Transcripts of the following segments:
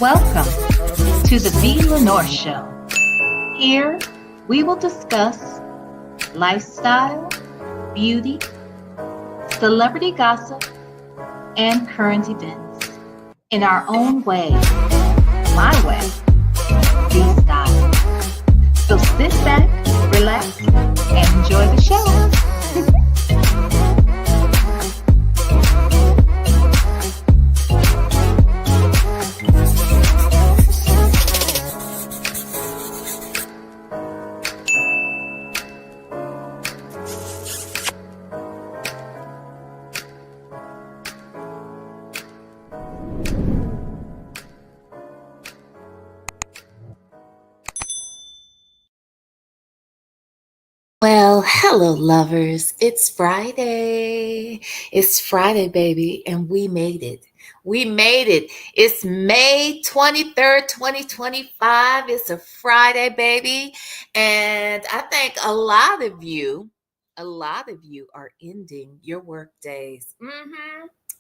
Welcome to the VLenore Show. Here we will discuss lifestyle, beauty, celebrity gossip, and current events in our own way, my way, freestyle. So sit back, relax, and enjoy the show. Well, hello, lovers. It's Friday. It's Friday, baby, and we made it. We made it. It's May 23rd, 2025. It's a Friday, baby. And I think a lot of you are ending your work days.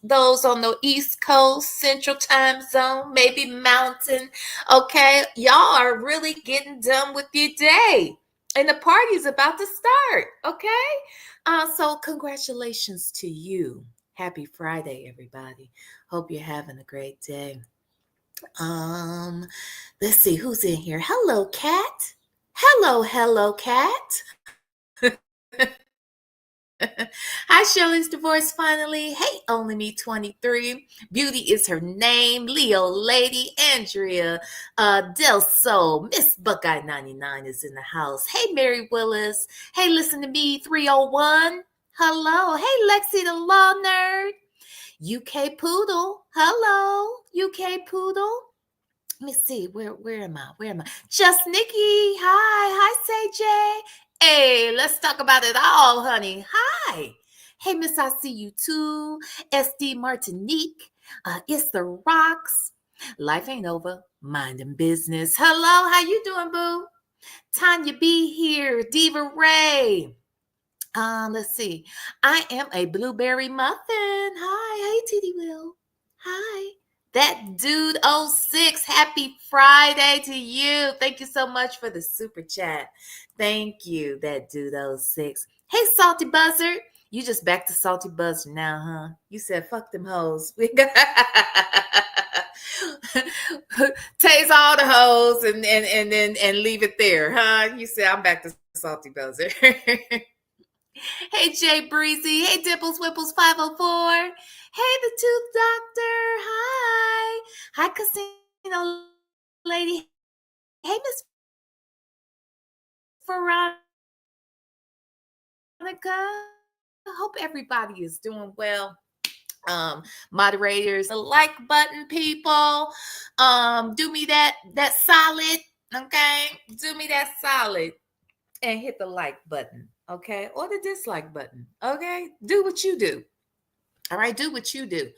Those on the East Coast, Central Time Zone, maybe Mountain. Okay, y'all are really getting done with your day. And the party's about to start, okay? So congratulations to you. Happy Friday, everybody. Hope you're having a great day. Let's see who's in here. Hello, Cat. Hello, Cat. Hi, Shirley's divorced finally. Hey, only me 23. Beauty is her name. Leo Lady, Andrea, Del Sol, Miss Buckeye 99 is in the house. Hey, Mary Willis. Hey, listen to me 301. Hello. Hey, Lexi the Law Nerd. UK Poodle. Hello, UK Poodle. Let me see. Where am I? Just Nikki. Hi, CJ. Hey, let's talk about it all, honey. Hi. Hey, Miss, I see you too. SD Martinique. It's the Rocks. Life ain't over. Minding business. Hello, how you doing, boo? Tanya B here. Diva Ray. Let's see. I am a blueberry muffin. Hi. Hey, TD Will. Hi. That dude 06, happy Friday to you. Thank you so much for the super chat. Thank you, that dude 06. Hey, Salty Buzzard. You just back to Salty Buzzard now, huh? You said, fuck them hoes. We got tase all the hoes and leave it there, huh? You said, I'm back to Salty Buzzard. Hey, Jay Breezy. Hey, Dimples Whipples 504. Hey, the Tooth Doctor. Hi. Hi, Casino Lady. Hey, Miss Veronica. Hope everybody is doing well. Moderators, the like button, people. Do me that solid. Okay. Do me that solid. And hit the like button. Okay. Or the dislike button. Okay. Do what you do. All right, do what you do.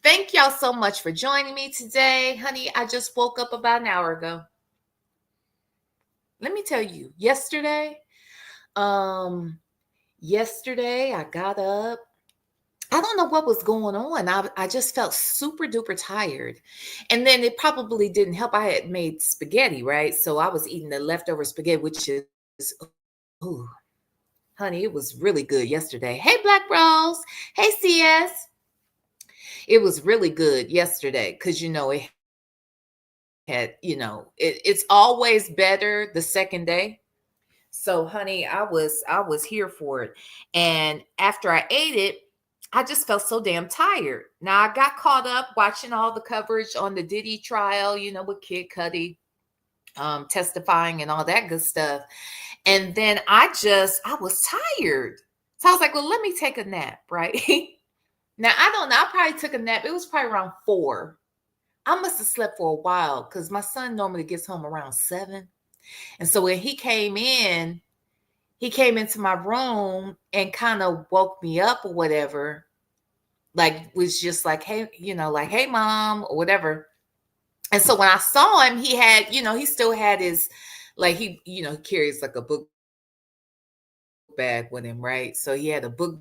Thank y'all so much for joining me today. Honey, I just woke up about an hour ago. Let me tell you, yesterday I got up. I don't know what was going on. I just felt super duper tired. And then it probably didn't help. I had made spaghetti, right? So I was eating the leftover spaghetti, which is, ooh, honey, it was really good yesterday. Hey, Black Rose. Hey, CS. It was really good yesterday because, it had, it's always better the second day. So, honey, I was here for it. And after I ate it, I just felt so damn tired. Now, I got caught up watching all the coverage on the Diddy trial, with Kid Cudi testifying and all that good stuff. And then I was tired. So I was like, well, let me take a nap, right? Now, I don't know. I probably took a nap. It was probably around 4. I must have slept for a while because my son normally gets home around 7. And so when he came into my room and kind of woke me up or whatever, like was just like, hey, hey, mom, or whatever. And so when I saw him, he had, he still had his, like he carries like a book bag with him, right? So he had a book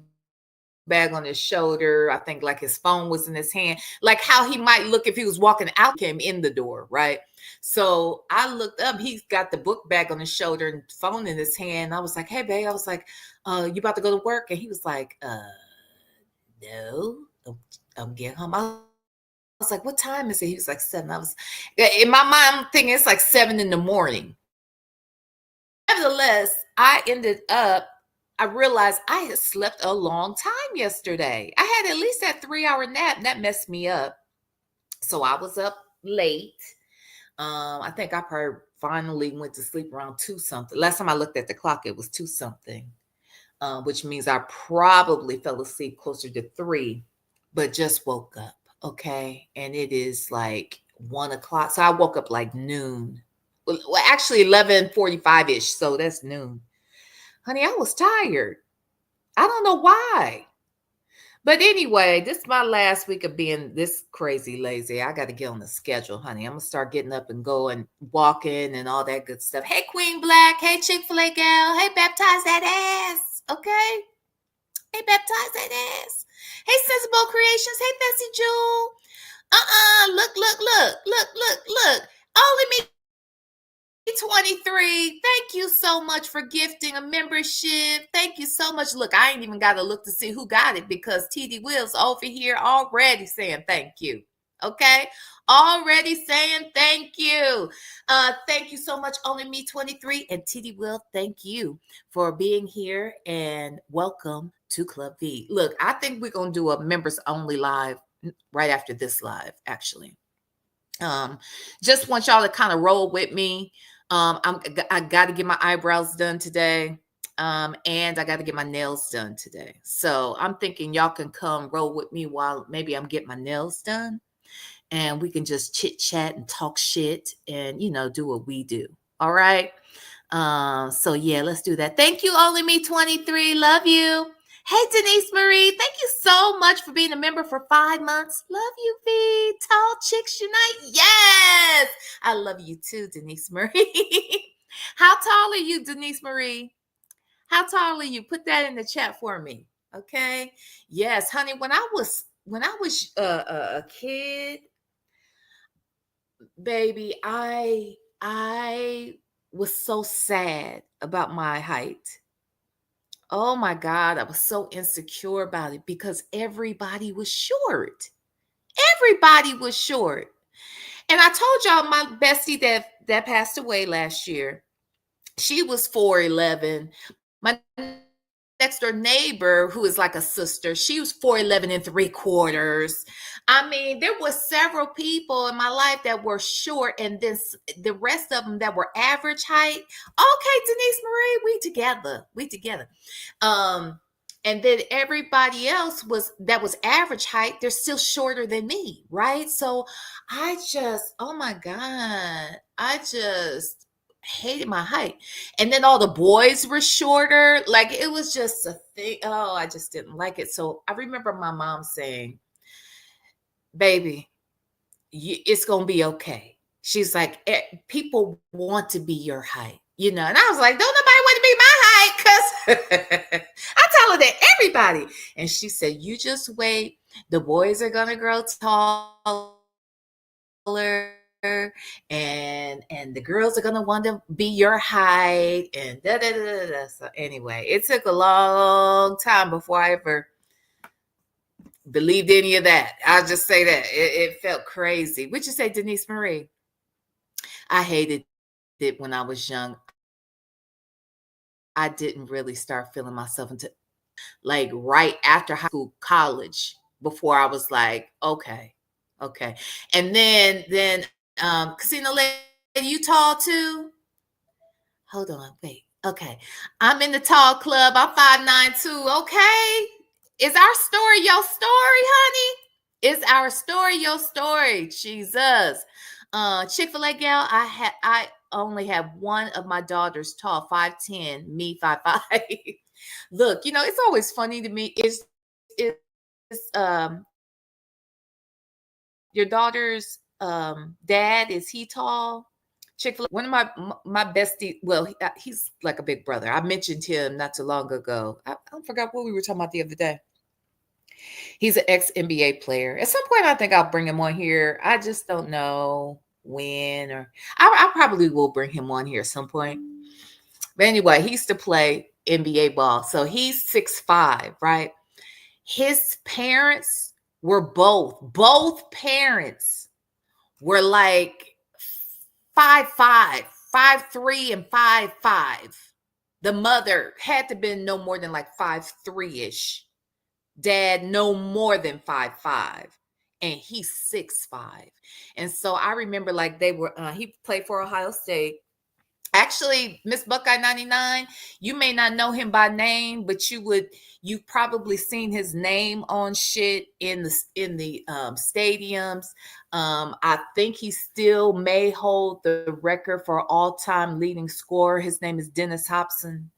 bag on his shoulder. I think like his phone was in his hand, like how he might look if he was walking out, came in the door, right? So I looked up, he's got the book bag on his shoulder and phone in his hand. I was like, hey, babe, I was like, you about to go to work? And he was like, no, I'm getting home. I was like, what time is it? He was like 7. I was, in my mind, I'm thinking it's like 7 in the morning. Nevertheless, I realized I had slept a long time yesterday. I had at least that 3-hour nap, and that messed me up. So I was up late. I think I probably finally went to sleep around 2 something. Last time I looked at the clock, it was 2 something, which means I probably fell asleep closer to 3, but just woke up. Okay. And it is like 1 o'clock. So I woke up like noon. Well, actually 11:45-ish. So that's noon. Honey, I was tired. I don't know why. But anyway, this is my last week of being this crazy lazy. I got to get on the schedule, honey. I'm going to start getting up and going, walking and all that good stuff. Hey, Queen Black. Hey, Chick-fil-A gal. Hey, baptize that ass. Okay? Hey, baptize that ass. Hey, Sensible Creations. Hey, Bessie Jewel. Look. Only me 23. Thank you so much for gifting a membership. Thank you so much. Look, I ain't even got to look to see who got it because TD Will's over here already saying thank you. Okay? Already saying thank you. Thank you so much, Only Me 23. And TD Will, thank you for being here and welcome to Club V. Look, I think we're going to do a members only live right after this live, actually. Just want y'all to kind of roll with me. I got to get my eyebrows done today. And I got to get my nails done today. So I'm thinking y'all can come roll with me while maybe I'm getting my nails done and we can just chit chat and talk shit and, do what we do. All right. So yeah, let's do that. Thank you, Only Me 23. Love you. Hey, Denise Marie, thank you so much for being a member for 5 months. Love you, V. Tall Chicks Unite. Yes. I love you too, Denise Marie. How tall are you, Denise Marie? How tall are you? Put that in the chat for me. Okay. Yes, honey. When I was a kid, baby, I was so sad about my height. Oh my God, I was so insecure about it because everybody was short. Everybody was short. And I told y'all my bestie that passed away last year, she was 4'11". My next door neighbor, who is like a sister, she was 4'11 3/4. I mean, there were several people in my life that were short, and then the rest of them that were average height. Okay, Denise Marie, we together. And then everybody else was average height. They're still shorter than me, right? So oh my God, I just hated my height. And then all the boys were shorter. Like it was just a thing. Oh, I just didn't like it. So I remember my mom saying, baby, it's going to be okay. She's like, people want to be your height, And I was like, don't nobody want to be my height because I tell her that everybody. And she said, you just wait. The boys are going to grow taller. And the girls are gonna want to be your height and da da da da. So anyway, it took a long time before I ever believed any of that. I'll just say that it felt crazy. Would you say, Denise Marie? I hated it when I was young. I didn't really start feeling myself until like right after high school, college, before I was like, okay. And then Casino Lady, you tall too? Hold on, wait. Okay. I'm in the tall club. I'm 5'9" too. Okay. Is our story your story, honey? Is our story your story? Jesus. Chick-fil-A gal, I only have one of my daughters tall, 5'10", me 5'5". Look, it's always funny to me. Is your daughter's dad, is he tall? Chick-fil-A, one of my bestie, well, he's like a big brother. I mentioned him not too long ago. I forgot what we were talking about the other day. He's an ex-NBA player. At some point, I think I'll bring him on here. I just don't know when, or I probably will bring him on here at some point. But anyway, he used to play NBA ball. So he's 6'5", right? His parents were both parents were like 5'5", 5'3", and 5'5". The mother had to been no more than like 5'3"-ish. Dad no more than 5'5", and he's 6'5". And so I remember like they were he played for Ohio State. Actually, Miss Buckeye 99, you may not know him by name, but you've probably seen his name on shit in the stadiums. I think he still may hold the record for all-time leading scorer. His name is Dennis Hobson.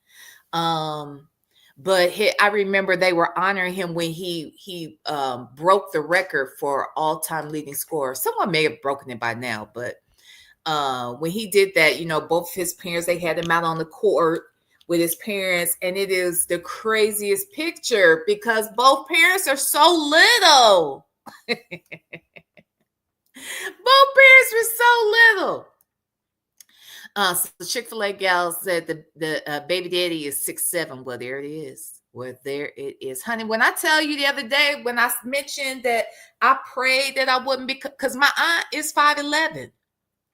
But I remember they were honoring him when he broke the record for all-time leading scorer. Someone may have broken it by now, but when he did that, both his parents, they had him out on the court with his parents, and it is the craziest picture because both parents are so little. Both parents were so little. So the Chick-fil-A gal said the baby daddy is 6'7". Well, there it is. Well, there it is. Honey, when I tell you the other day, when I mentioned that I prayed that I wouldn't be, because my aunt is 5'11".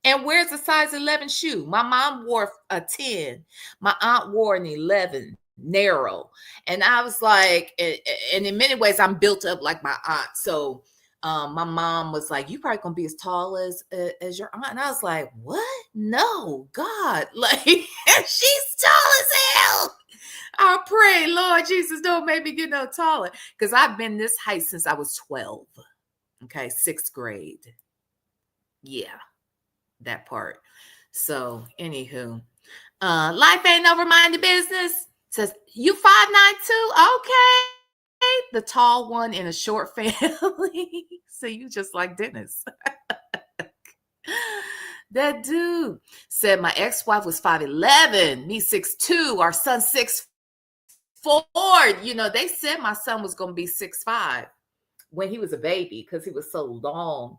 And wears a size 11 shoe. My mom wore a 10. My aunt wore an 11, narrow. And I was like, and in many ways, I'm built up like my aunt. So my mom was like, you probably gonna be as tall as your aunt. And I was like, what? No, God. Like, she's tall as hell. I pray, Lord Jesus, don't make me get no taller. Because I've been this height since I was 12. Okay, 6th grade. Yeah. That part. So anywho, life ain't over, mind the business. Says you 5'9" too. Okay, the tall one in a short family. So you just like Dennis. That dude said my ex-wife was 5'11", me 6'2", our son 6'4". They said my son was gonna be 6'5" when he was a baby because he was so long.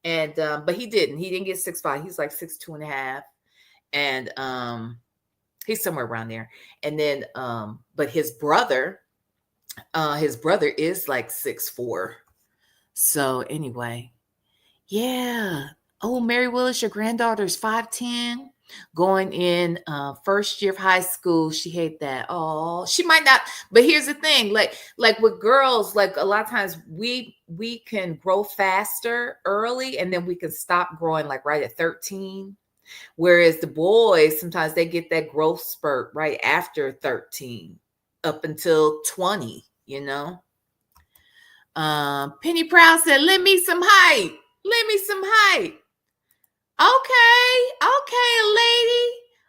And but he didn't get 6'5". He's like 6'2.5", and he's somewhere around there. And then but his brother is like 6'4". So anyway, yeah. Oh, Mary Willis, your granddaughter's 5'10", going in first year of high school. She hate that. Oh, she might not. But here's the thing, like with girls, like a lot of times we can grow faster early, and then we can stop growing like right at 13. Whereas the boys, sometimes they get that growth spurt right after 13 up until 20, Penny Proud said, lend me some height. Lend me some height. Okay,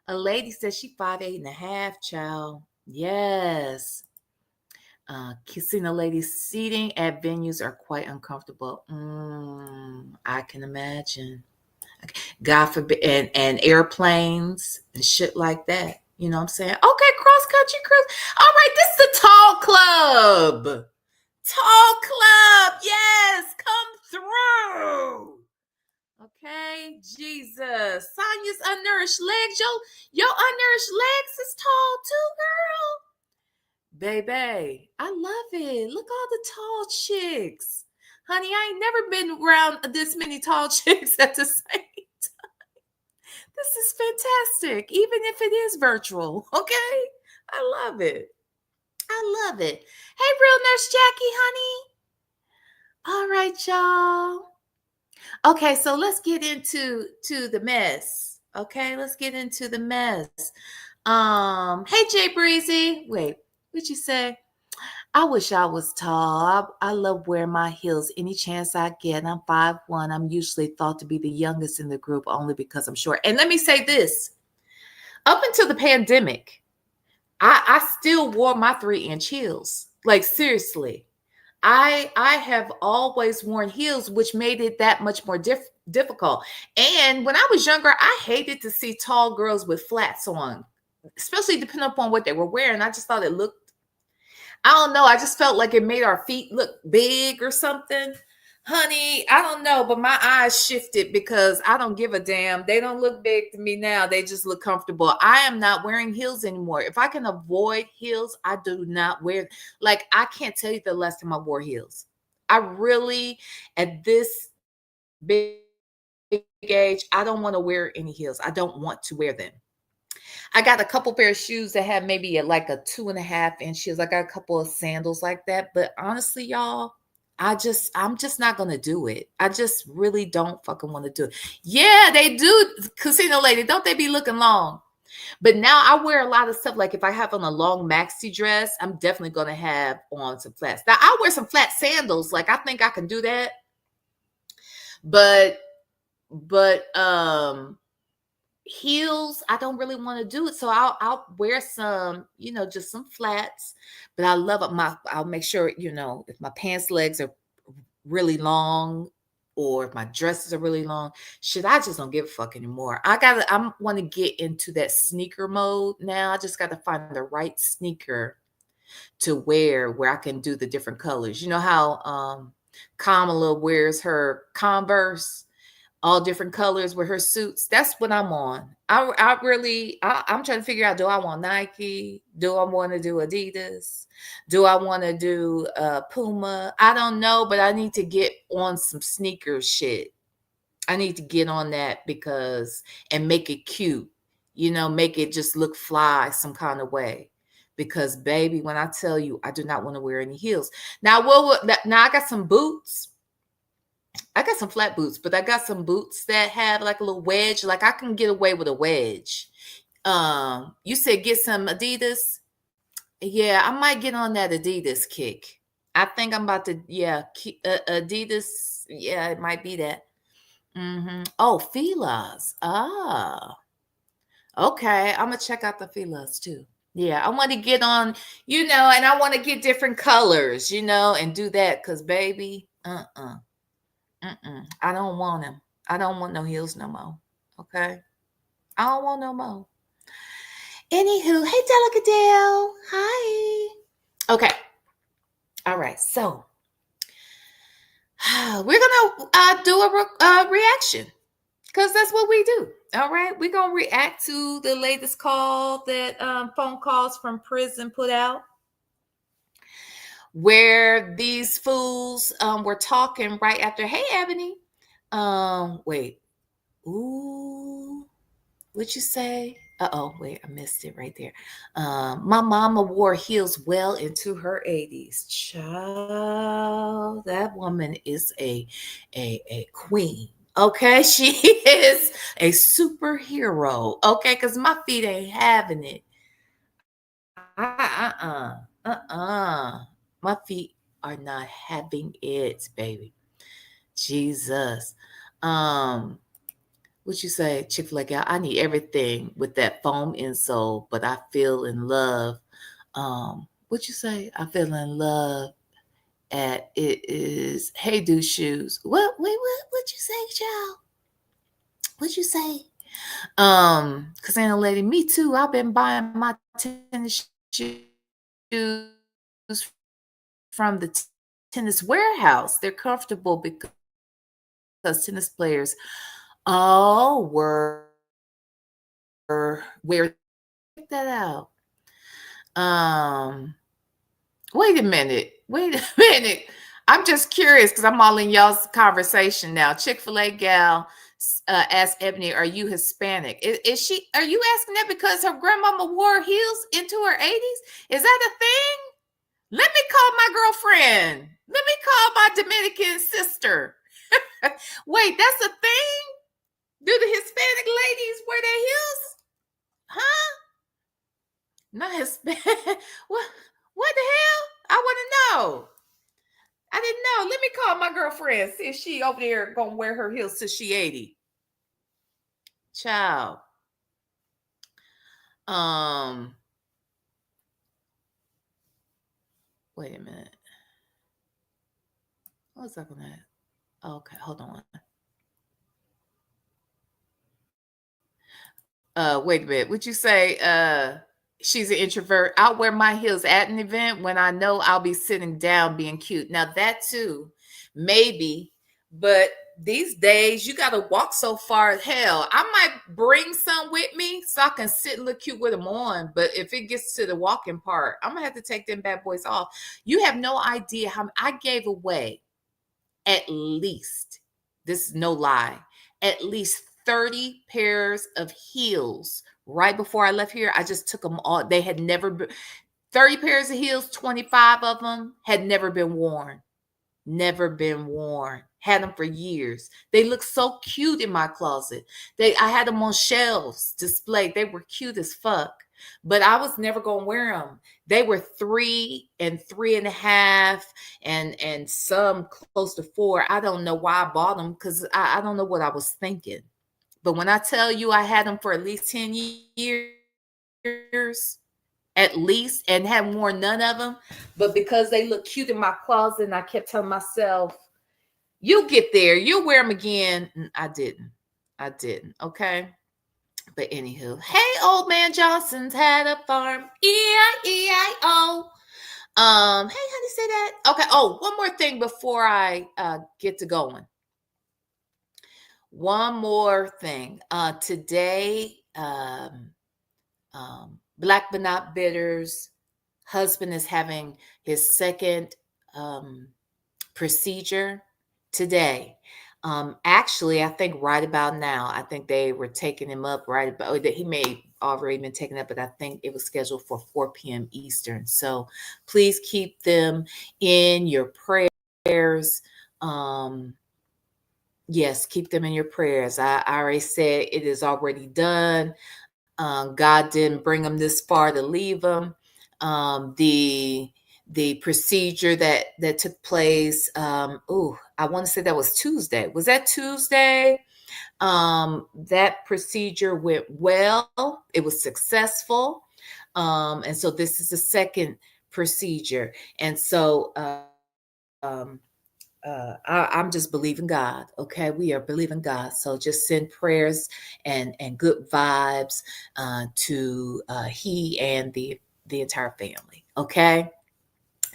a lady says she 5'8.5", child. Yes. Casino ladies seating at venues are quite uncomfortable. I can imagine. God forbid, and airplanes and shit like that. You know what I'm saying? Okay, cross country cruise. All right, this is the Tall Club. Tall Club, yes, come through. Okay, Jesus. Sonya's unnourished legs. Your unnourished legs is tall too, girl. Baby, I love it. Look all the tall chicks. Honey, I ain't never been around this many tall chicks at the same time. This is fantastic, even if it is virtual, okay? I love it. I love it. Hey, Real Nurse Jackie, honey. All right, y'all. Okay, so let's get into the mess. Okay, let's get into the mess. Hey, Jay Breezy. Wait, what'd you say? I wish I was tall. I love wearing my heels any chance I get. I'm 5'1". I'm usually thought to be the youngest in the group only because I'm short. And let me say this. Up until the pandemic, I still wore my 3-inch heels. Like, seriously. I have always worn heels, which made it that much more difficult. And when I was younger, I hated to see tall girls with flats on, especially depending upon what they were wearing. I just thought it looked I don't know. I just felt like it made our feet look big or something. Honey, I don't know, but my eyes shifted because I don't give a damn. They don't look big to me now. They just look comfortable. I am not wearing heels anymore. If I can avoid heels, I do not wear. Like, I can't tell you the last time I wore heels. I really, at this big age, I don't want to wear any heels. I don't want to wear them. I got a couple pair of shoes that have maybe like a 2.5 inch heels. I got a couple of sandals like that. But honestly, y'all, I'm just not gonna do it. I just really don't fucking want to do it. Yeah, they do, casino lady. Don't they be looking long? But now I wear a lot of stuff. Like if I have on a long maxi dress, I'm definitely gonna have on some flats. Now I'll wear some flat sandals. Like I think I can do that. But heels, I don't really want to do it. So I'll wear some, just some flats. But I love it. I'll make sure, if my pants legs are really long or if my dresses are really long, shit, I just don't give a fuck anymore. I want to get into that sneaker mode now. I just gotta find the right sneaker to wear where I can do the different colors. You know how Kamala wears her Converse all different colors with her suits. That's what I'm on. I'm trying to figure out, do I want Nike? Do I want to do Adidas? Do I want to do Puma? I don't know, but I need to get on some sneaker shit. I need to get on that and make it cute, make it just look fly some kind of way. Because baby, when I tell you, I do not want to wear any heels. Now, now I got some boots. I got some flat boots, but I got some boots that have like a little wedge. Like I can get away with a wedge. You said get some Adidas. Yeah, I might get on that Adidas kick. I think I'm about to, Adidas. Yeah, it might be that. Oh, Fila's. Ah, okay. I'm gonna check out the Fila's too. Yeah, I want to get on, and I want to get different colors, and do that because baby, I don't want them. I don't want no heels no more. Okay. I don't want no more. Anywho, hey Delicadale. Hi. Okay. All right. So we're gonna do a reaction because that's what we do. All right. We're gonna react to the latest call that phone calls from prison put out, where these fools were talking right after. Hey, Ebony. Wait. Ooh. What'd you say? Wait, I missed it right there. My mama wore heels well into her 80s. Child, that woman is a queen. Okay, she is a superhero. Okay, because my feet ain't having it. My feet are not having it, baby. Jesus. What you say, Chick-fil-A gal? I need everything with that foam insole, but I feel in love. What you say? I feel in love at it is Hey Do shoes. What? Wait, what you say, child? What you say? Cause ain't a lady. Me too. I've been buying my tennis shoes from the tennis warehouse. They're comfortable because tennis players were where check that out. Wait a minute. I'm just curious because I'm all in y'all's conversation now. Chick-fil-A gal asked Ebony, "Are you Hispanic? Is she? Are you asking that because her grandmama wore heels into her 80s? Is that a thing? Let me call my girlfriend. Let me call my Dominican sister. Wait, that's a thing? Do the Hispanic ladies wear their heels? Huh? Not Hispanic. What the hell? I want to know. I didn't know. Let me call my girlfriend. See if she over there gonna wear her heels till she 80. Child. Wait a minute. What was I gonna? Okay, hold on. Wait a minute. Would you say She's an introvert. I'll wear my heels at an event when I know I'll be sitting down being cute. Now that too, maybe, but these days you got to walk so far. Hell, I might bring some with me so I can sit and look cute with them on. But if it gets to the walking part, I'm gonna have to take them bad boys off. You have no idea how I gave away at least, this is no lie, at least 30 pairs of heels right before I left here. I just took them all. They had never been 30 pairs of heels, 25 of them had never been worn. Never been worn. Had them for years. They look so cute in my closet. I had them on shelves displayed. They were cute as fuck. But I was never gonna wear them. They were 3 and 3.5 and some close to 4. I don't know why I bought them because I don't know what I was thinking. But when I tell you I had them for at least 10 years, at least, and hadn't worn none of them, but because they look cute in my closet, and I kept telling myself, you'll get there, you'll wear them again. And I didn't. Okay. But anywho, hey, old man Johnson's had a farm. E-I-E-I-O. Hey, how do you say that? Okay. Oh, one more thing before I get to going. One more thing. Today, Black but Not Bitter's husband is having his second procedure today. Actually, I think right about now. I think they were taking him up right about. He may already been taken up, but I think it was scheduled for 4 p.m. Eastern. So please keep them in your prayers. Yes, keep them in your prayers. I already said it is already done. God didn't bring them this far to leave them. The procedure that took place. I want to say that was Tuesday. Was that Tuesday? That procedure went well. It was successful. And so this is the second procedure. And so I'm just believing God. Okay, we are believing God. So just send prayers and good vibes to he and the entire family. Okay,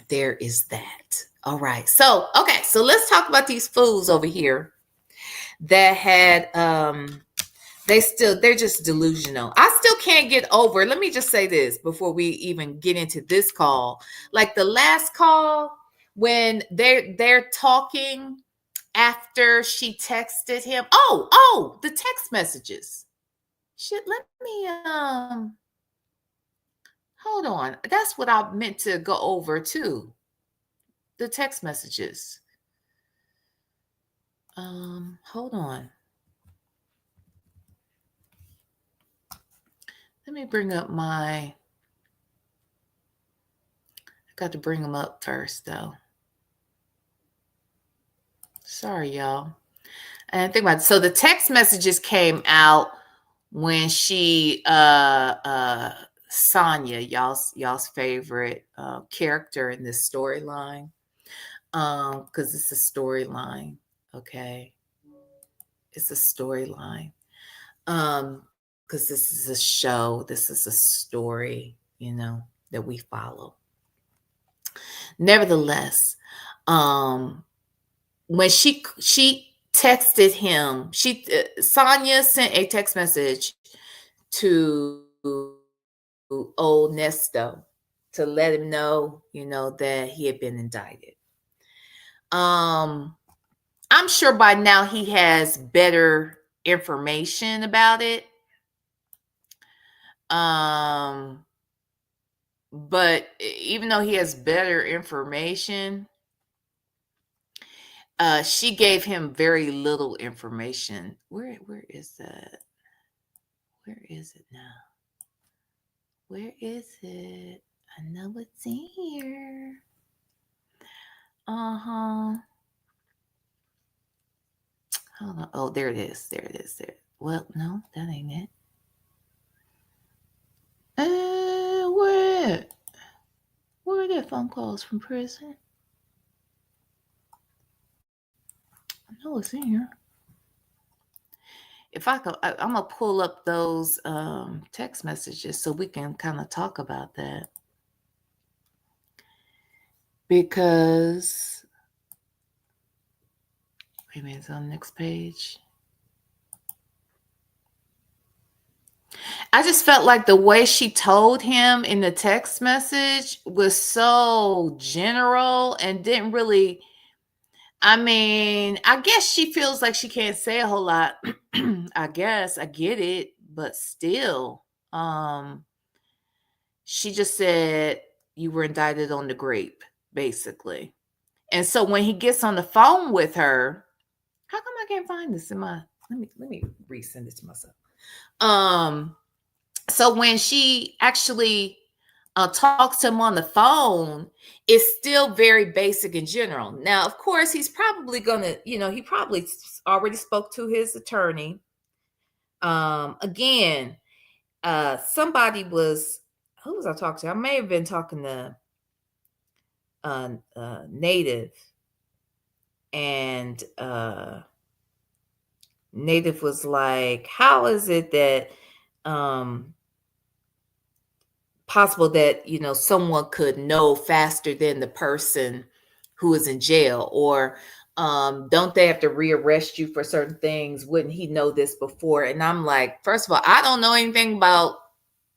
there is that. All right. So let's talk about these fools over here that had they're just delusional. I still can't get over. Let me just say this before we even get into this call. Like the last call, when they're talking after she texted him. Oh, the text messages. Shit, let me hold on. That's what I meant to go over too. The text messages. Hold on. Let me bring up I got to bring them up first though. Sorry, y'all. And think about it. So the text messages came out when she Sonya, y'all's favorite character in this storyline. Because it's a storyline. Okay. It's a storyline. Because this is a show, this is a story, that we follow. Nevertheless, when she texted him, Sonya sent a text message to old Nesto to let him know, that he had been indicted. I'm sure by now he has better information about it. But even though he has better information, she gave him very little information. Where is that? Where is it now? Where is it? I know it's in here. Hold on. Oh, there it is. There. Well, no, that ain't it. Where are their phone calls from prison? I know it's in here. if I could, I'm gonna pull up those text messages so we can kind of talk about that, because wait a minute, it's on the next page. I just felt like the way she told him in the text message was so general and didn't really. I mean, I guess she feels like she can't say a whole lot. I guess I get it, but still, she just said you were indicted on the grape, basically. And so when he gets on the phone with her, how come I can't find this in my? Let me resend it to myself. So when she actually talks to him on the phone, it's still very basic and general. Now, of course, he's probably gonna, he probably already spoke to his attorney. Again, somebody was, who was I talking to? I may have been talking to Native, and Native was like, how is it that possible that someone could know faster than the person who is in jail, or don't they have to rearrest you for certain things? Wouldn't he know this before? And I'm like, first of all, I don't know anything about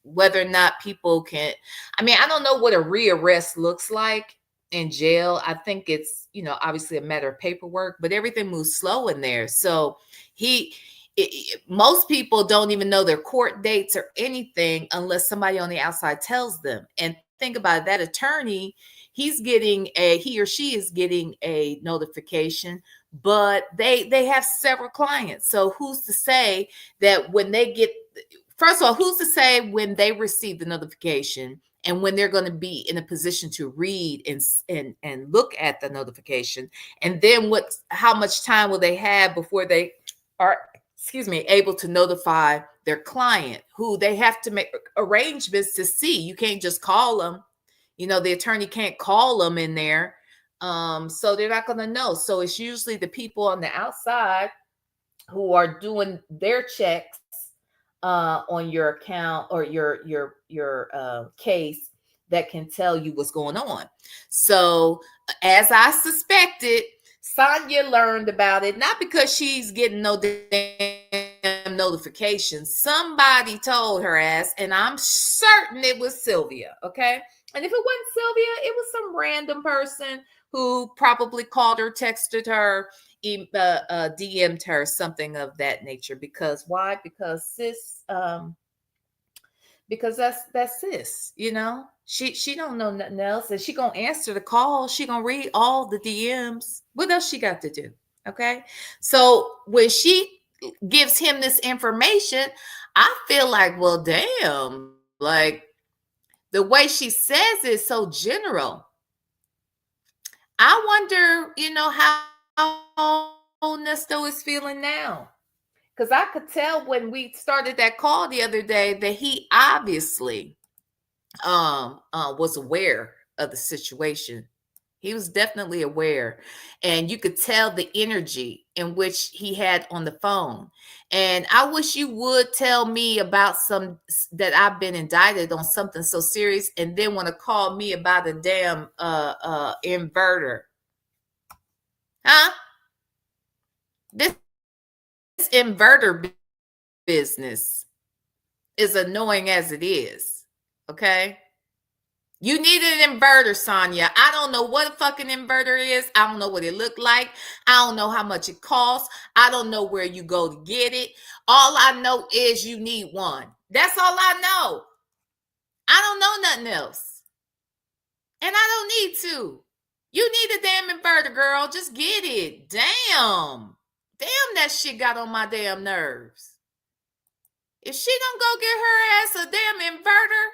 whether or not people can. I mean, I don't know what a rearrest looks like in jail. I think it's obviously a matter of paperwork, but everything moves slow in there. So most people don't even know their court dates or anything unless somebody on the outside tells them. And think about it, that attorney, he or she is getting a notification, but they have several clients. So who's to say that when they get, first of all, who's to say when they receive the notification and when they're going to be in a position to read and look at the notification, and then how much time will they have before they are able to notify their client, who they have to make arrangements to see. You can't just call them. The attorney can't call them in there. So they're not going to know. So it's usually the people on the outside who are doing their checks on your account or your case that can tell you what's going on. So as I suspected, Sonya learned about it, not because she's getting no damn notification. Somebody told her ass, and I'm certain it was Sylvia, okay? And if it wasn't Sylvia, it was some random person who probably called her, texted her, DM'd her, something of that nature. Because why? Because sis, because that's sis, she don't know nothing else, and she gonna answer the call. She gonna read all the DMs. What else she got to do? Okay, so when she gives him this information, I feel like, well, damn, like the way she says it so general. I wonder, how Nesto is feeling now. Because I could tell when we started that call the other day that he obviously was aware of the situation. He was definitely aware, and you could tell the energy in which he had on the phone. And I wish you would tell me about that I've been indicted on something so serious, and then want to call me about a damn inverter, huh? This inverter business is annoying as it is. Okay. You need an inverter, Sonya. I don't know what a fucking inverter is. I don't know what it looked like. I don't know how much it costs. I don't know where you go to get it. All I know is you need one. That's all I know. I don't know nothing else. And I don't need to. You need a damn inverter, girl. Just get it. Damn. Damn, that shit got on my damn nerves. If she don't go get her ass a damn inverter,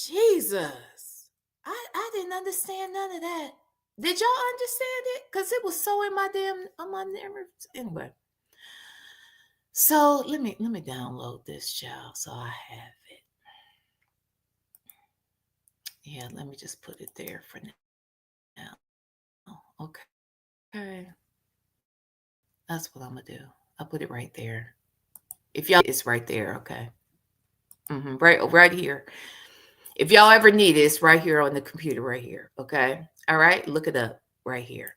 Jesus, I didn't understand none of that. Did y'all understand it? Because it was so in my on my nerves. Anyway, so let me download this, child, so I have it. Yeah, let me just put it there for now. Okay. That's what I'm gonna do. I'll put it right there. If y'all, it's right there. Okay. Right here. If y'all ever need it, it's right here on the computer, right here. Okay. All right. Look it up right here.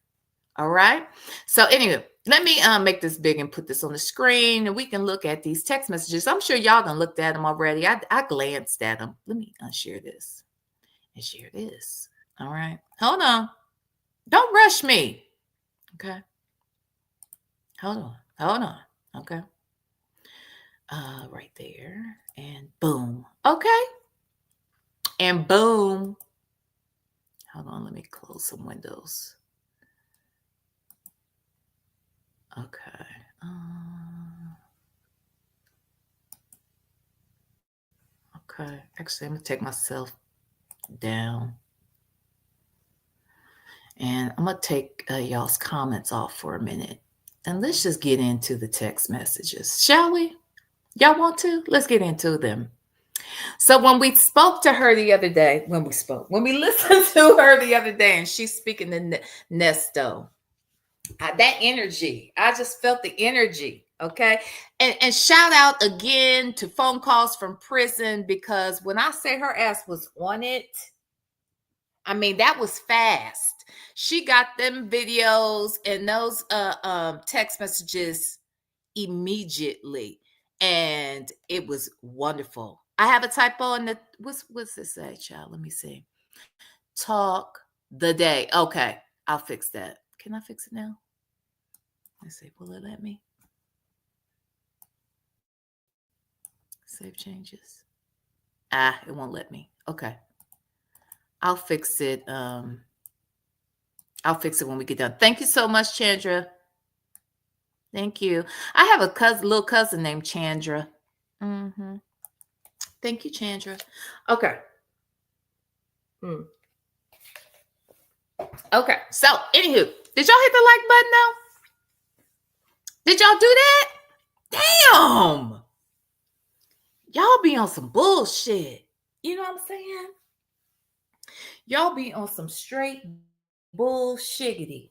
All right. So anyway, let me make this big and put this on the screen, and we can look at these text messages. I'm sure y'all done looked at them already. I glanced at them. Let me unshare this and share this. All right. Hold on. Don't rush me. Okay. Hold on. Hold on. Okay. Right there. And boom. Okay. And boom. Hold on. Let me close some windows. Okay. Okay. Actually, I'm going to take myself down. And I'm going to take y'all's comments off for a minute. And let's just get into the text messages, shall we? Y'all want to? Let's get into them. So when we spoke to her the other day, when we listened to her the other day, and she's speaking to Nesto, that energy, I just felt the energy. Okay. And shout out again to phone calls from prison, because when I say her ass was on it, I mean, that was fast. She got them videos and those text messages immediately, and it was wonderful. I have a typo in the what's this say, child? Let me see. Talk the day. Okay, I'll fix that. Can I fix it now? Let's see. Will it let me save changes? It won't let me. Okay, I'll fix it. I'll fix it when we get done. Thank you so much, Chandra. Thank you. I have a little cousin named Chandra. Thank you, Chandra. Okay. Okay. So, anywho, did y'all hit the like button though? Did y'all do that? Damn. Y'all be on some bullshit. You know what I'm saying? Y'all be on some straight bullshiggity.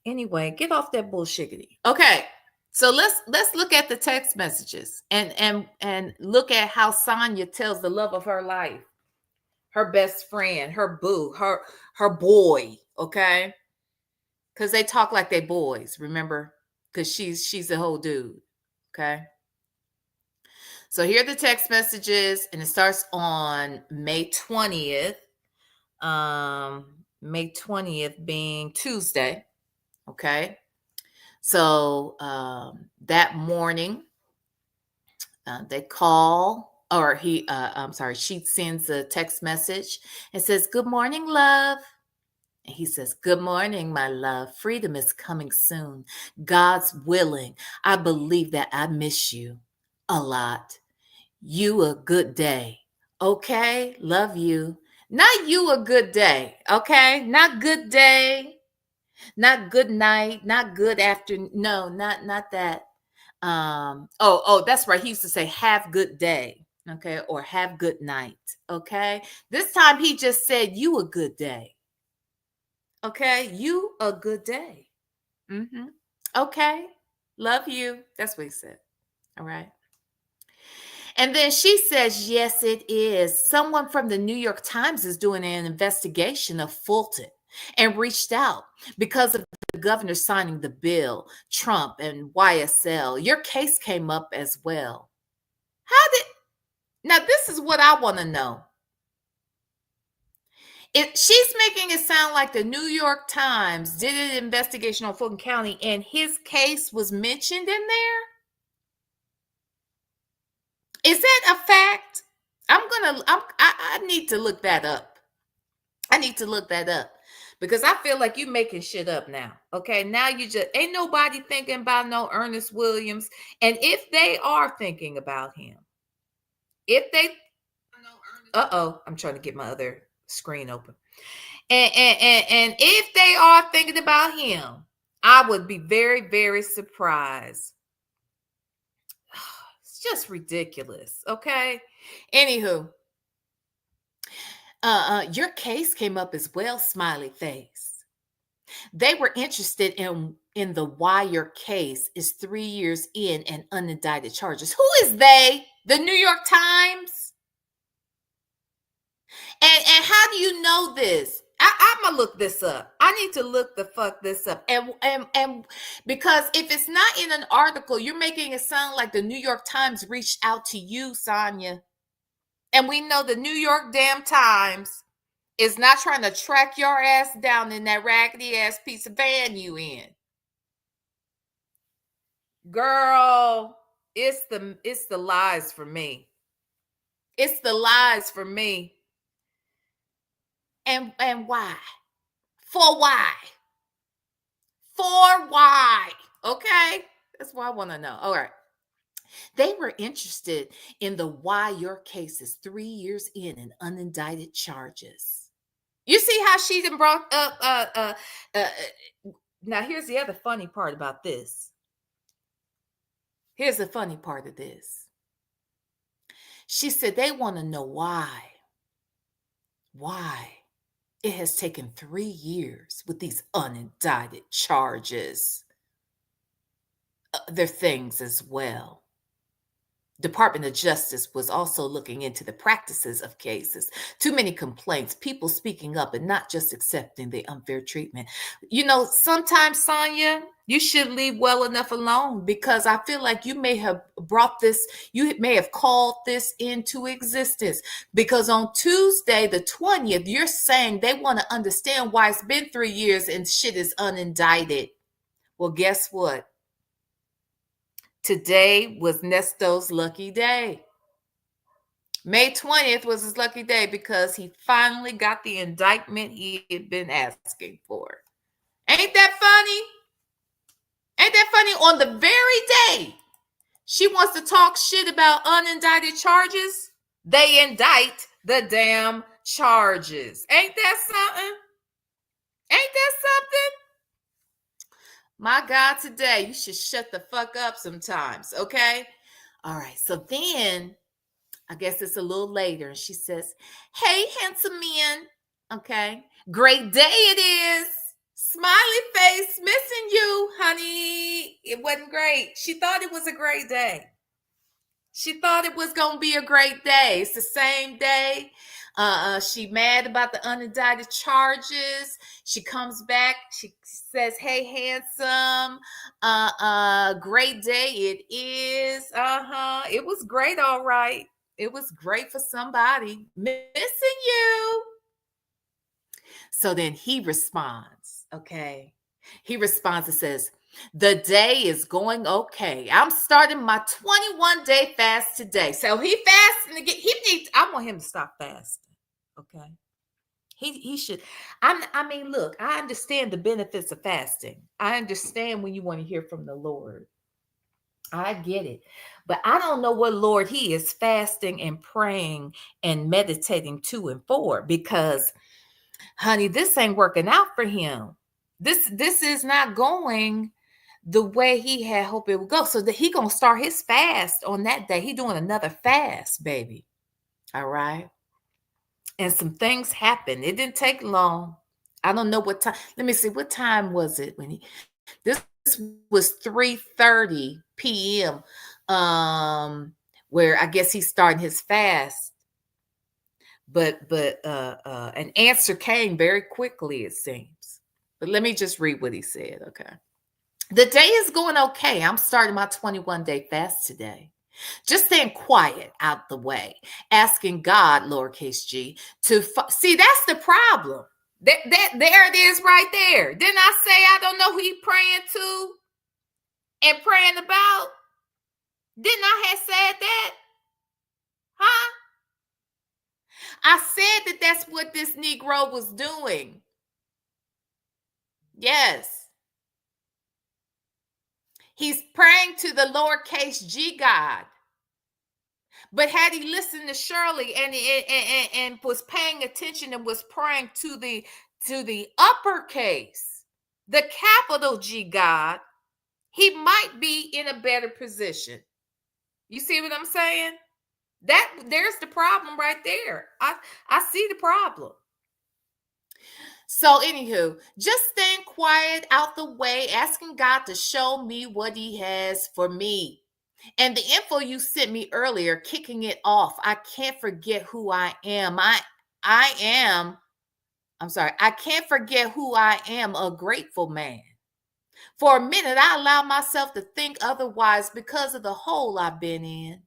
Anyway, get off that bullshiggity. Okay. So let's look at the text messages and look at how Sonya tells the love of her life, her best friend, her boo, her boy, okay? Because they talk like they boys, remember? Because she's a whole dude, okay? So here are the text messages, and it starts on May 20th. May 20th being Tuesday, okay? So that morning, they call, or she sends a text message and says, "Good morning, love." And he says, "Good morning, my love. Freedom is coming soon. God's willing. I believe that I miss you a lot. You a good day. Okay? Love you." Not you a good day. Okay? Not good day. Not good night. Not good afternoon. No, not that. That's right. He used to say, "Have good day." Okay? Or "Have good night." Okay? This time he just said, "You a good day." Okay, you a good day. Okay, love you. That's what he said. All right. And then she says, "Yes, it is. Someone from the New York Times is doing an investigation of Fulton and reached out because of the governor signing the bill, Trump and YSL. Your case came up as well." Now this is what I want to know. She's making it sound like the New York Times did an investigation on Fulton County and his case was mentioned in there. Is that a fact? I need to look that up. I need to look that up because I feel like you're making shit up now. Okay, now you just ain't nobody thinking about no Ernest Williams, and if they are thinking about him, I'm trying to get my other screen open. And if they are thinking about him, I would be very, very surprised. It's just ridiculous. Okay. Anywho, your case came up as well, smiley face. They were interested in the why your case is 3 years in and unindicted charges. Who is they? The New York Times? And how do you know this? I'm gonna look this up. I need to look the fuck this up. And because if it's not in an article, you're making it sound like the New York Times reached out to you, Sonya. And we know the New York damn Times is not trying to track your ass down in that raggedy ass piece of van you in. Girl, it's the lies for me. It's the lies for me. And why? For why? For why? Okay? That's what I want to know. All right. They were interested in the why your case is 3 years in and unindicted charges. You see how she done brought up now here's the other funny part about this. Here's the funny part of this. She said they want to know why it has taken 3 years with these unindicted charges. They're things as well. Department of Justice was also looking into the practices of cases. Too many complaints, people speaking up and not just accepting the unfair treatment. You know, sometimes, Sonya, you should leave well enough alone, because I feel like you may have brought this, you may have called this into existence, because on Tuesday, the 20th, you're saying they want to understand why it's been 3 years and shit is unindicted. Well, guess what? Today was Nesto's lucky day. May 20th was his lucky day because he finally got the indictment he had been asking for. Ain't that funny? Ain't that funny? On the very day she wants to talk shit about unindicted charges, they indict the damn charges. Ain't that something? Ain't that something? My God, today you should shut the fuck up sometimes, okay? All right, so then I guess it's a little later, and she says, "Hey, handsome man, okay, great day it is. Smiley face, missing you, honey. It wasn't great. She thought it was a great day. She thought it was going to be a great day. It's the same day. She mad about the unindicted charges. She comes back. She says, hey, handsome. Great day it is. It was great, all right. It was great for somebody. Missing you." So then he responds, okay? He responds and says, "The day is going okay. I'm starting my 21-day fast today." So he fasting again. I want him to stop fasting. Okay. He should. I mean, look, I understand the benefits of fasting. I understand when you want to hear from the Lord. I get it. But I don't know what Lord he is fasting and praying and meditating to and for, because honey, this ain't working out for him. This is not going the way he had hoped it would go. So that he gonna start his fast on that day. He doing another fast, baby. All right. And some things happened. It didn't take long. I don't know what time. Let me see. What time was it when he? This was 3:30 p.m. Where I guess he's starting his fast. But an answer came very quickly, it seems. But let me just read what he said, okay? "The day is going okay. I'm starting my 21-day fast today. Just staying quiet out the way, asking God, lowercase g, to see, that's the problem. There it is right there. Didn't I say I don't know who he praying to and praying about? Didn't I have said that? Huh? I said that that's what this Negro was doing. Yes. He's praying to the lowercase g God. But had he listened to Shirley and was paying attention and was praying to the uppercase, the capital G God, he might be in a better position. You see what I'm saying? There's the problem right there. I see the problem. So, anywho, just staying quiet out the way, asking God to show me what He has for me. And the info you sent me earlier, kicking it off. I can't forget who I am. I am, I'm sorry, I can't forget who I am, a grateful man. For a minute, I allowed myself to think otherwise because of the hole I've been in.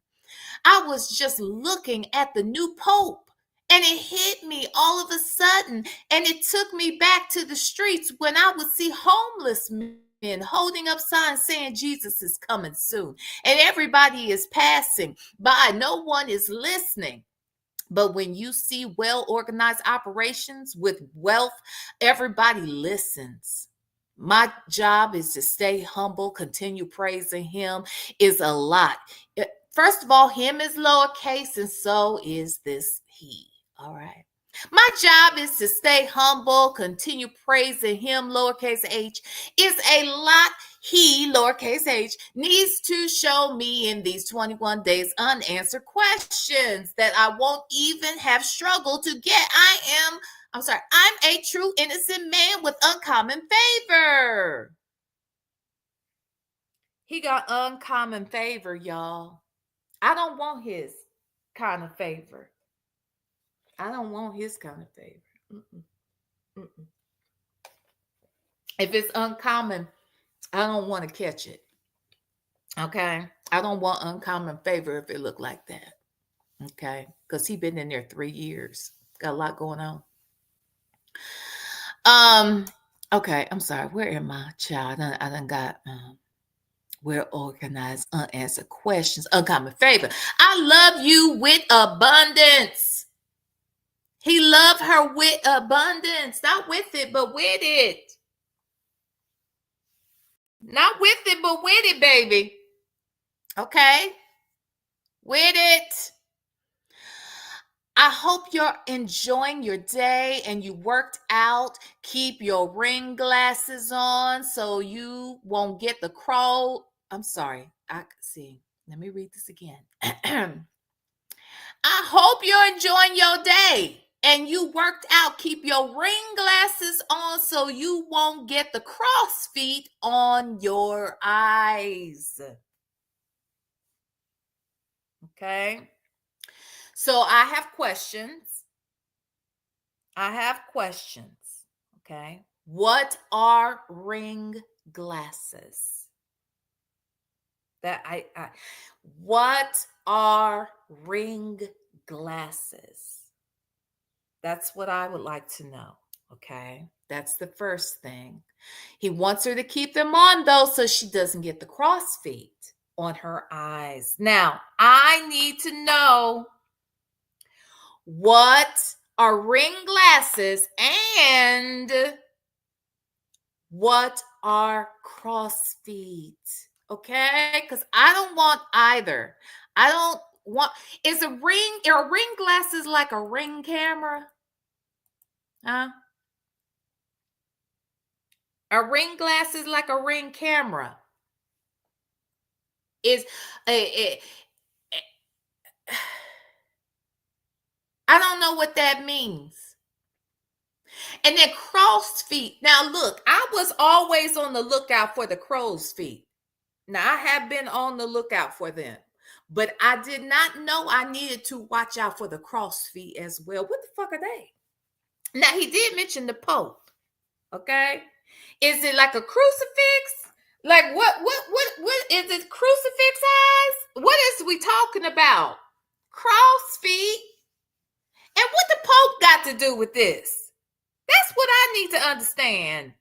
I was just looking at the new Pope, and it hit me all of a sudden, and it took me back to the streets when I would see homeless men holding up signs saying Jesus is coming soon, and everybody is passing by. No one is listening. But when you see well-organized operations with wealth, everybody listens. My job is to stay humble, continue praising Him is a lot. First of all, Him is lowercase, and so is this He. All right. My job is to stay humble, continue praising Him, lowercase h, is a lot. He, lowercase h, needs to show me in these 21 days unanswered questions that I won't even have struggled to get. I'm a true innocent man with uncommon favor. He got uncommon favor, y'all. I don't want his kind of favor. I don't want his kind of favor. Mm-mm. Mm-mm. If it's uncommon, I don't want to catch it. Okay? I don't want uncommon favor if it look like that. Okay? Because he been in there 3 years. Got a lot going on. Okay, I'm sorry. Where am I, child? I done got well organized, unanswered questions, uncommon favor. I love you with abundance. He loved her with abundance. Not with it, but with it. Not with it, but with it, baby. Okay? With it. I hope you're enjoying your day and you worked out. Keep your ring glasses on so you won't get the crow. I'm sorry. Let me read this again. I hope you're enjoying your day and you worked out. Keep your ring glasses on so you won't get the cross feet on your eyes. Okay. So I have questions. Okay. What are ring glasses? What are ring glasses? That's what I would like to know. Okay. That's the first thing. He wants her to keep them on though, so she doesn't get the cross feet on her eyes. Now, I need to know what are ring glasses and what are cross feet? Okay? Because I don't want either. Are ring glasses like a ring camera? Huh? Are ring glasses like a ring camera? I don't know what that means. And then crow's feet. Now, look, I was always on the lookout for the crow's feet. Now, I have been on the lookout for them, but I did not know I needed to watch out for the cross feet as well. What the fuck are they? Now, he did mention the Pope. Okay. Is it like a crucifix? Like what is it? Crucifix eyes? What is we talking about? Cross feet? And what the Pope got to do with this? That's what I need to understand.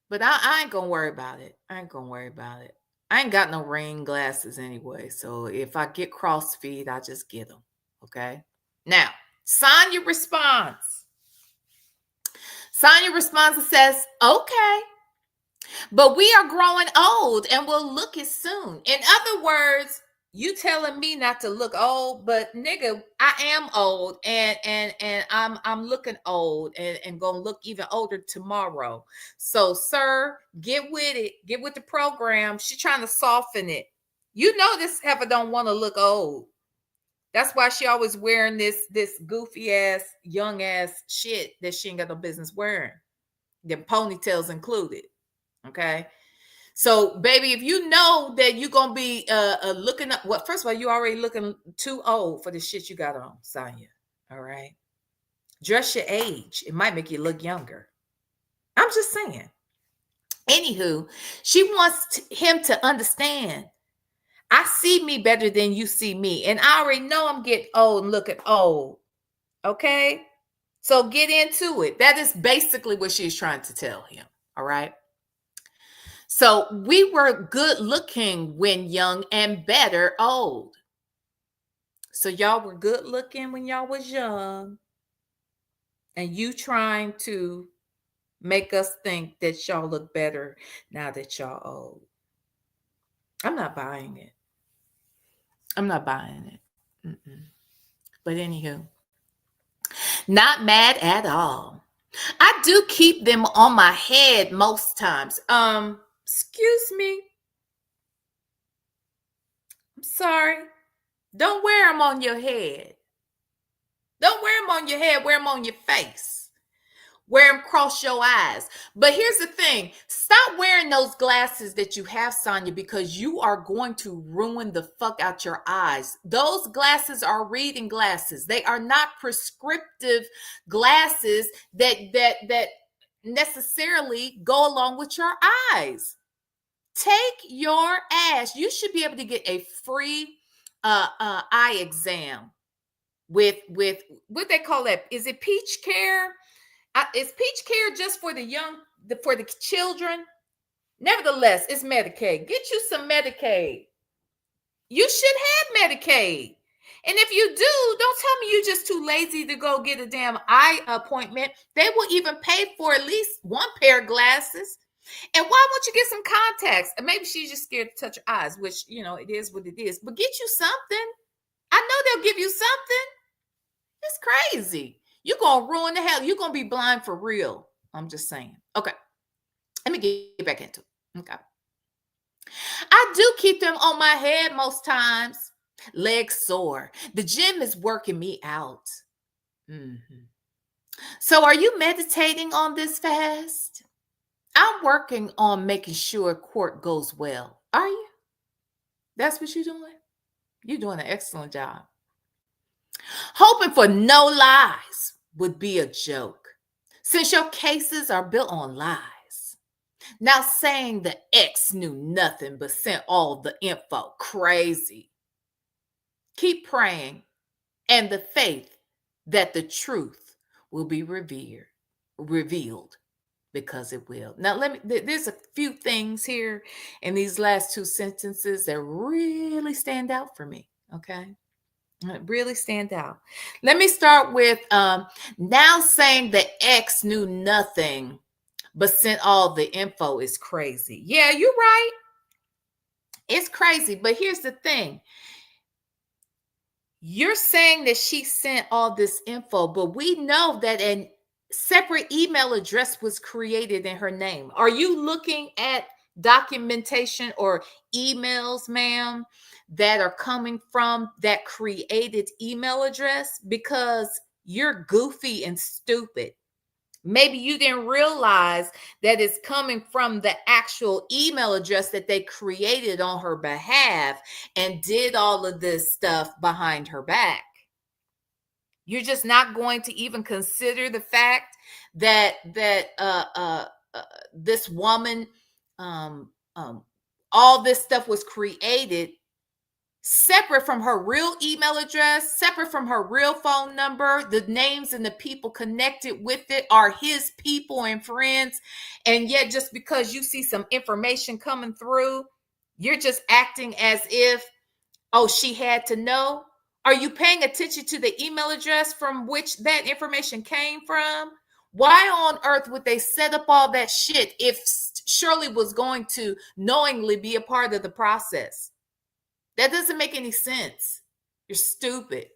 But I ain't gonna worry about it. I ain't got no ring glasses anyway. So if I get cross feet, I just get them. Okay. Now, Sonya responds. Sonya responds and says, okay, but we are growing old and will look it soon. In other words, you telling me not to look old, but nigga, I am old and I'm looking old and gonna look even older tomorrow. So, sir, get with it. Get with the program. She's trying to soften it. You know this heifer don't want to look old. That's why she always wearing this goofy ass, young ass shit that she ain't got no business wearing. Them ponytails included. Okay. So, baby, if you know that you're gonna be looking up, well, first of all, you already looking too old for the shit you got on, Sonya. All right. Dress your age. It might make you look younger. I'm just saying. Anywho, she wants him to understand. I see me better than you see me. And I already know I'm getting old and looking old. Okay? So get into it. That is basically what she's trying to tell him. All right? So we were good looking when young and better old. So y'all were good looking when y'all was young. And you trying to make us think that y'all look better now that y'all old. I'm not buying it. I'm not buying it. Mm-mm. But anywho, not mad at all. I do keep them on my head most times. Excuse me. I'm sorry. Don't wear them on your head. Don't wear them on your head. Wear them on your face. Wear them across your eyes. But here's the thing. Stop wearing those glasses that you have, Sonya, because you are going to ruin the fuck out your eyes. Those glasses are reading glasses. They are not prescriptive glasses that necessarily go along with your eyes. Take your ass. You should be able to get a free eye exam with what they call that. Is it Peach Care? Is Peach Care just for the young, for the children? Nevertheless, it's Medicaid. Get you some Medicaid. You should have Medicaid. And if you do, don't tell me you're just too lazy to go get a damn eye appointment. They will even pay for at least one pair of glasses. And why won't you get some contacts? And maybe she's just scared to touch her eyes, which, you know, it is what it is. But get you something. I know they'll give you something. It's crazy. You're going to ruin the hell. You're going to be blind for real. I'm just saying. Okay. Let me get back into it. Okay. I do keep them on my head most times. Legs sore. The gym is working me out. Mm-hmm. So are you meditating on this fast? I'm working on making sure court goes well. Are you? That's what you're doing? You're doing an excellent job. Hoping for no lies would be a joke, since your cases are built on lies. Now saying the ex knew nothing but sent all the info. Crazy. Keep praying and the faith that the truth will be revealed, because it will. Now there's a few things here in these last two sentences that really stand out for me. Okay. Really stand out. Let me start with now saying the ex knew nothing but sent all the info is crazy. Yeah, you're right. It's crazy. But here's the thing. You're saying that she sent all this info, but we know that a separate email address was created in her name. Are you looking at documentation or emails, ma'am, that are coming from that created email address? Because you're goofy and stupid. Maybe you didn't realize that it's coming from the actual email address that they created on her behalf and did all of this stuff behind her back. You're just not going to even consider the fact that this woman, all this stuff was created separate from her real email address, separate from her real phone number. The names and the people connected with it are his people and friends. And yet, just because you see some information coming through, you're just acting as if, oh, she had to know. Are you paying attention to the email address from which that information came from? Why on earth would they set up all that shit if Shirley was going to knowingly be a part of the process? That doesn't make any sense. You're stupid.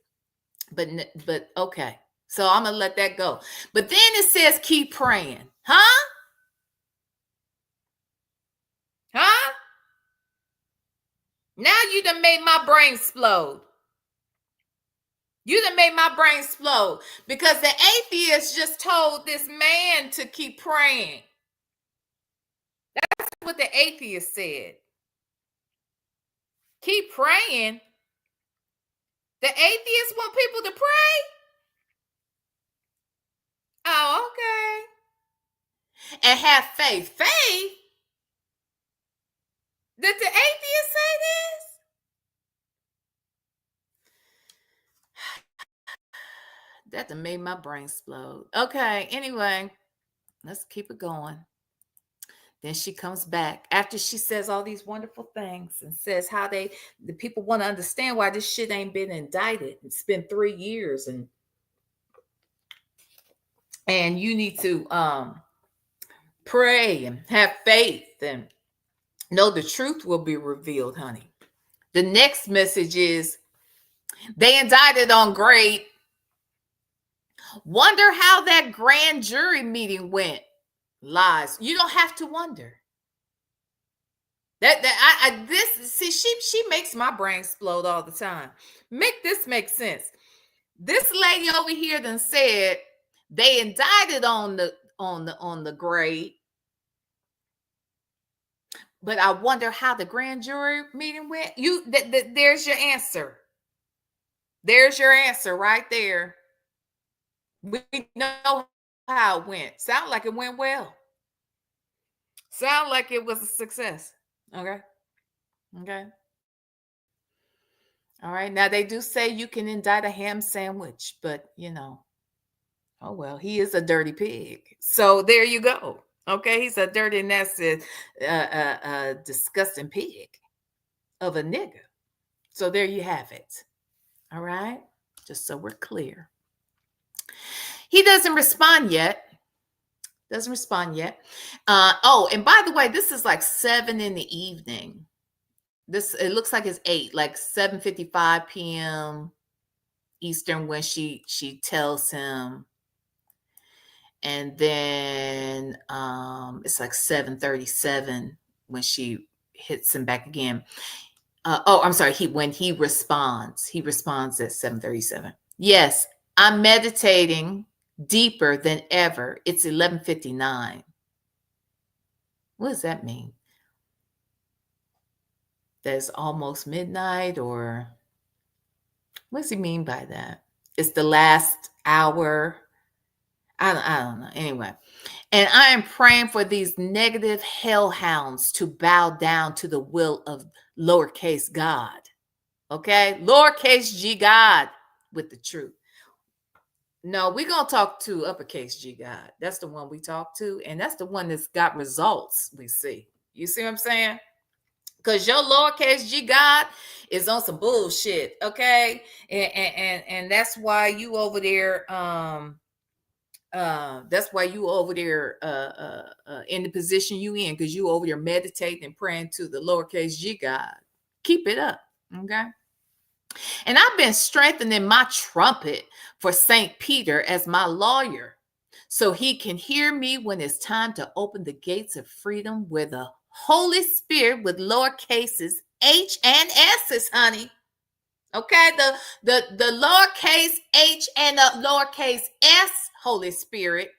But okay. So I'm going to let that go. But then it says keep praying. Huh? Huh? Now you done made my brain explode. You done made my brain explode because the atheist just told this man to keep praying. That's what the atheist said. Keep praying. The atheists want people to pray? Oh, okay. And have faith. Faith? Did the atheist say this? That done made my brain explode. Okay, anyway, let's keep it going. Then she comes back after she says all these wonderful things and says how the people want to understand why this shit ain't been indicted. It's been 3 years and you need to pray and have faith and know the truth will be revealed, honey. The next message is they indicted on grade. Wonder how that grand jury meeting went. Lies. You don't have to wonder. She makes my brain explode all the time. Make this make sense. This lady over here done said they indicted on the grade, but I wonder how the grand jury meeting went. There's your answer. There's your answer right there. We know how it went. Sound like it went well. Sound like it was a success. Okay. All right. Now they do say you can indict a ham sandwich, but oh well, he is a dirty pig. So there you go. Okay, he's a dirty, nasty, disgusting pig of a nigga. So there you have it. All right, just so we're clear. He doesn't respond yet. Oh, and by the way, this is like 7 in the evening. It looks like it's 8, like 7:55 p.m. Eastern when she tells him. And then it's like 7:37 when she hits him back again. I'm sorry. When he responds at 7:37. Yes, I'm meditating deeper than ever. It's 11:59. What does that mean? That's almost midnight, or what does he mean by that? It's the last hour. I don't know. Anyway, and I am praying for these negative hellhounds to bow down to the will of lowercase God. Okay? Lowercase G God with the truth. No, we're going to talk to uppercase G God. That's the one we talk to. And that's the one that's got results we see. You see what I'm saying? Because your lowercase G God is on some bullshit. Okay? And that's why you over there... that's why you over there in the position you in, because you over there meditating and praying to the lowercase G God. Keep it up, okay? And I've been strengthening my trumpet for St. Peter as my lawyer, so he can hear me when it's time to open the gates of freedom where the Holy Spirit with lowercases H and S's, honey. Okay, the lowercase h and the lowercase s Holy Spirit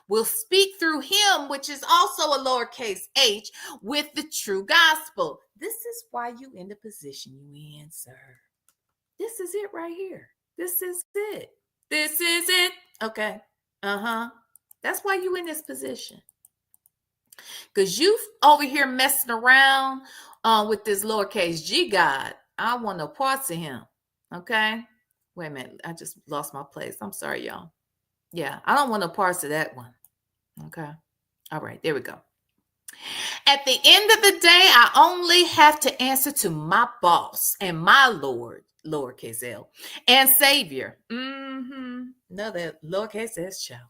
will speak through him, which is also a lowercase h, with the true gospel. This is why you in the position you in, sir. This is it right here. This is it. This is it. Okay. That's why you in this position. Because you over here messing around with this lowercase G God. I want no parts of him. Okay. Wait a minute. I just lost my place. I'm sorry, y'all. Yeah, I don't want no parts of that one. Okay. All right. There we go. At the end of the day, I only have to answer to my boss and my Lord, lowercase L, and Savior. Another lowercase s child.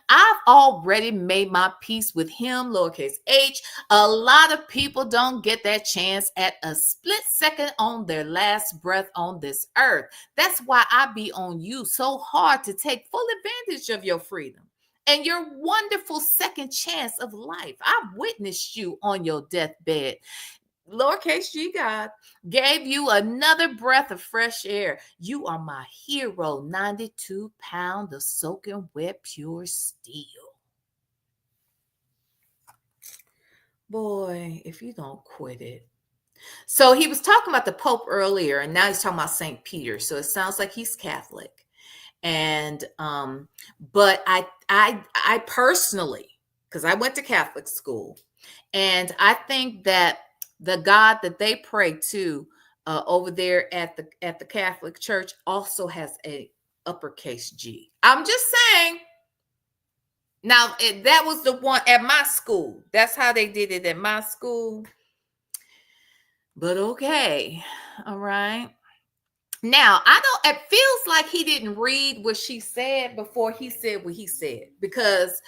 I've already made my peace with him, lowercase h. A lot of people don't get that chance at a split second on their last breath on this earth. That's why I be on you so hard to take full advantage of your freedom and your wonderful second chance of life. I've witnessed you on your deathbed, lowercase g God, gave you another breath of fresh air. You are my hero, 92 pound of soaking wet pure steel. Boy, if you don't quit it. So he was talking about the Pope earlier, and now he's talking about St. Peter. So it sounds like he's Catholic. And but I personally, because I went to Catholic school, and I think that the God that they pray to over there at the Catholic Church also has a uppercase G. I'm just saying. Now that was the one at my school. That's how they did it at my school. But okay, all right. Now, it feels like he didn't read what she said before he said what he said, because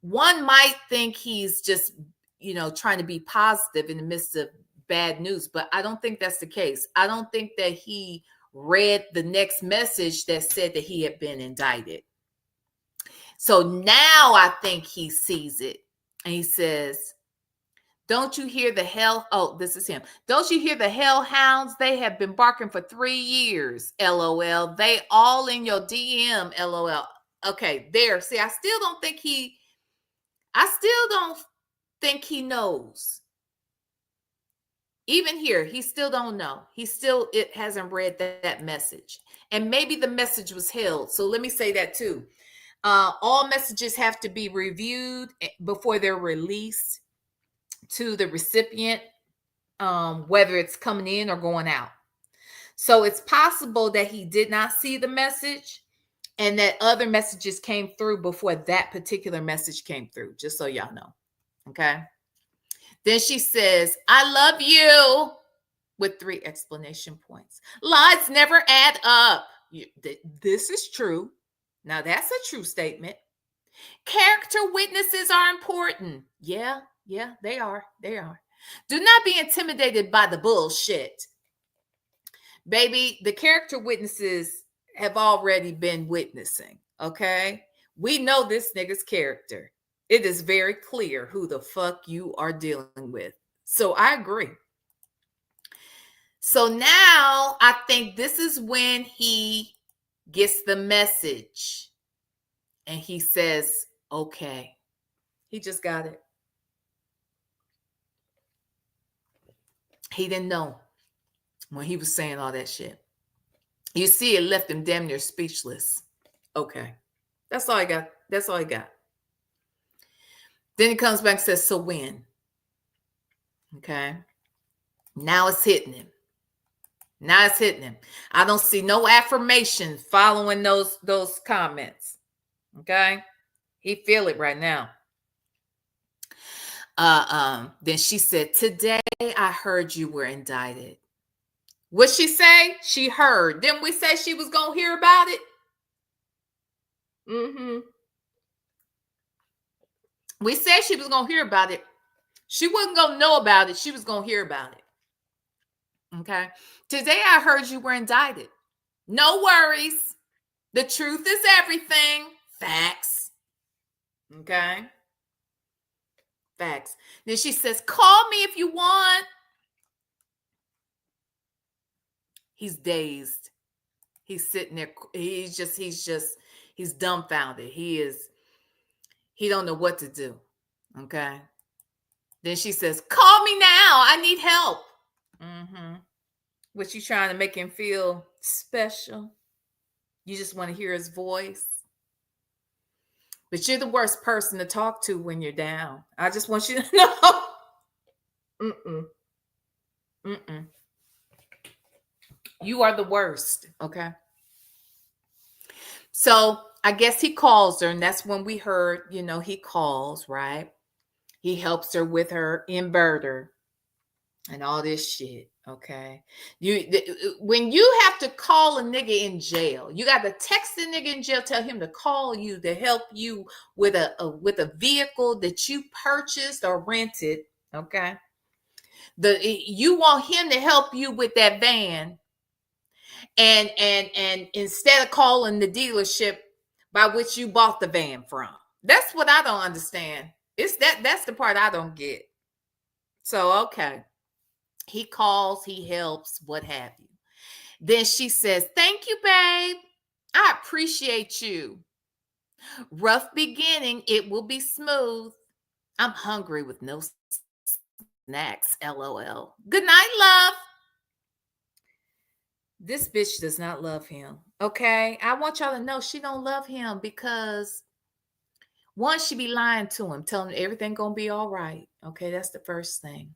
one might think he's just, trying to be positive in the midst of bad news, but I don't think that's the case. I don't think that he read the next message that said that he had been indicted. So now I think he sees it and he says, don't you hear the hell? Oh, this is him. Don't you hear the hellhounds? They have been barking for 3 years. LOL. They all in your DM. LOL. Okay, there. See, I still don't think he knows. Even here, he still don't know. It hasn't read that message. And maybe the message was held. So let me say that too. All messages have to be reviewed before they're released to the recipient, whether it's coming in or going out. So it's possible that he did not see the message and that other messages came through before that particular message came through, just so y'all know. Okay. Then she says, I love you, with 3 exclamation points. Lies never add up. This is true. Now that's a true statement. Character witnesses are important. Yeah, they are. Do not be intimidated by the bullshit. Baby, the character witnesses have already been witnessing, okay? We know this nigga's character. It is very clear who the fuck you are dealing with. So I agree. So now I think this is when he gets the message and he says, okay. He just got it. He didn't know when he was saying all that shit. You see, it left him damn near speechless. Okay. That's all I got. Then he comes back and says, so when? Okay. Now it's hitting him. I don't see no affirmation following those comments. Okay. He feel it right now. Then she said, today I heard you were indicted. What'd she say? She heard. Didn't we say she was going to hear about it? We said she was going to hear about it. She wasn't going to know about it. She was going to hear about it. Okay. Today I heard you were indicted. No worries. The truth is everything. Facts. Okay. Facts. Then she says, call me if you want. He's dazed. He's sitting there. He's dumbfounded. He don't know what to do. Okay. Then she says, call me now. I need help. Was she trying to make him feel special? You just want to hear his voice. But you're the worst person to talk to when you're down. I just want you to know. You are the worst. Okay. So I guess he calls her, and that's when we heard, he calls, right? He helps her with her inverter and all this shit. Okay. When you have to call a nigga in jail, you got to text the nigga in jail, tell him to call you to help you with a vehicle that you purchased or rented. Okay. You want him to help you with that van. And instead of calling the dealership by which you bought the van from. That's what I don't understand. That's the part I don't get. So, okay. He calls, he helps, what have you. Then she says, "Thank you, babe. I appreciate you. Rough beginning, it will be smooth. I'm hungry with no snacks, LOL. Good night, love." This bitch does not love him. Okay? I want y'all to know she don't love him because one, she be lying to him, telling him everything gonna be all right. Okay, that's the first thing.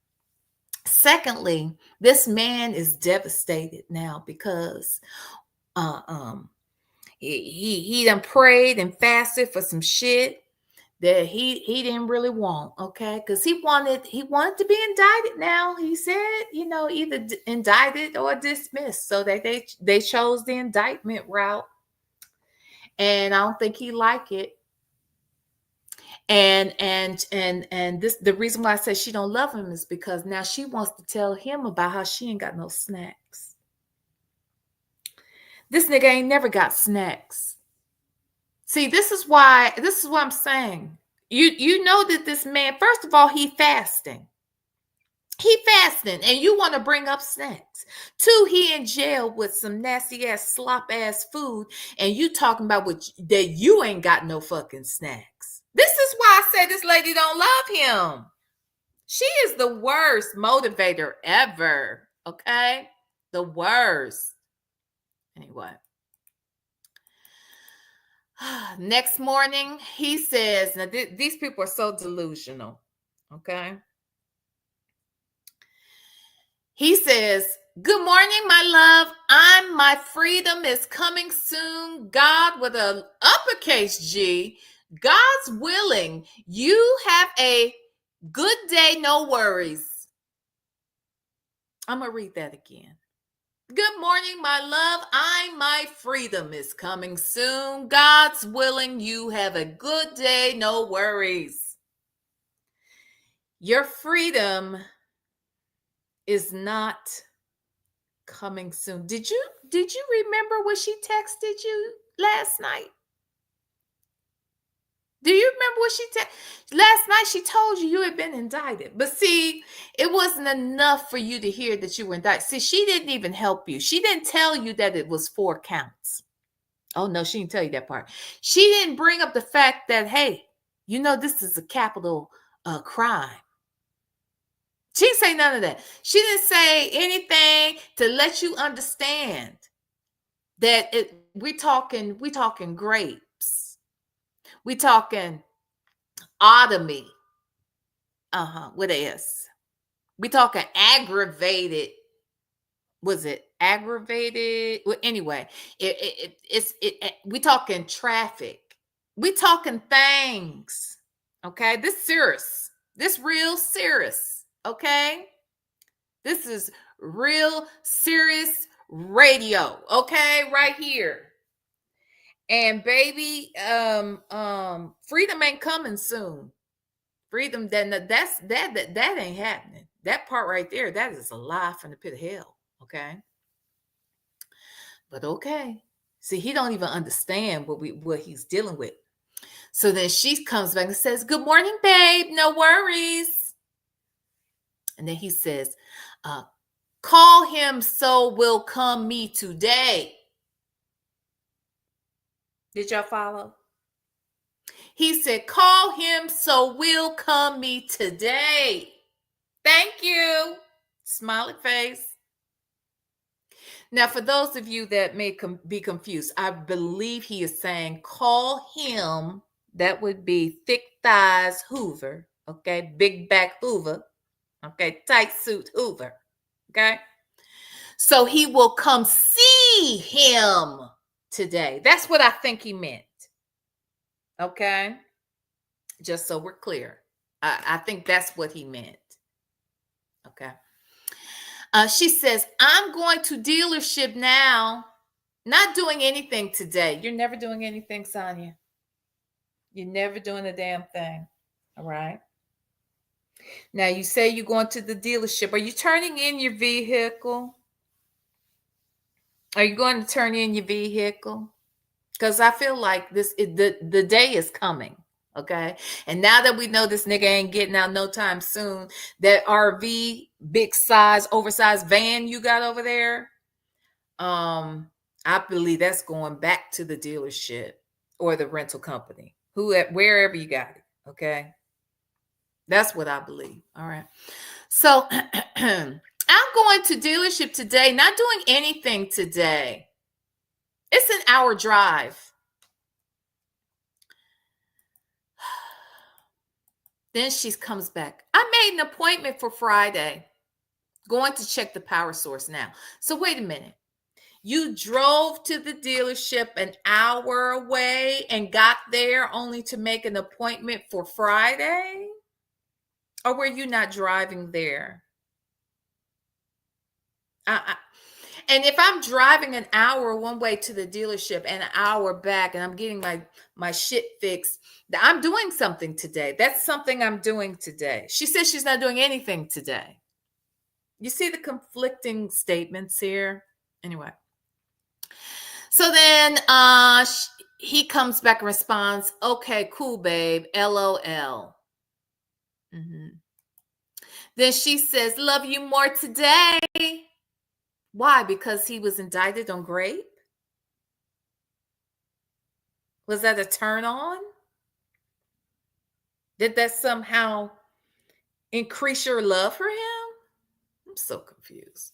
Secondly, this man is devastated now because uh um he done prayed and fasted for some shit that he didn't really want, okay? Because he wanted to be indicted now. He said, either indicted or dismissed. So that they chose the indictment route. And I don't think he liked it. And this, the reason why I say she don't love him is because now she wants to tell him about how she ain't got no snacks. This nigga ain't never got snacks. See, this is what I'm saying. You know that this man, first of all, he fasting. He fasting, and you want to bring up snacks. Two, he in jail with some nasty ass slop ass food, and you talking about that you ain't got no fucking snacks. This is why I say this lady don't love him. She is the worst motivator ever. Okay, the worst. Anyway. Next morning, he says, now these people are so delusional, okay? He says, "Good morning, my love. My freedom is coming soon. God with an uppercase G. God's willing. You have a good day, no worries." I'm going to read that again. "Good morning, my love. My freedom is coming soon. God's willing. You have a good day. No worries." Your freedom is not coming soon. Did you remember what she texted you last night? Do you remember what she last night? She told you had been indicted. But see, it wasn't enough for you to hear that you were indicted. See, she didn't even help you. She didn't tell you that it was 4 counts. Oh, no, she didn't tell you that part. She didn't bring up the fact that, hey, this is a capital crime. She didn't say none of that. She didn't say anything to let you understand that we talking grapes. We talking otomy. With an S. We talking aggravated. Was it aggravated? Well, anyway, we talking traffic. We talking things. Okay, this serious. This real serious. Okay, this is real serious radio. Okay, right here. And baby, freedom ain't coming soon. Freedom, that ain't happening. That part right there, that is a lie from the pit of hell. Okay. But okay. See, he don't even understand what he's dealing with. So then she comes back and says, "Good morning, babe. No worries." And then he says, "Call him so will come me today." Did y'all follow? He said, "Call him so will come me today." Thank you. Smiley face. Now, for those of you that may be confused, I believe he is saying, call him. That would be thick thighs Hoover. Okay. Big back Hoover. Okay. Tight suit Hoover. Okay. So he will come see him today. That's what I think he meant. Okay. Just so we're clear. I think that's what he meant. Okay. She says, "I'm going to dealership now. Not doing anything today." You're never doing anything, Sonya. You're never doing a damn thing. All right. Now you say you're going to the dealership. Are you turning in your vehicle? Are you going to turn in your vehicle? Because I feel like the day is coming. Okay. And now that we know this nigga ain't getting out no time soon, that RV, big size, oversized van you got over there, I believe that's going back to the dealership or the rental company, wherever you got it. Okay. That's what I believe. All right. So I'm going to dealership today, not doing anything today. It's an hour drive. Then she comes back. I made an appointment for Friday. Going to check the power source now. So wait a minute. You drove to the dealership an hour away and got there only to make an appointment for Friday? Or were you not driving there? And if I'm driving an hour one way to the dealership and an hour back and I'm getting my shit fixed, I'm doing something today. That's something I'm doing today. She says she's not doing anything today. You see the conflicting statements here? Anyway. So then he comes back and responds, okay, cool, babe, LOL. Then she says, love you more today. Why? Because he was indicted on grape? Was that a turn on? Did that somehow increase your love for him? I'm so confused.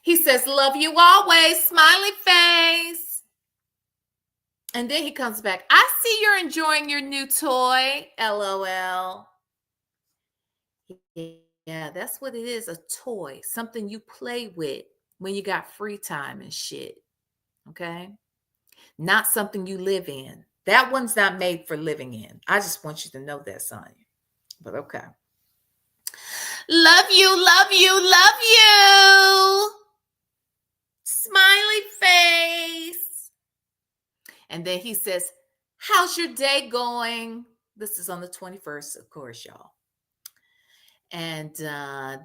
He says, love you always, smiley face. And then he comes back, I see you're enjoying your new toy, LOL. Yeah, that's what it is, a toy, something you play with when you got free time and shit, okay? Not something you live in. That one's not made for living in. I just want you to know that, Sonya. But okay. Love you, love you, love you. Smiley face. And then he says, how's your day going? This is on the 21st, of course, y'all. And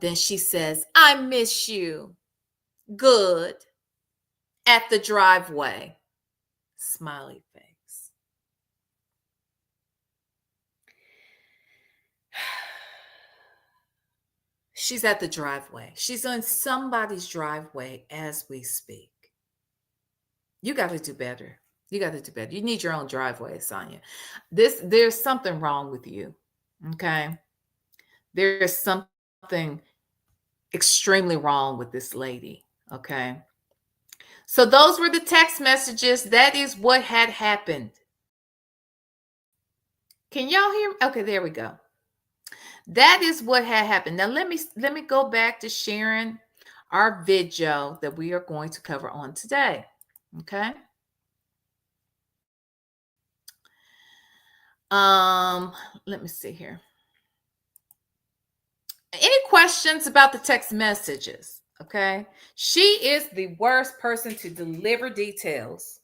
then she says, I miss you. Good. At the driveway. Smiley face. She's at the driveway. She's on somebody's driveway as we speak. You got to do better. You got to do better. You need your own driveway, Sonya. There's something wrong with you. Okay. There's something extremely wrong with this lady. Okay. So those were the text messages. That is what had happened. Can y'all hear? Okay, there we go. That is what had happened. Now let me go back to sharing our video that we are going to cover on today. Okay. Let me see here. Any questions about the text messages? Okay. She is the worst person to deliver details.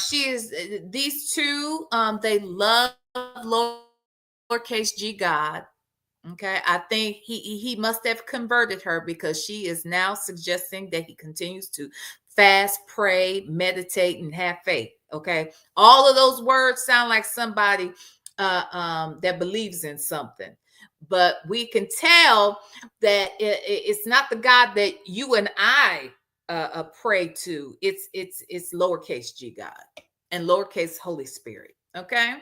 She is, these two, they love lowercase g God. Okay. I think he must have converted her because she is now suggesting that he continues to fast, pray, meditate, and have faith. Okay. All of those words sound like somebody that believes in something. But we can tell that it's not the God that you and I pray to. It's lowercase g God and lowercase Holy Spirit. Okay.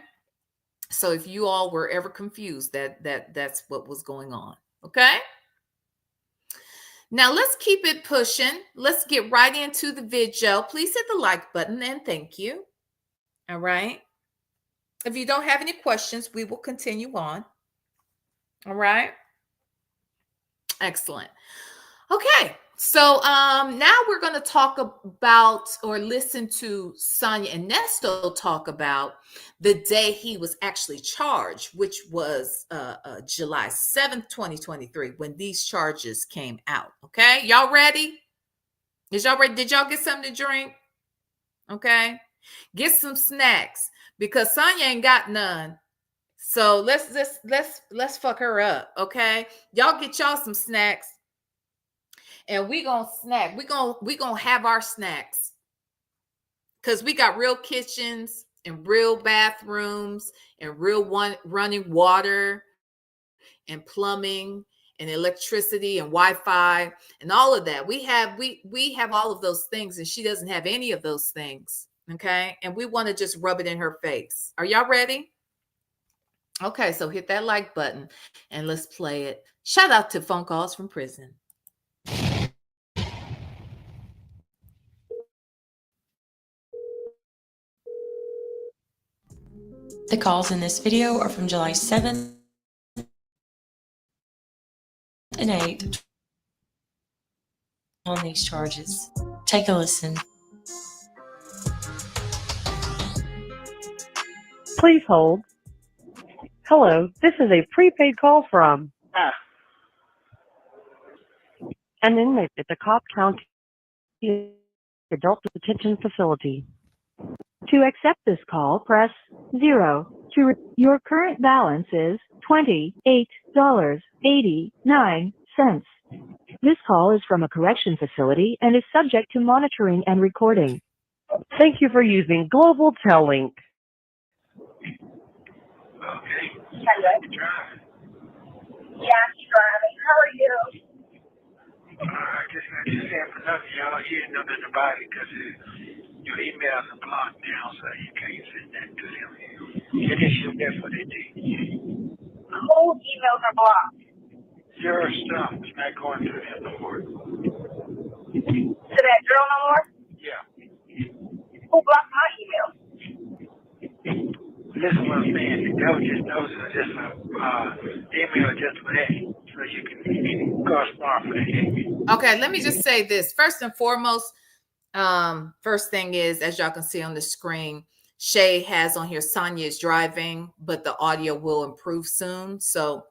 So if you all were ever confused, that's what was going on. Okay. Now let's keep it pushing. Let's get right into the video. Please hit the like button and thank you. All right. If you don't have any questions, we will continue on. All right. Excellent. Okay. So now we're going to talk about or listen to Sonya and Nesto talk about the day he was actually charged, which was July 7th, 2023, when these charges came out. Okay. Y'all ready? Did y'all get something to drink? Okay. Get some snacks because Sonya ain't got none. So let's fuck her up, okay? Y'all get y'all some snacks, and we gonna snack. We gonna have our snacks, cause we got real kitchens and real bathrooms and real running water and plumbing and electricity and Wi-Fi and all of that. We have all of those things, and she doesn't have any of those things. Okay. And we want to just rub it in her face. Are y'all ready? Okay, so hit that like button and let's play it. Shout out to Phone Calls from Prison. The calls in this video are from July 7th and 8th on these charges. Take a listen. Please hold. Hello, this is a prepaid call from an inmate at the Cobb County Adult Detention Facility. To accept this call, press 0. Your current balance is $28.89. This call is from a correction facility and is subject to monitoring and recording. Thank you for using Global Tellink. Okay. Hello. You driving? Yeah, I'm driving. How are you? I just saying for nothing, y'all. You didn't know nothing about it because your emails are blocked now, so you can't send that to them. It is your that's what they did. Whose emails are blocked? Your stuff is not going to them no more. To that girl no more? Yeah. Who blocked my email? Listen what I'm saying. The devil just knows it's just a email just for that, so you can correspond for that. Okay, let me just say this. First and foremost, first thing is, as y'all can see on the screen, Shay has on here Sonya is driving, but the audio will improve soon. So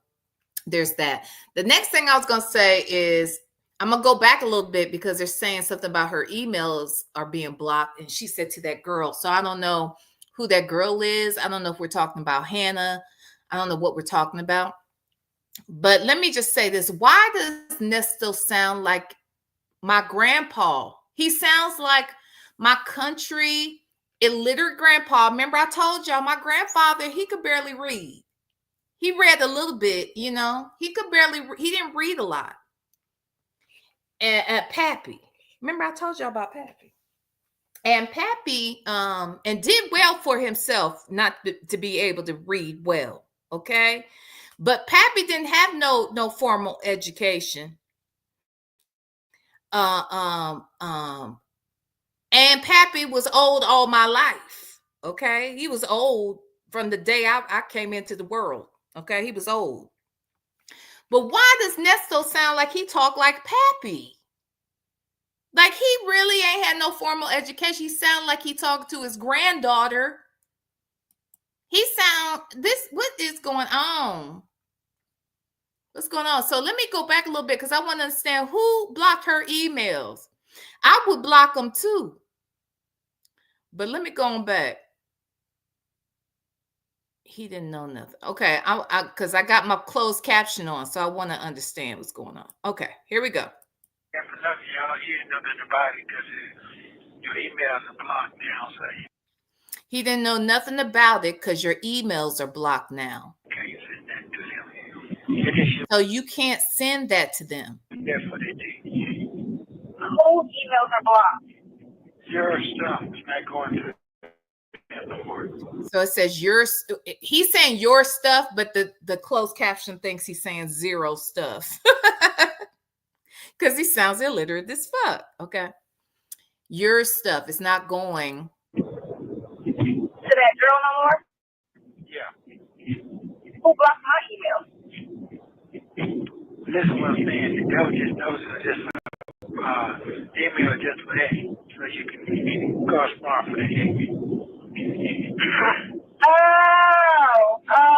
there's that. The next thing I was going to say is I'm going to go back a little bit because they're saying something about her emails are being blocked. And she said to that girl. So I don't know who that girl is. I don't know if we're talking about Hannah. I don't know what we're talking about. But let me just say this. Why does Nesto sound like my grandpa? He sounds like my country illiterate grandpa. Remember I told y'all my grandfather, he could barely read. He read a little bit, you know. He didn't read a lot. And Pappy. Remember I told y'all about Pappy. And Pappy and did well for himself not to be able to read well, okay? But Pappy didn't have no formal education. And Pappy was old all my life, okay? He was old from the day I came into the world, okay? He was old. But why does Nesto sound like he talk like Pappy? Like he really ain't had no formal education. He sound like he talked to his granddaughter. What is going on? What's going on? So let me go back a little bit because I want to understand who blocked her emails. I would block them too. But let me go on back. He didn't know nothing. Okay, because I got my closed caption on, so I want to understand what's going on. Okay, here we go. Yeah, for nothing, y'all. You didn't know nothing about it because your emails are blocked now, so he didn't know nothing about it because your emails are blocked now. Can't send that to them. So you can't send that to them. That's what they did. Whose emails are blocked? Your stuff is not going to them no more. So it says he's saying your stuff, but the closed caption thinks he's saying zero stuff. Because he sounds illiterate as fuck. Okay. Your stuff is not going to that girl no more? Yeah. Who blocked my email? Listen what I'm saying. The devil just knows it's just email just for that, so you can correspond for that.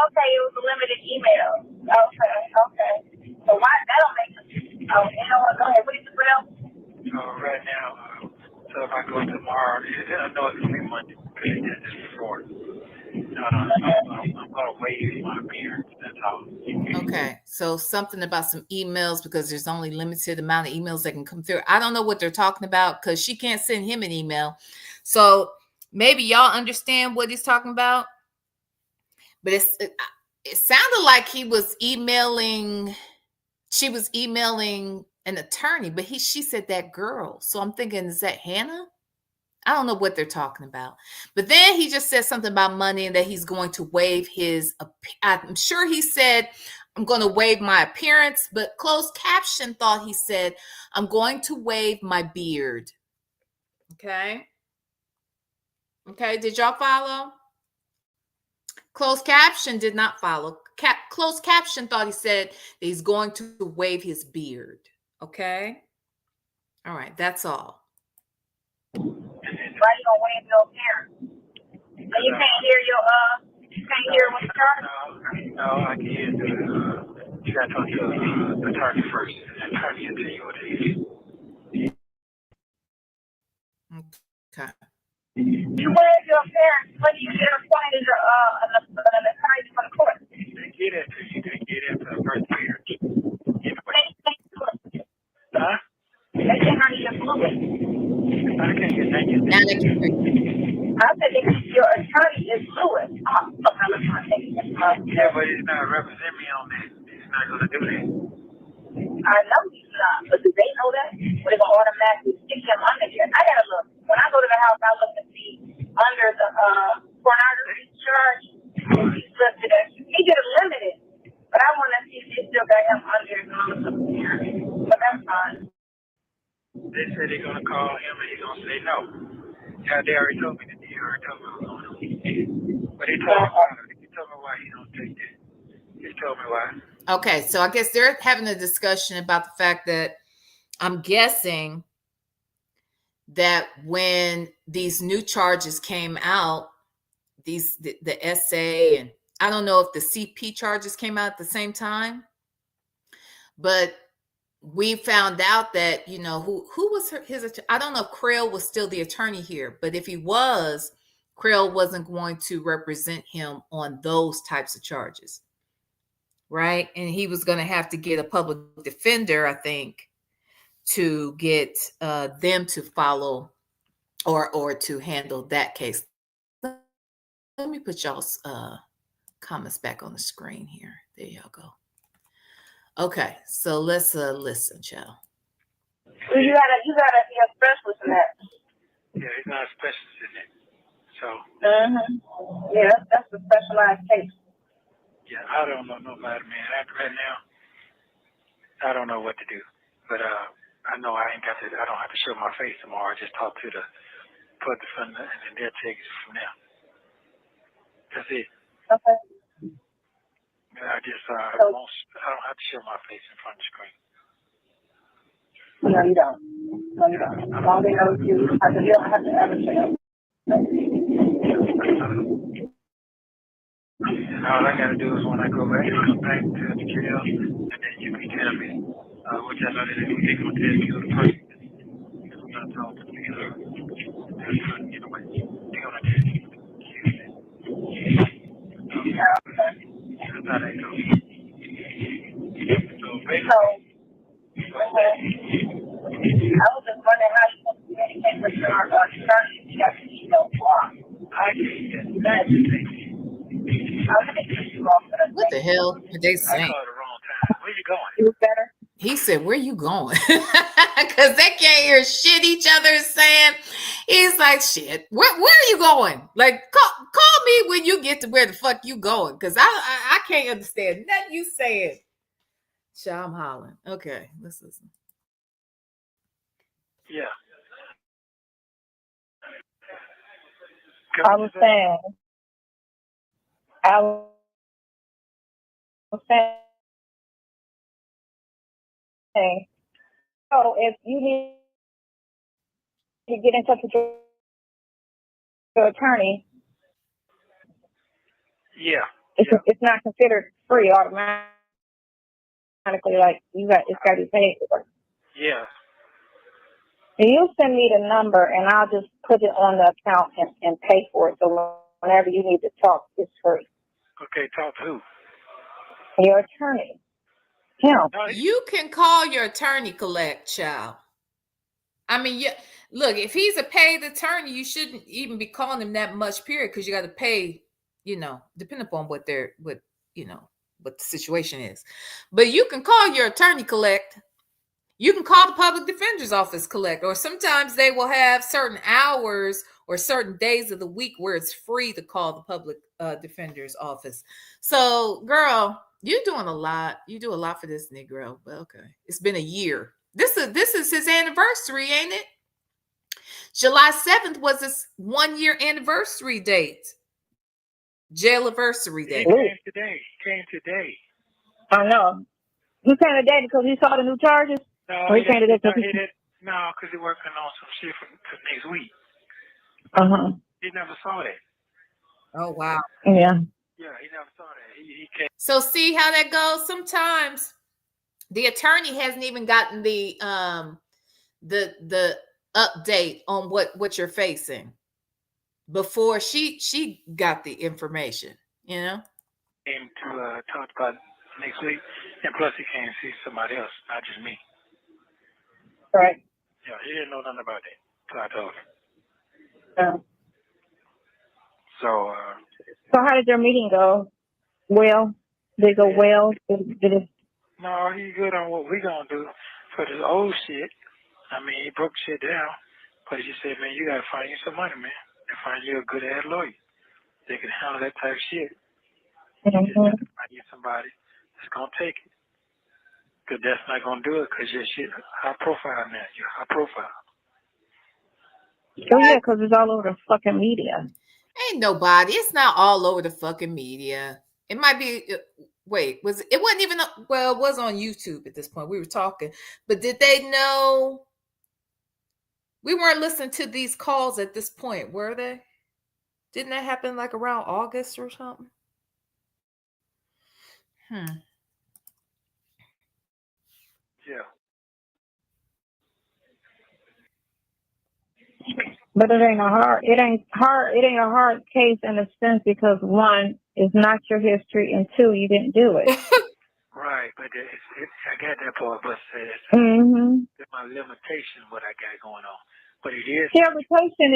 Okay. It was a limited email. Okay. So why that don't make sense? Oh, you know what? Go ahead. What else? So right now, so if I go tomorrow, I know it's going to be Monday, because they did this before. I'm going to waive my appearance. That's all. Okay. So something about some emails because there's only limited amount of emails that can come through. I don't know what they're talking about because she can't send him an email. So Maybe y'all understand what he's talking about, but it sounded like he was emailing. She was emailing an attorney, but she said that girl. So I'm thinking, is that Hannah? I don't know what they're talking about. But then he just said something about money and that he's going to waive his, I'm sure he said, I'm going to waive my appearance, but closed caption thought he said, I'm going to waive my beard. Okay. Okay. Did y'all follow? Closed caption did not follow. Closed caption thought he said that he's going to waive his beard. Okay. All right. That's all. Why you gonna wave your parents? And you can't hear what's starting? No, I can hear you got to talk to the attorney first. The attorney will tell you what it is. Okay. You wave your parents when you get appointed an attorney for the court. They get it to you. They get it for the first marriage. Anyway. Huh? They can't hear you fluid. I can't get that. Now they can hear you. I said your attorney is fluid. Yeah, but he's not representing me on that. He's not going to do that. I know he's not, but do they know that? Or they gonna automatically stick him under here? I gotta look. When I go to the house, I look and see under the pornography charge. He's listed as he did a limited, but I want to see if they still got him under security. But that's fine. They said they're going to call him and he's going to say no. Yeah, they already told me that. They already told me what was going on. But they told me why. He told me why he don't take that. He told me why. Okay, so I guess they're having a discussion about the fact that I'm guessing that when these new charges came out, the SA, and I don't know if the CP charges came out at the same time, but we found out that, you know, who was his, I don't know if Creel was still the attorney here, but if he was, Creel wasn't going to represent him on those types of charges. Right. And he was going to have to get a public defender, I think, to get them to follow or to handle that case. Let me put y'all's comments back on the screen here. There y'all go. Okay, so let's listen, child. So you gotta be a specialist in that. Yeah, he's not a specialist in it. So. Yeah, that's a specialized case. Yeah, I don't know nobody, man. After right now, I don't know what to do. But I know I don't have to show my face tomorrow. I just talk to the public defender, and then they'll take it from there. That's it. Okay. I don't have to show my face in front of the screen. No, you don't. All they know is you don't have to ever show. All I got to do is when I go back, come back to the jail, and then you can tell me, which I know that they're going to tell me who the person is. Because I'm not talking to you know, they're going to tell you. That's how they go. So basically, I was just wondering how you communicate with your attorney. You have to email block. I can't imagine. What the hell are they saying? I called the wrong time. Where you going? It was better. He said, where you going? Because they can't hear shit each other is saying. He's like, shit, where are you going? Like, call me when you get to where the fuck you going. Because I can't understand nothing you saying. I'm hollering. Okay, let's listen. Yeah. I was saying, so if you need to get in touch with your attorney, it's not considered free automatically. Like it's got to be paid for. Yeah. And you send me the number, and I'll just put it on the account and pay for it. So whenever you need to talk, it's free. Okay, talk to who? Your attorney. Him. You can call your attorney, collect, child. I mean, Look, if he's a paid attorney, you shouldn't even be calling him that much, period, because you got to pay, depending upon what the situation is. But you can call your attorney collect. You can call the public defender's office collect, or sometimes they will have certain hours or certain days of the week where it's free to call the public defender's office. So, girl, you're doing a lot. You do a lot for this Negro. But okay, it's been a year. This is his anniversary, ain't it? July 7th was his 1-year anniversary date. Jailiversary day. He came today. I know. He came today because he saw the new charges? No, Or he came today because because he's working on some shit for next week. Uh-huh. He never saw that. Oh, wow. Yeah. Yeah, he never saw that. He came. So see how that goes? Sometimes the attorney hasn't even gotten the update on what you're facing before she got the information, Came to talk about next week, and plus he came to see somebody else, not just me. Right. Yeah, he didn't know nothing about that, so I told him. Yeah. So how did your meeting go? Well, did it go well? Did it? No, he's good on what we gonna do for this old shit. I mean, he broke shit down, but he said, man, you gotta find you some money, man, and find you a good ass lawyer that can handle that type of shit. You just have to find you somebody that's gonna take it, because that's not gonna do it, because your shit high profile now. You're high profile. Oh yeah, because it's all over the fucking media. Ain't nobody. It's not all over the fucking media. It might be. Wait, it wasn't even? Well, it was on YouTube at this point. We were talking, but did they know? We weren't listening to these calls at this point, were they? Didn't that happen like around August or something? Yeah. But it ain't a hard case in a sense because one, it's not your history, and two, you didn't do it. Right, but I got that part, but it's my limitation what I got going on. But it is. Your reputation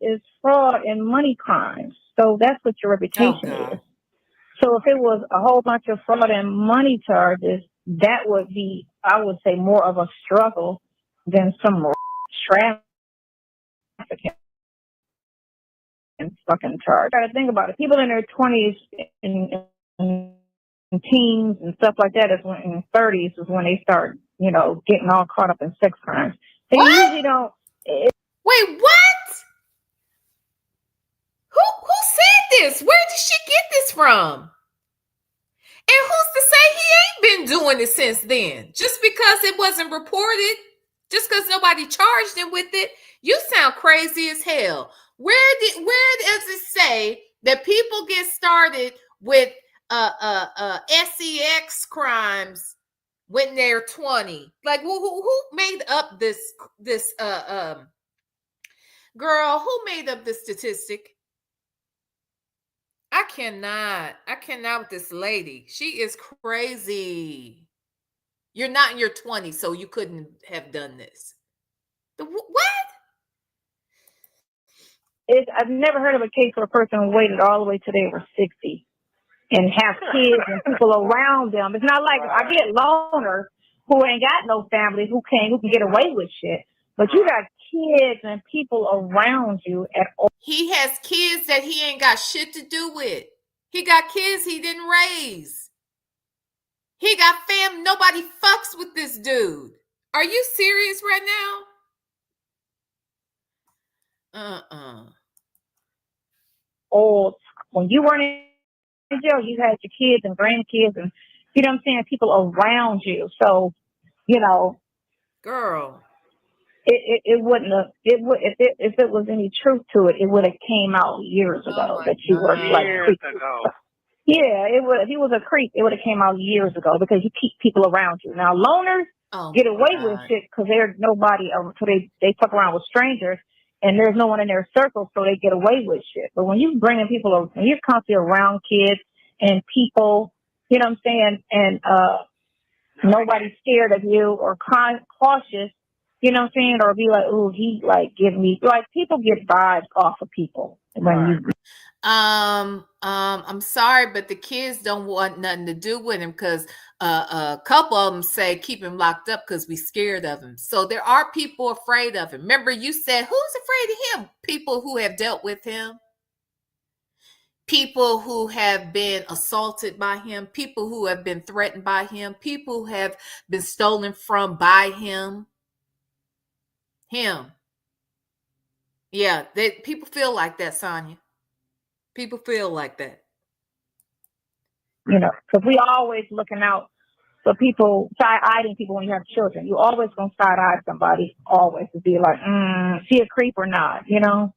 is fraud and money crimes. So that's what your reputation is. So if it was a whole bunch of fraud and money charges, that would be, I would say, more of a struggle than some trafficking and fucking charge. I gotta think about it. People in their 20s and teens and stuff like that is when in 30s is when they start, getting all caught up in sex crimes. They usually don't. Wait, what? Who said this? Where did she get this from? And who's to say he ain't been doing it since then? Just because it wasn't reported, just because nobody charged him with it, you sound crazy as hell. Where does it say that people get started with sex crimes when they're 20? Like, who made up this girl? Who made up this statistic? I cannot with this lady. She is crazy. You're not in your 20s, so you couldn't have done this. What? I've never heard of a case where a person waited all the way till they were 60 and have kids and people around them. It's not like I get loners who ain't got no family who can get away with shit. But you got kids and people around you at all. He has kids that he ain't got shit to do with. He got kids he didn't raise. He got fam. Nobody fucks with this dude. Are you serious right now? Old. When you weren't in jail, you had your kids and grandkids and, you know what I'm saying, people around you. So, girl. It wouldn't have. If it was any truth to it, it would have came out years ago that you were like creep. Yeah, it would. If he was a creep, it would have came out years ago because you keep people around you. Now loners get away with shit because there's nobody. So they fuck around with strangers, and there's no one in their circle, so they get away with shit. But when you bringing people, when you're constantly around kids and people, you know what I'm saying, and nobody's scared of you or cautious. You know what I'm saying? Or be like, oh, he like give me, like, people get vibes off of people when you. I'm sorry, but the kids don't want nothing to do with him because a couple of them say keep him locked up because we scared of him. So there are people afraid of him. Remember, you said who's afraid of him? People who have dealt with him, people who have been assaulted by him, people who have been threatened by him, people who have been stolen from by him. Yeah, people feel like that, Sonya. People feel like that. You know, because we always looking out for people, side-eyeing people when you have children. You always going to side-eye somebody, always, to be like, she a creep or not, you know?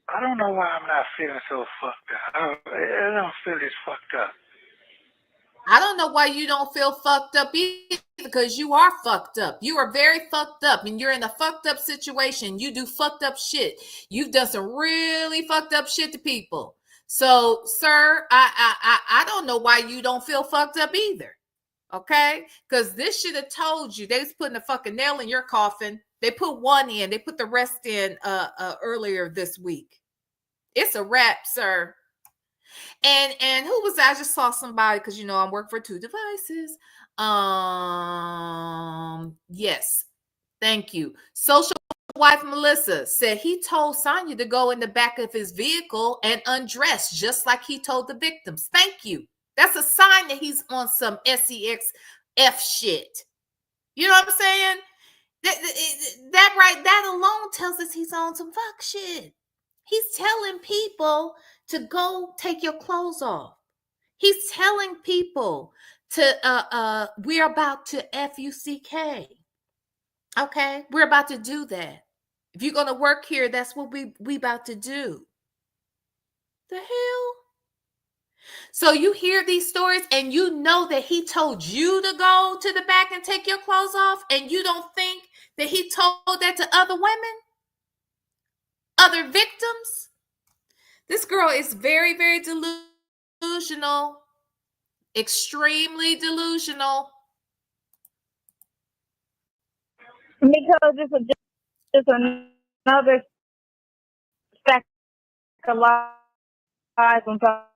I don't know why I'm not feeling so fucked up. I don't feel this fucked up. I don't know why you don't feel fucked up either, because you are fucked up. You are very fucked up, and you're in a fucked up situation. You do fucked up shit. You've done some really fucked up shit to people. So, sir, I don't know why you don't feel fucked up either. Okay? Because this should have told you. They was putting a fucking nail in your coffin. They put one in. They put the rest in earlier this week. It's a wrap, sir. And who was that? I just saw somebody, because you know I'm working for 2 devices. Yes, thank you. Social wife Melissa said he told Sonya to go in the back of his vehicle and undress, just like he told the victims. Thank you. That's a sign that he's on some SEXF shit. You know what I'm saying? That alone tells us he's on some fuck shit. He's telling people to go take your clothes off. He's telling people to we're about to FUCK. Okay, we're about to do that. If you're gonna work here, that's what we about to do. The hell? So you hear these stories and you know that he told you to go to the back and take your clothes off, and you don't think that he told that to other women, other victims? This girl is very, very delusional, extremely delusional. Because it's another stack of lies on top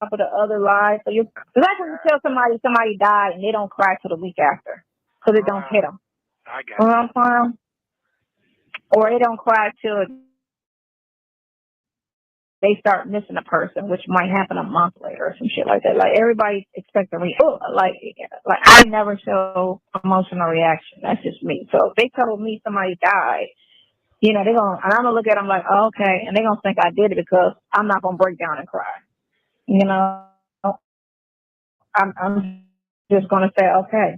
of the other lies. So it's like when you tell somebody died and they don't cry till the week after because it don't hit them. I got You know what I'm saying? Or they don't cry till they start missing a person, which might happen a month later or some shit like that. Like, everybody expects a like I never show emotional reaction. That's just me. So if they told me somebody died, you know, and I'm gonna look at them like, oh, okay, and they're gonna think I did it because I'm not gonna break down and cry. You know, I'm just gonna say, okay,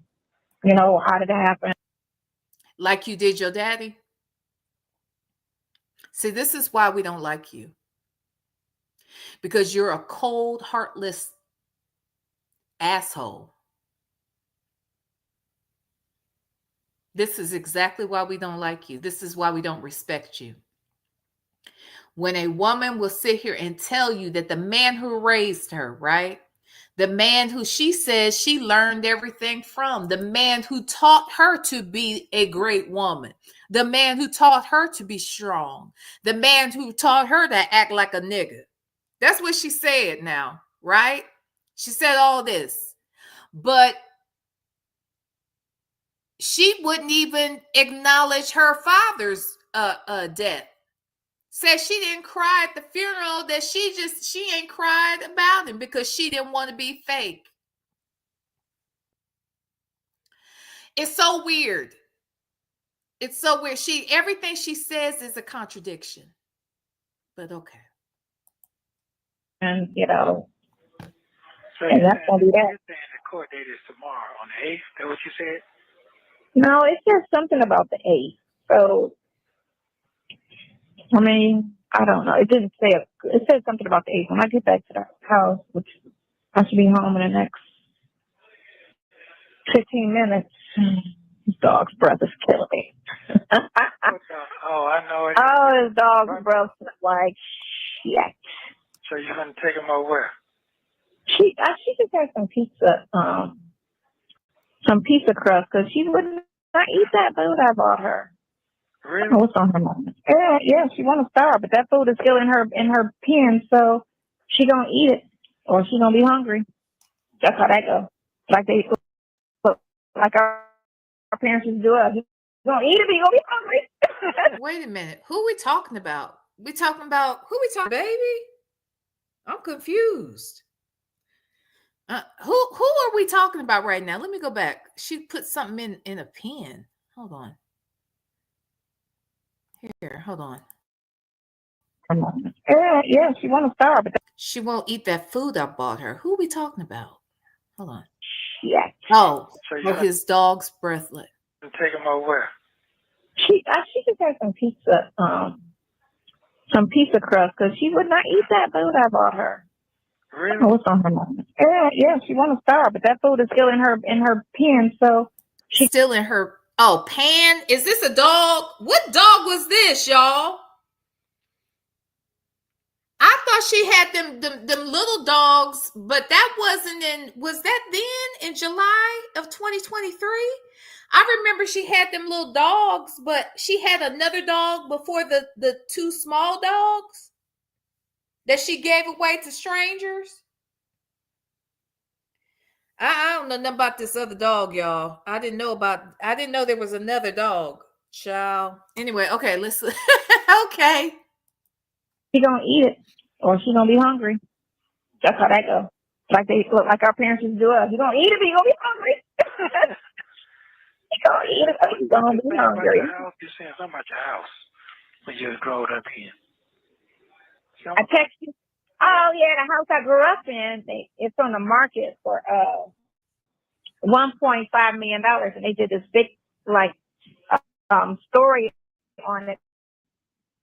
you know, how did it happen? Like you did your daddy. See, this is why we don't like you. Because you're a cold, heartless asshole. This is exactly why we don't like you. This is why we don't respect you. When a woman will sit here and tell you that the man who raised her, right? The man who she says she learned everything from, the man who taught her to be a great woman, the man who taught her to be strong, the man who taught her to act like a nigga. That's what she said now, right? She said all this, but she wouldn't even acknowledge her father's death. Said she didn't cry at the funeral, that she ain't cried about him because she didn't want to be fake. It's so weird. It's so weird. Everything she says is a contradiction. But okay. And, you know, So and that's gonna be that. You're saying the court date is tomorrow on the 8th? Is that what you said? No, it's just something about the 8th. So, I mean, I don't know. It didn't say it said something about the 8th. When I get back to the house, which I should be home in the next 15 minutes, his dog's breath is killing me. Oh, I know it. Oh, his dog's breath is like shit. So you're going to take him over where? She just had some pizza crust because she wouldn't eat that food I bought her. Really? Oh, what's on her mind? Yeah, she want to starve, but that food is still in her pen, so she gonna eat it, or she gonna be hungry. That's how that goes. Like like our parents used to do us. You gonna eat it, but you gonna be hungry. Wait a minute. Who we talking about? Who we talking, baby? I'm confused. Who are we talking about right now? Let me go back. She put something in a pen. Hold on. Here, hold on. Yeah, she want to starve, but She won't eat that food I bought her. Who are we talking about? Hold on. yeah, Oh, So you his dog's breathlet. take him over where? she just had some pizza crust because she would not eat that food I bought her. Really? Oh, what's on her mind? Yeah, she want to starve, but that food is still in her pen, so Still in her pan. Is this a dog? What dog was this, y'all? I thought she had them little dogs, but that wasn't was that then in July of 2023? I remember she had them little dogs, but she had another dog before the two small dogs that she gave away to strangers. I don't know nothing about this other dog, y'all. I didn't know there was another dog. Child. Anyway, okay, listen. Okay. she gonna eat it, or she gonna be hungry. That's how that goes. Like our parents used to do us. You gonna eat it, but you gonna be hungry. You gonna eat it, but you gonna be hungry. You're saying something about your house when you growing up in. I text you. Oh yeah, the house I grew up in, it's on the market for $1.5 million, and they did this big story on it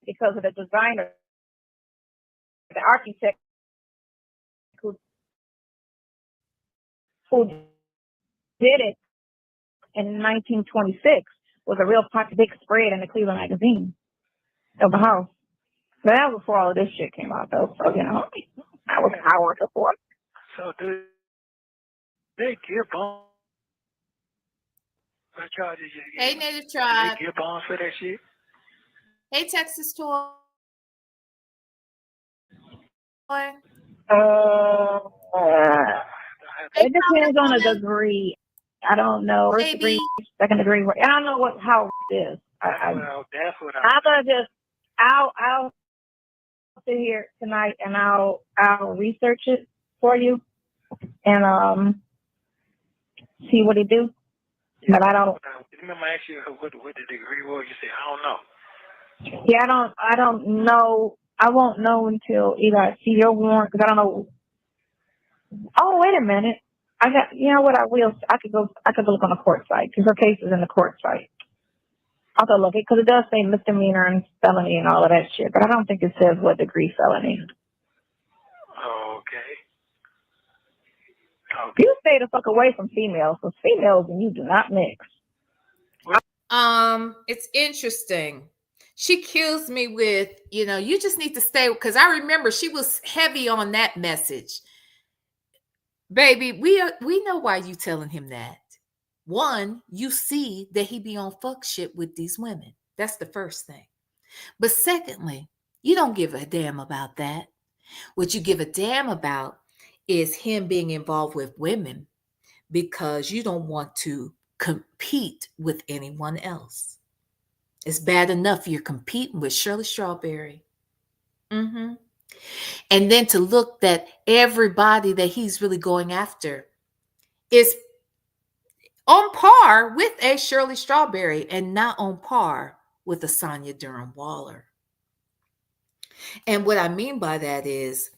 because of the designer, the architect who did it in 1926 was a real big spread in the Cleveland magazine of the house. But that was before all of this shit came out, though. So I was power before. So do they give bones? What charge did you get? Hey, Native Tribe. They give bones for that shit? Hey, Texas Toy. It depends on the degree. I don't know. First degree, second degree. I don't know how it is. Well, that's what I'll sit here tonight and I'll research it for you and see what it do. But I don't. Remember I asked you what the degree was? You said I don't know. Yeah, I don't know. I won't know until either I see your warrant because I don't know. Oh, wait a minute. I got. You know what? I could go look on the court site because her case is in the court site. I'll go look it because it does say misdemeanor and felony and all of that shit, but I don't think it says what degree felony. Okay. You stay the fuck away from females, because females and you do not mix. It's interesting. She kills me with, you just need to stay, because I remember she was heavy on that message. Baby, we know why you telling him that. One, you see that he be on fuck shit with these women. That's the first thing. But secondly, you don't give a damn about that. What you give a damn about is him being involved with women because you don't want to compete with anyone else. It's bad enough you're competing with Shirley Strawberry. And then to look that everybody that he's really going after is on par with a Shirley Strawberry and not on par with a Sonya Durham Waller. And what I mean by that is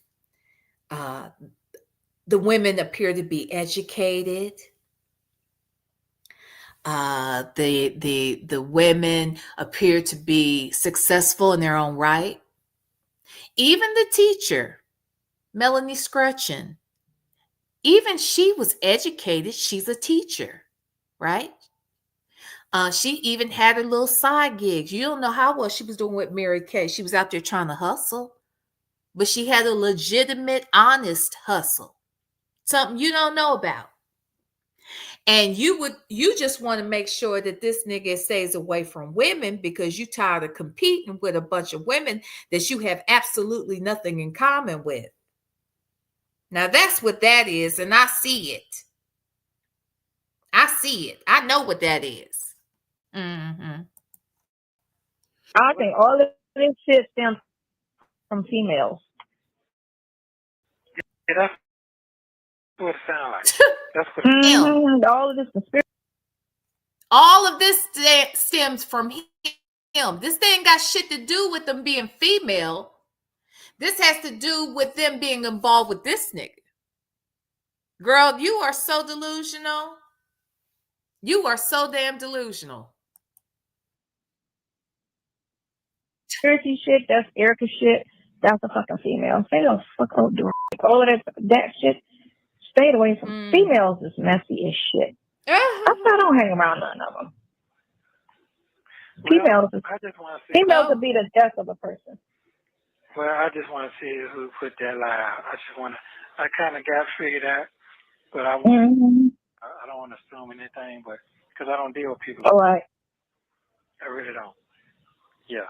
the women appear to be educated. The women appear to be successful in their own right. Even the teacher, Melanie Scrutchen, even she was educated. She's a teacher, right? She even had her little side gigs. You don't know how well she was doing with Mary Kay. She was out there trying to hustle, but she had a legitimate, honest hustle. Something you don't know about. And you just want to make sure that this nigga stays away from women because you tired of competing with a bunch of women that you have absolutely nothing in common with. Now that's what that is, and I see it. I see it. I know what that is. Mm-hmm. I think all of this shit stems from females. Yeah, that's what it sounds like. That's what All of this conspiracy. All of this stems from him. This thing got shit to do with them being female. This has to do with them being involved with this nigga. Girl, you are so delusional. You are so damn delusional. Conspiracy shit, that's Erica shit. That's a fucking female. They don't fuck up do all of that shit. Stay away from females. Is messy as shit. I don't hang around none of them. Well, Females would be the death of a person. Well, I just want to see who put that lie out. I kind of got figured out, but I don't want to assume anything, but because I don't deal with people. All right. I really don't. Yeah.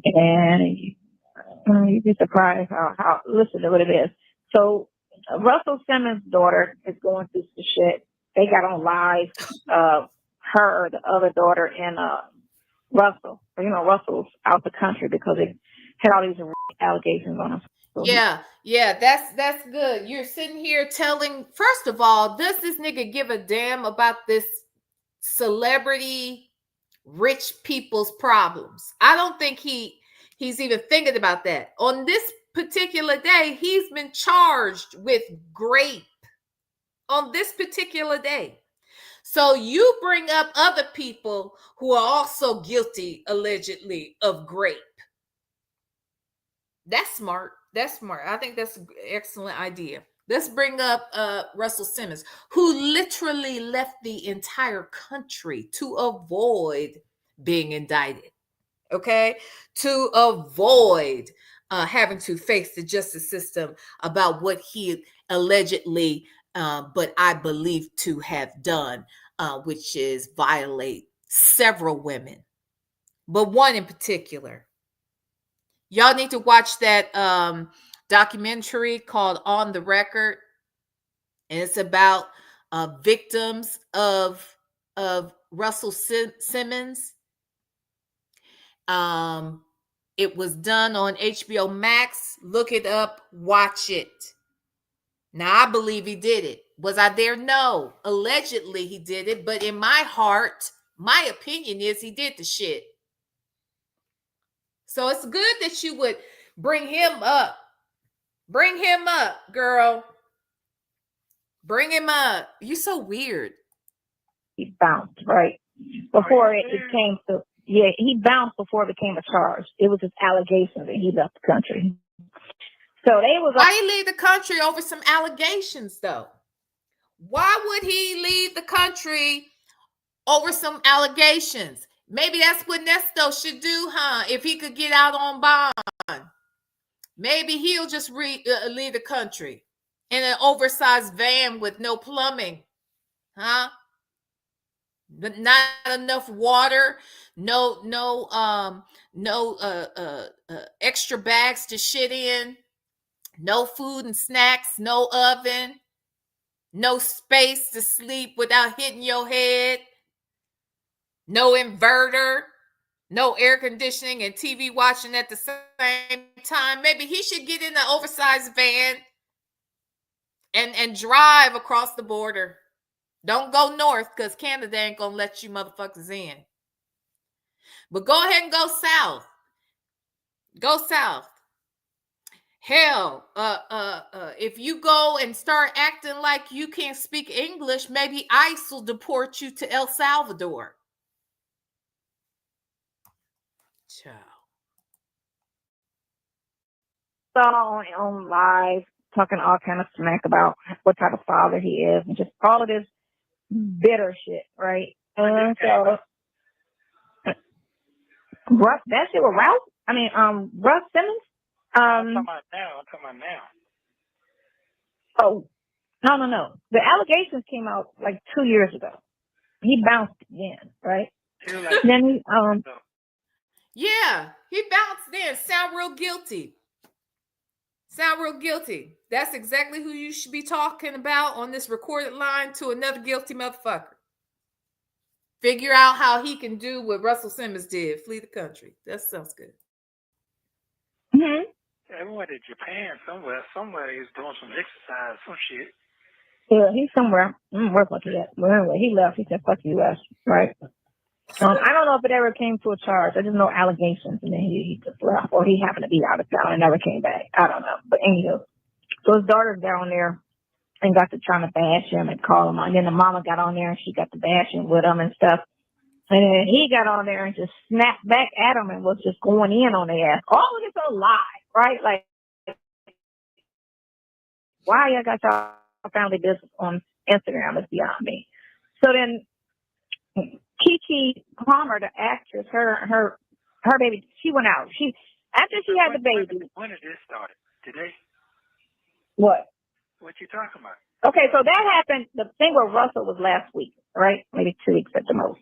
And you'd be surprised how listen to what it is. So Russell Simmons' daughter is going through some shit. They got on live, her, the other daughter, and Russell. Russell's out the country because they had all these allegations on him. So yeah, that's good. You're sitting here telling, first of all, does this nigga give a damn about this celebrity rich people's problems? I don't think he's even thinking about that. On this particular day, he's been charged with grape on this particular day. So you bring up other people who are also guilty, allegedly, of grape. That's smart. That's smart. I think that's an excellent idea. Let's bring up Russell Simmons, who literally left the entire country to avoid being indicted. Okay? To avoid having to face the justice system about what he allegedly, but I believe to have done, which is violate several women, but one in particular. Y'all need to watch that documentary called On the Record. And it's about victims of Russell Simmons. It was done on HBO Max. Look it up. Watch it. Now, I believe he did it. Was I there? No. Allegedly, he did it. But in my heart, my opinion is he did the shit. So it's good that you would bring him up. Bring him up, girl. Bring him up. You're so weird. He bounced, right? Before it came to, he bounced before it became a charge. It was just allegations and he left the country. So they was. Why he leave the country over some allegations, though? Why would he leave the country over some allegations? Maybe that's what Nesto should do, huh? If he could get out on bond, maybe he'll just leave the country in an oversized van with no plumbing, huh? But not enough water, no extra bags to shit in, no food and snacks, no oven, no space to sleep without hitting your head. No inverter, no air conditioning and TV watching at the same time. Maybe he should get in the oversized van and drive across the border. Don't go north because Canada ain't going to let you motherfuckers in. But go ahead and go south. Go south. Hell, if you go and start acting like you can't speak English, maybe ICE will deport you to El Salvador. Ciao. Saw on live talking all kind of smack about what type of father he is and just all of this bitter shit, right? And so that shit with Ralph. Russ Simmons. I'm talking about now. Oh, I don't know. The allegations came out like 2 years ago. He bounced again, right? Then he Yeah, he bounced in. Sound real guilty. Sound real guilty. That's exactly who you should be talking about on this recorded line to another guilty motherfucker. Figure out how he can do what Russell Simmons did, flee the country. That sounds good. Everyone in Japan, somewhere he's doing some exercise, some shit. Yeah, he's somewhere. I'm working with that. But anyway, he left. He said, fuck the U.S., right? I don't know if it ever came to a charge. I just know allegations, and then he just left, or he happened to be out of town and never came back. I don't know. But anywho, so his daughter's down there and got to trying to bash him and call him on. And then the mama got on there and she got to bashing with him and stuff. And then he got on there and just snapped back at him and was just going in on their ass. All of it's a lie, right? Like, why y'all got y'all family business on Instagram is beyond me. So then Keke Palmer, the actress, her baby, she went out. After she had the baby. When did this start? Today? What? What you talking about? Okay, so that happened. The thing with Russell was last week, right? Maybe 2 weeks at the most.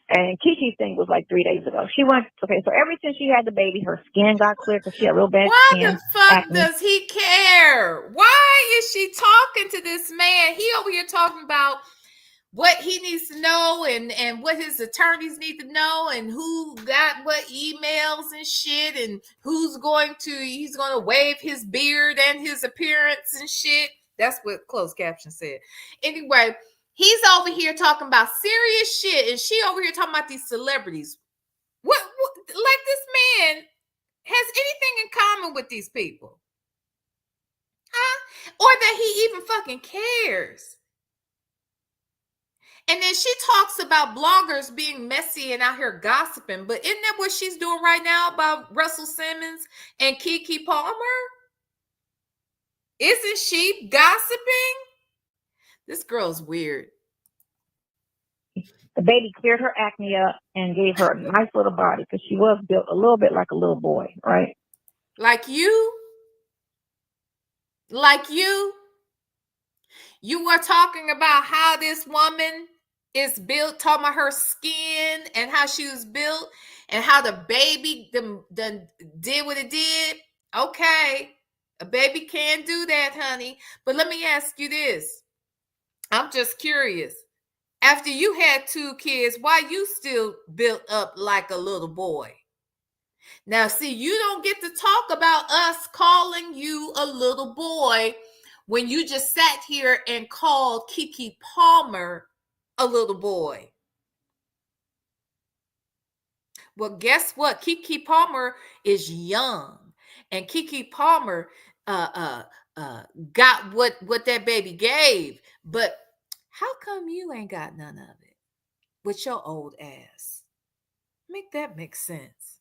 And Kiki's thing was like 3 days ago. She went, okay, so ever since she had the baby, her skin got clear because she had real bad skin. Why the fuck acne. does he care? Why is she talking to this man? He over here talking about what he needs to know and what his attorneys need to know and who got what emails and shit and he's going to waive his beard and his appearance and shit. That's what closed caption said. Anyway, he's over here talking about serious shit and she over here talking about these celebrities. What like this man has anything in common with these people? Huh? Or that he even fucking cares. And then she talks about bloggers being messy and out here gossiping. But isn't that what she's doing right now about Russell Simmons and Keke Palmer? Isn't she gossiping? This girl's weird. The baby cleared her acne up and gave her a nice little body because she was built a little bit like a little boy, right? Like you? Like you? You were talking about how this woman is built, talking about her skin and how she was built and how the baby done did what it did. Okay, a baby can do that, honey. But let me ask you this. I'm just curious. After you had 2 kids, why you still built up like a little boy? Now, see, you don't get to talk about us calling you a little boy when you just sat here and called Keke Palmer a little boy. Well, guess what? Keke Palmer is young, and Keke Palmer got what that baby gave. But how come you ain't got none of it with your old ass? Make that make sense.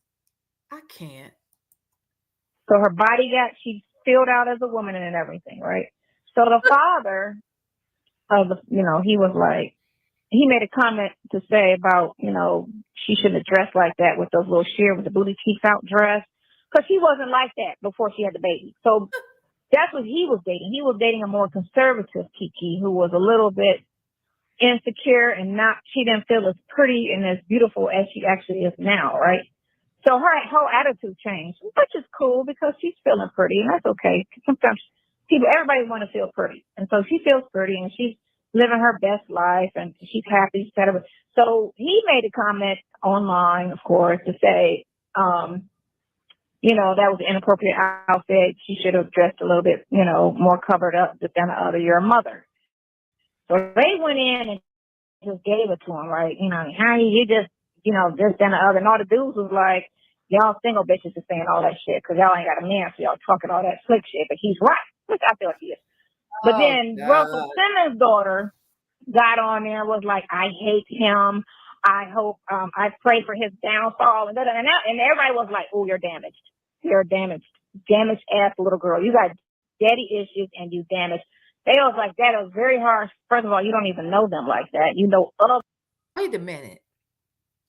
I can't. So her body she filled out as a woman and everything, right? So the father of he was like, he made a comment to say about, she shouldn't have dressed like that with those little sheer with the booty cheeks out dress. Because she wasn't like that before she had the baby. So that's what he was dating. He was dating a more conservative Keke who was a little bit insecure and she didn't feel as pretty and as beautiful as she actually is now, right? So her whole attitude changed, which is cool because she's feeling pretty and that's okay. Sometimes everybody want to feel pretty. And so she feels pretty and she's living her best life and she's happy, etc. So he made a comment online, of course, to say, that was an inappropriate outfit. She should have dressed a little bit, more covered up than the other. You're a mother. So they went in and just gave it to him, right? Honey, you just, this, then the other. And all the dudes was like, y'all single bitches is saying all that shit because y'all ain't got a man, so y'all talking all that slick shit. But he's right, which I feel like he is. But then Russell Simmons' daughter got on there and was like, I hate him. I hope, I pray for his downfall. And everybody was like, oh, you're damaged. You're damaged ass little girl. You got daddy issues and you damaged. They was like, that was very harsh. First of all, you don't even know them like that. Wait a minute.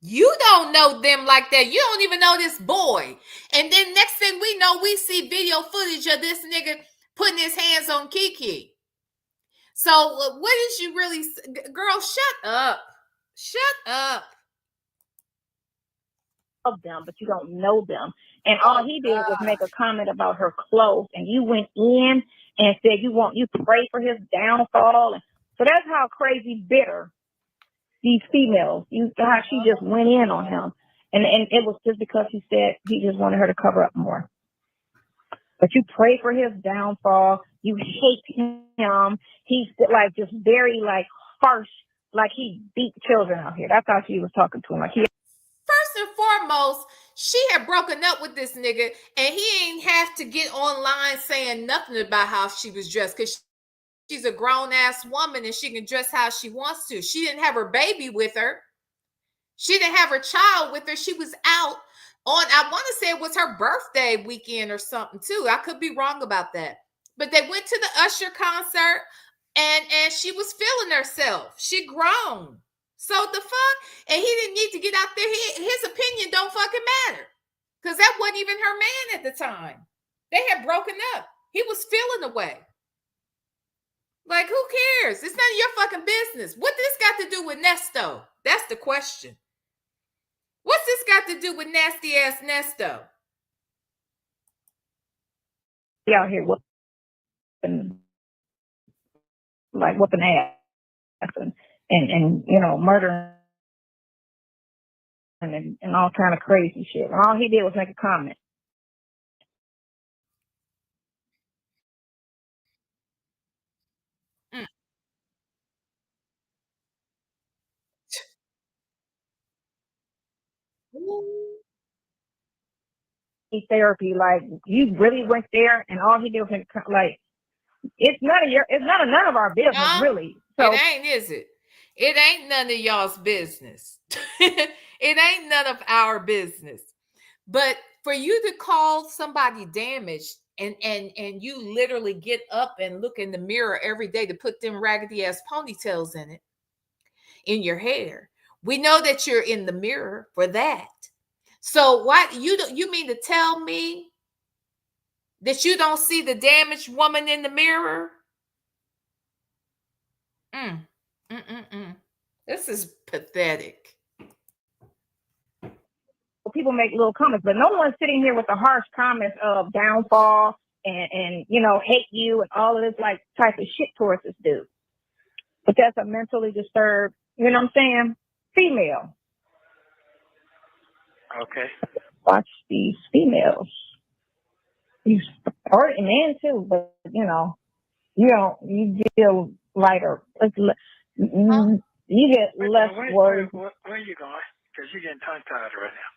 You don't know them like that. You don't even know this boy. And then next thing we know, we see video footage of this nigga putting his hands on Keke. So what did you really, girl? Shut up. Shut up. Of them, but you don't know them. And all he did was make a comment about her clothes, and you went in and said you pray for his downfall. And so that's how crazy bitter these females. How she just went in on him, and it was just because he said he just wanted her to cover up more. But you pray for his downfall. You hate him. He's like just very like harsh, like he beat children out here. That's how she was talking to him. Like he. First and foremost, she had broken up with this nigga, and he ain't have to get online saying nothing about how she was dressed, because she's a grown-ass woman and she can dress how she wants to. She didn't have her baby with her. She didn't have her child with her. She was out on, I want to say it was her birthday weekend or something too. I could be wrong about that. But they went to the Usher concert, and she was feeling herself. She grown. So the fuck? And he didn't need to get out there. His opinion don't fucking matter. Because that wasn't even her man at the time. They had broken up. He was feeling away. Like, who cares? It's none of your fucking business. What this got to do with Nesto? That's the question. What's this got to do with nasty ass Nesto? He out here whooping ass and you know, murdering and all kind of crazy shit. And all he did was make a comment. Therapy, like you really went there, and all he did was make like it's none of our business, really. So it ain't, is it? It ain't none of y'all's business. It ain't none of our business. But for you to call somebody damaged, and you literally get up and look in the mirror every day to put them raggedy ass ponytails in your hair. We know that you're in the mirror for that. So what you mean to tell me that you don't see the damaged woman in the mirror? This is pathetic. People make little comments, but no one's sitting here with the harsh comments of downfall and you know, hate you and all of this like type of shit towards this dude. But that's a mentally disturbed, you know what I'm saying, female. Okay. Watch these females. You or a man too, but you know, you deal lighter. You get less words. Where are you going? Because you're getting tongue-tied right now.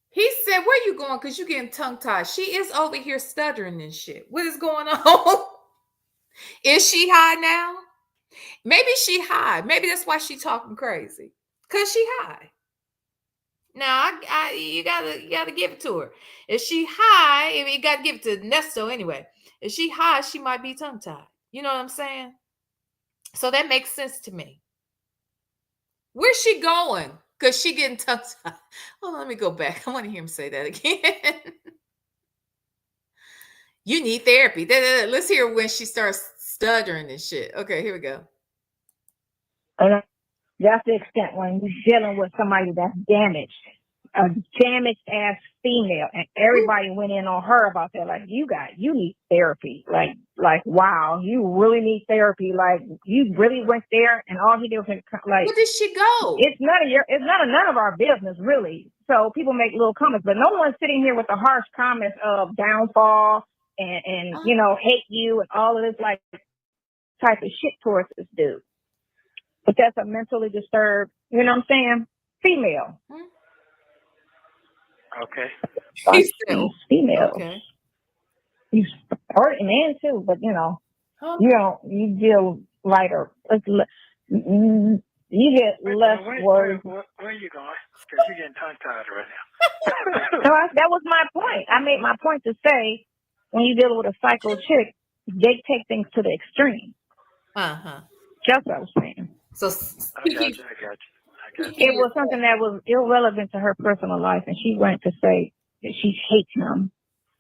He said, where you going? Because you're getting tongue-tied. She is over here stuttering and shit. What is going on? Is she high now? Maybe she high. Maybe that's why she talking crazy. Because she high. Now, you gotta give it to her. If she high, you gotta give it to Nesto anyway. If she high, she might be tongue-tied. You know what I'm saying? So that makes sense to me. Where's she going? Because she getting tongue-tied. Oh, let me go back. I want to hear him say that again. You need therapy. Let's hear when she starts stuttering and shit. Okay, here we go. That's the extent when you're dealing with somebody that's damaged, a damaged ass female, and everybody went in on her about that. Like, you need therapy. Like, wow, you really need therapy. Like, you really went there, and all he did was like, where did she go? It's none of our business, really. So people make little comments, but no one's sitting here with the harsh comments of downfall and you know, hate you and all of this like type of shit towards this dude. But that's a mentally disturbed, you know what I'm saying, female. Okay. These females. Okay. Or a man too, but you know, you deal lighter. You get less words. Where are you going? Because you're getting tongue-tied right now. So that was my point. I made my point to say, when you deal with a psycho chick, they take things to the extreme. Uh-huh. That's what I was saying. So I got you. It was something that was irrelevant to her personal life, and she went to say that she hates him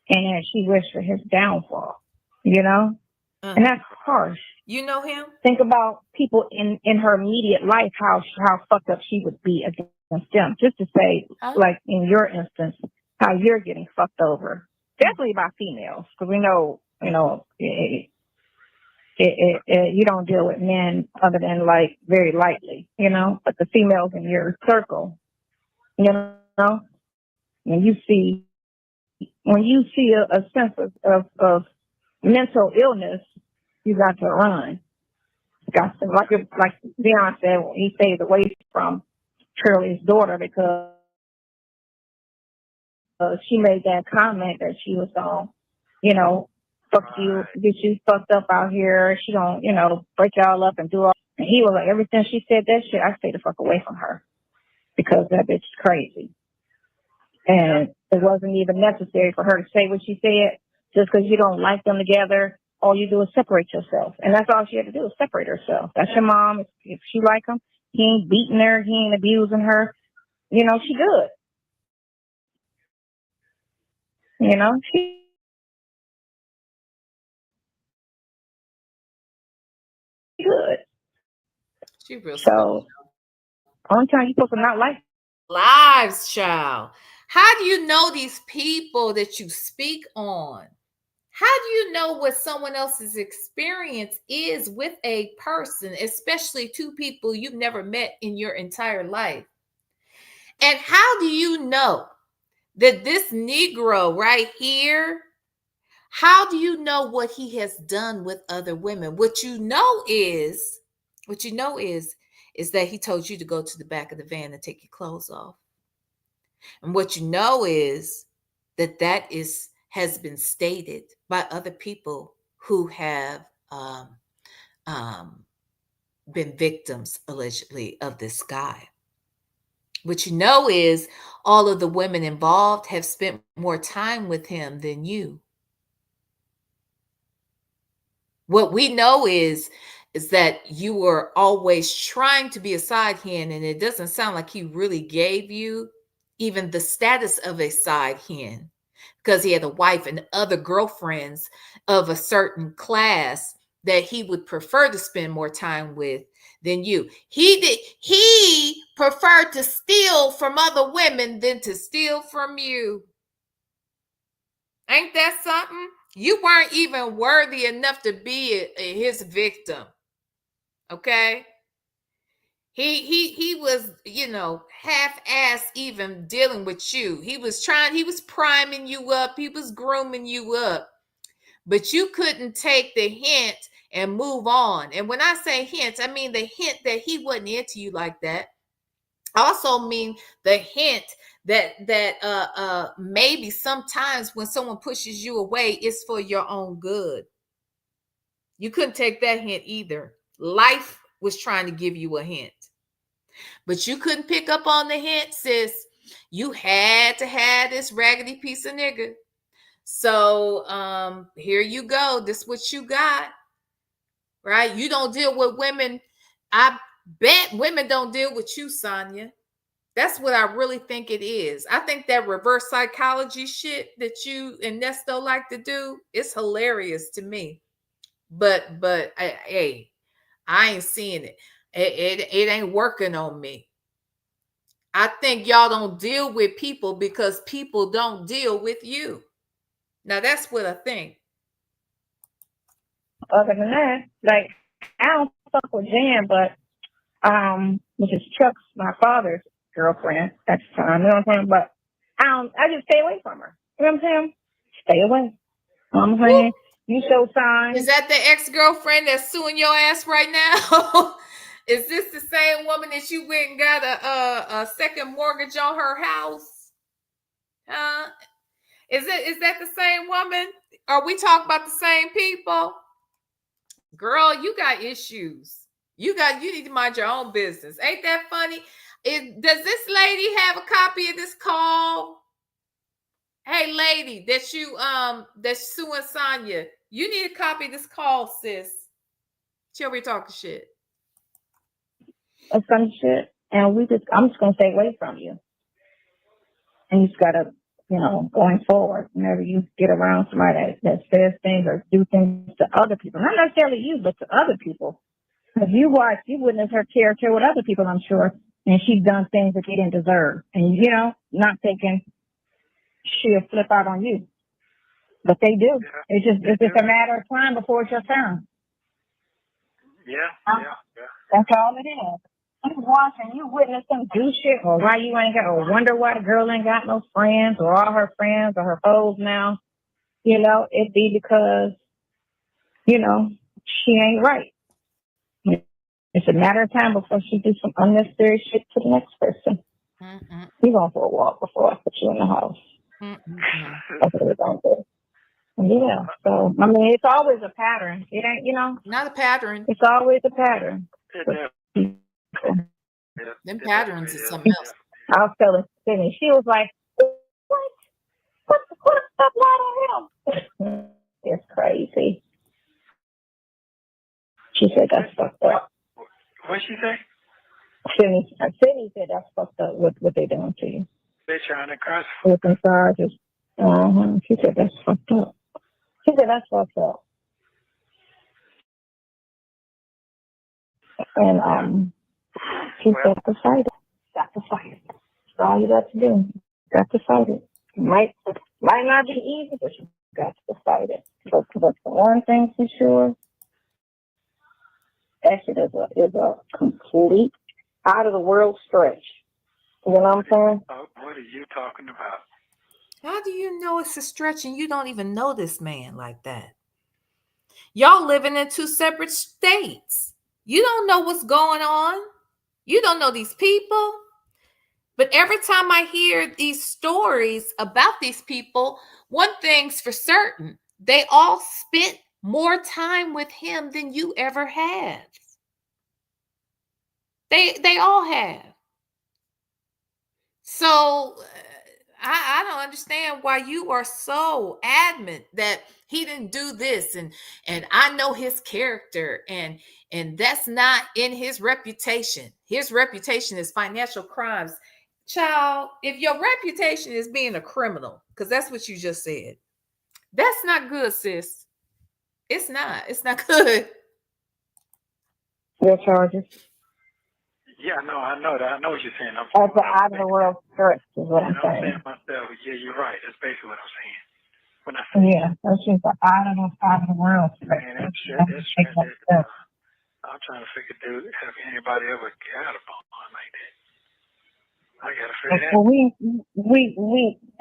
and that she wished for his downfall. You know, and that's harsh. You know him? Think about people in her immediate life, how fucked up she would be against them. Just to say, like in your instance, how you're getting fucked over. Definitely by females, because we know, you know, you don't deal with men other than like very lightly, you know. But the females in your circle, you know, when you see a sense of mental illness, you got to run. Got to, like Dion said, he stays away from Shirley's daughter because she made that comment that she was you know, fuck you, get you fucked up out here. She don't, you know, break y'all up and do all. And he was like, ever since she said that shit, I stay the fuck away from her because that bitch is crazy. And it wasn't even necessary for her to say what she said. Just because you don't like them together, all you do is separate yourself. And that's all she had to do is separate herself. That's your mom. If she like him, he ain't beating her, he ain't abusing her. You know, she good. You know, she good. She real so, only time you supposed to not like lives, child. How do you know these people that you speak on? How do you know what someone else's experience is with a person, especially two people you've never met in your entire life? And how do you know that this Negro right here, how do you know what he has done with other women? What you know is that he told you to go to the back of the van and take your clothes off. And what you know is that has been stated by other people who have been victims, allegedly, of this guy. What you know is all of the women involved have spent more time with him than you. What we know is that you were always trying to be a side hen, and it doesn't sound like he really gave you even the status of a side hen, because he had a wife and other girlfriends of a certain class that he would prefer to spend more time with than you. He preferred to steal from other women than to steal from you. Ain't that something? You weren't even worthy enough to be his victim. Okay? He was, you know, half-ass even dealing with you. He was priming you up, he was grooming you up. But you couldn't take the hint and move on. And when I say hint, I mean the hint that he wasn't into you like that. I also mean the hint that maybe sometimes when someone pushes you away, it's for your own good. You couldn't take that hint either. Life was trying to give you a hint. But you couldn't pick up on the hint, sis. You had to have this raggedy piece of nigga. So here you go. This is what you got. Right? You don't deal with women. I bet women don't deal with you, Sonya. That's what I really think it is. I think that reverse psychology shit that you and Nesto like to do is hilarious to me. But hey, I ain't seeing it. It ain't working on me. I think y'all don't deal with people because people don't deal with you. Now that's what I think. Other than that, like, I don't fuck with Jan, but which is Chuck's, my father's girlfriend at the time, you know what I'm saying? But I just stay away from her. You know what I'm saying? Stay away. You know what I'm saying? You show signs. Is that the ex-girlfriend that's suing your ass right now? Is this the same woman that you went and got a second mortgage on her house? Is that the same woman? Are we talking about the same people? Girl, you got issues. You need to mind your own business. Ain't that funny? Does this lady have a copy of this call? Hey, lady, that's suing Sonya. You need a copy of this call, sis. She'll be talking shit. Some shit. and I'm just gonna stay away from you. And you just gotta, going forward, whenever you get around somebody that says things or do things to other people, not necessarily you, but to other people. Because you witness her character with other people, I'm sure, and she's done things that they didn't deserve, and not thinking she'll flip out on you, but they do. Yeah, It's just a matter of time before it's your turn. Yeah. That's all it is. You watching, you witness them do shit, or why you ain't got, or wonder why the girl ain't got no friends, or all her friends are her foes now. It'd be because, she ain't right. It's a matter of time before she do some unnecessary shit to the next person. You going for a walk before I put you in the house. That's what we're going to do. Yeah. So, I mean, it's always a pattern. It ain't, Not a pattern. it's always a pattern. Them patterns is something else. I was telling Sydney, she was like, what the stuff wrong with him? It's crazy. She said that's fucked up. What'd she say? Sydney said that's fucked up what they're doing to you. They're trying to cross. With them charges. She said that's fucked up. She said that's fucked up. And she said to fight it. Got to fight it. That's all you got to do. Got to fight it. Might not be easy, but you got to fight it. But the one thing for sure, that shit is a complete out of the world stretch. You know what I'm saying? What are you talking about? How do you know it's a stretch and you don't even know this man like that? Y'all living in two separate states. You don't know what's going on. You don't know these people. But every time I hear these stories about these people, one thing's for certain. They all spent more time with him than you ever have. They all have. So I don't understand why you are so adamant that he didn't do this, and I know his character, and that's not in his reputation. His reputation is financial crimes. Child, if your reputation is being a criminal, because that's what you just said, that's not good, sis. It's not good. Their charges. Yeah, no, I know that. I know what you're saying. That's the out of the world stretch is what I'm saying. I'm saying myself, yeah, you're right. That's basically what I'm saying. When I say that's just the out of the world stretch. Man, I'm trying to figure, dude, have anybody ever got a bond like that? I gotta figure that. Well, we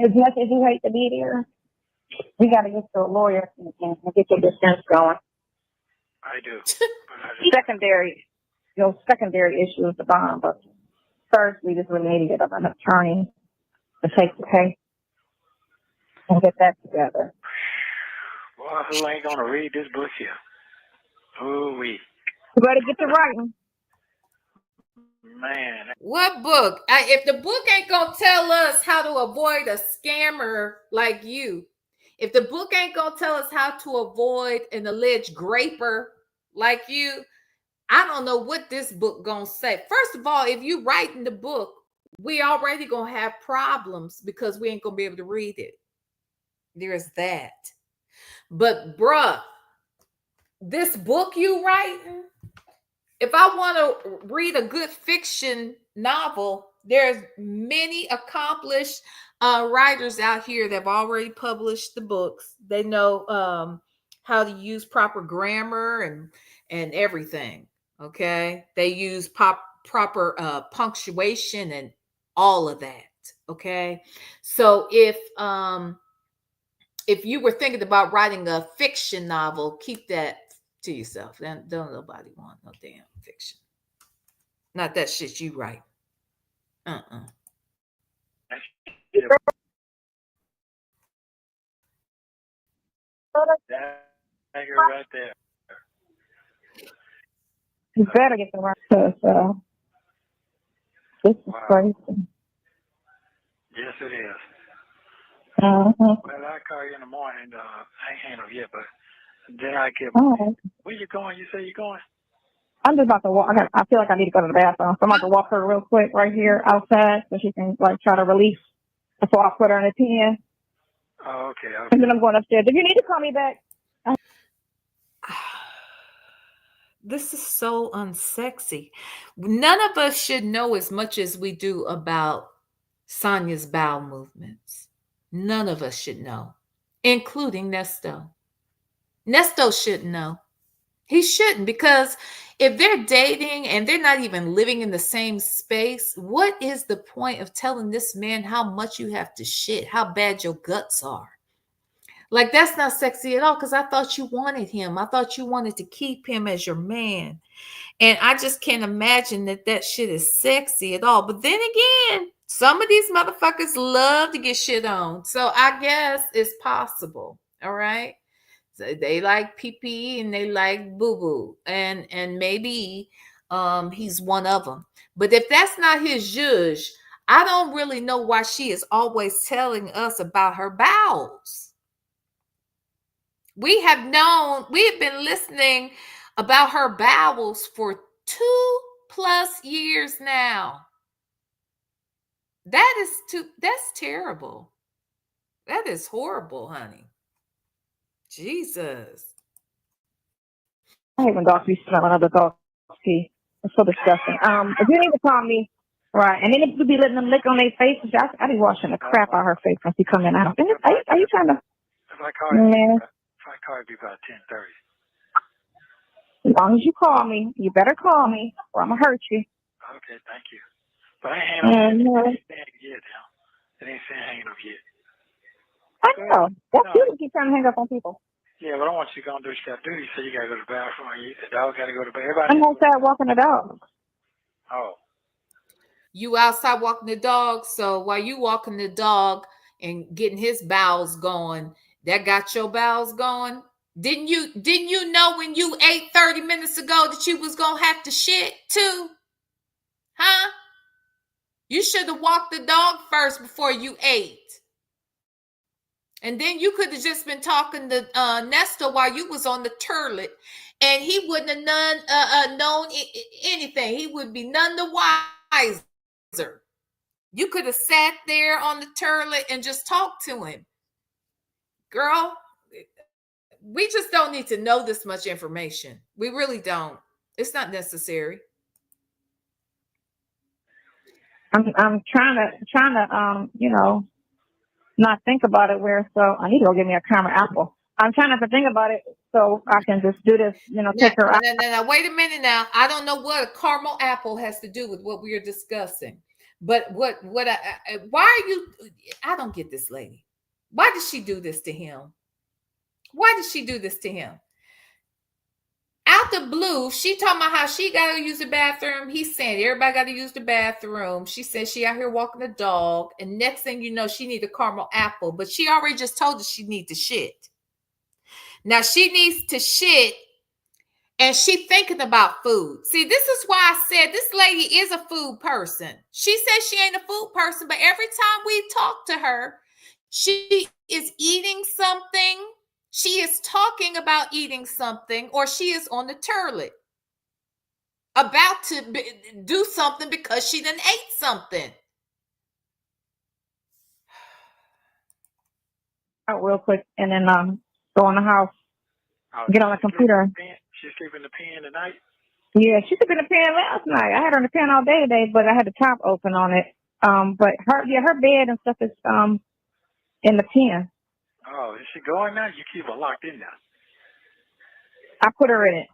as much as you hate to be there, we got to get to a lawyer and get your defense going. I do. Secondary issue is the bond, but first we just really need to get an attorney to take the case and get that together. Well, who ain't gonna read this book here? Ooh-wee. You better get to writing. Man. What book? If the book ain't gonna tell us how to avoid a scammer like you, if the book ain't gonna tell us how to avoid an alleged graper like you, I don't know what this book gonna say. First of all, if you writing the book, we already gonna have problems because we ain't gonna be able to read it. There's that. But bruh, this book you writing, if I want to read a good fiction novel, there's many accomplished writers out here that have already published the books. They know how to use proper grammar and everything. Okay, they use proper punctuation and all of that. Okay, so if you were thinking about writing a fiction novel, keep that to yourself. Don't nobody want no damn fiction. Not that shit you write. That right there. You better get the right stuff. This is crazy. Yes, it is. Well, I'll call you in the morning. I ain't handled yet, but then I get. All right. Where you going? You say you're going? I'm just about to walk. I feel like I need to go to the bathroom. So I'm about to walk her real quick right here outside so she can like try to release before I put her in the pen. Oh, okay. And then I'm going upstairs. If you need to call me back. This is so unsexy. None of us should know as much as we do about Sonya's bowel movements. None of us should know, including Nesto. Nesto shouldn't know. He shouldn't, because if they're dating and they're not even living in the same space, what is the point of telling this man how much you have to shit, how bad your guts are? Like, that's not sexy at all, because I thought you wanted him. I thought you wanted to keep him as your man. And I just can't imagine that shit is sexy at all. But then again, some of these motherfuckers love to get shit on. So I guess it's possible. All right. So they like pee and they like boo-boo. And maybe he's one of them. But if that's not his zhuzh, I don't really know why she is always telling us about her bowels. We have been listening about her bowels for 2+ years now. That's terrible. That is horrible, honey. Jesus. I hate when dogs be smelling other dogs' pee. It's so disgusting. If you need to call me, right, and then if you be letting them lick on their faces, I be washing the crap out of her face when she coming out. Are you trying to? If I call you, it'd be about 10:30. As long as you call me, you better call me, or I'm gonna hurt you. Okay, thank you. But I ain't hanging up yet now. It ain't saying hanging up yet. I know. That's you to keep trying to hang up on people. Yeah, but I want you to go and do what you got to do. You said you got to go to the bathroom. The dog got to go to bed. Everybody. I'm outside walking the dog. Oh. You outside walking the dog. So while you walking the dog and getting his bowels going, that got your bowels going. Didn't you know when you ate 30 minutes ago that you was gonna have to shit too? Huh? You should have walked the dog first before you ate. And then you could have just been talking to Nesto while you was on the toilet, and he wouldn't have known anything. He would be none the wiser. You could have sat there on the toilet and just talked to him. Girl, we just don't need to know this much information. We really don't. It's not necessary. I'm trying to not think about it so I need to go get me a caramel apple. I'm trying not to think about it so I can just do this, take her out. Now, wait a minute now. I don't know what a caramel apple has to do with what we are discussing. But why are you, I don't get this lady. Why did she do this to him? Why did she do this to him? Out the blue, she talking about how she got to use the bathroom. He's saying everybody got to use the bathroom. She said she out here walking the dog. And next thing you know, she need a caramel apple. But she already just told us she need to shit. Now she needs to shit. And she thinking about food. See, this is why I said this lady is a food person. She says she ain't a food person. But every time we talk to her, she is eating something. She is talking about eating something, or she is on the toilet about to do something because she done ate something. Out real quick and then go in the house, get on the computer. She's sleeping in the pen tonight? Yeah, she slept in the pen last night. I had her in the pen all day today, but I had the top open on it. But her bed and stuff is in the pen. Oh, is she going now? You keep her locked in now. I put her in it.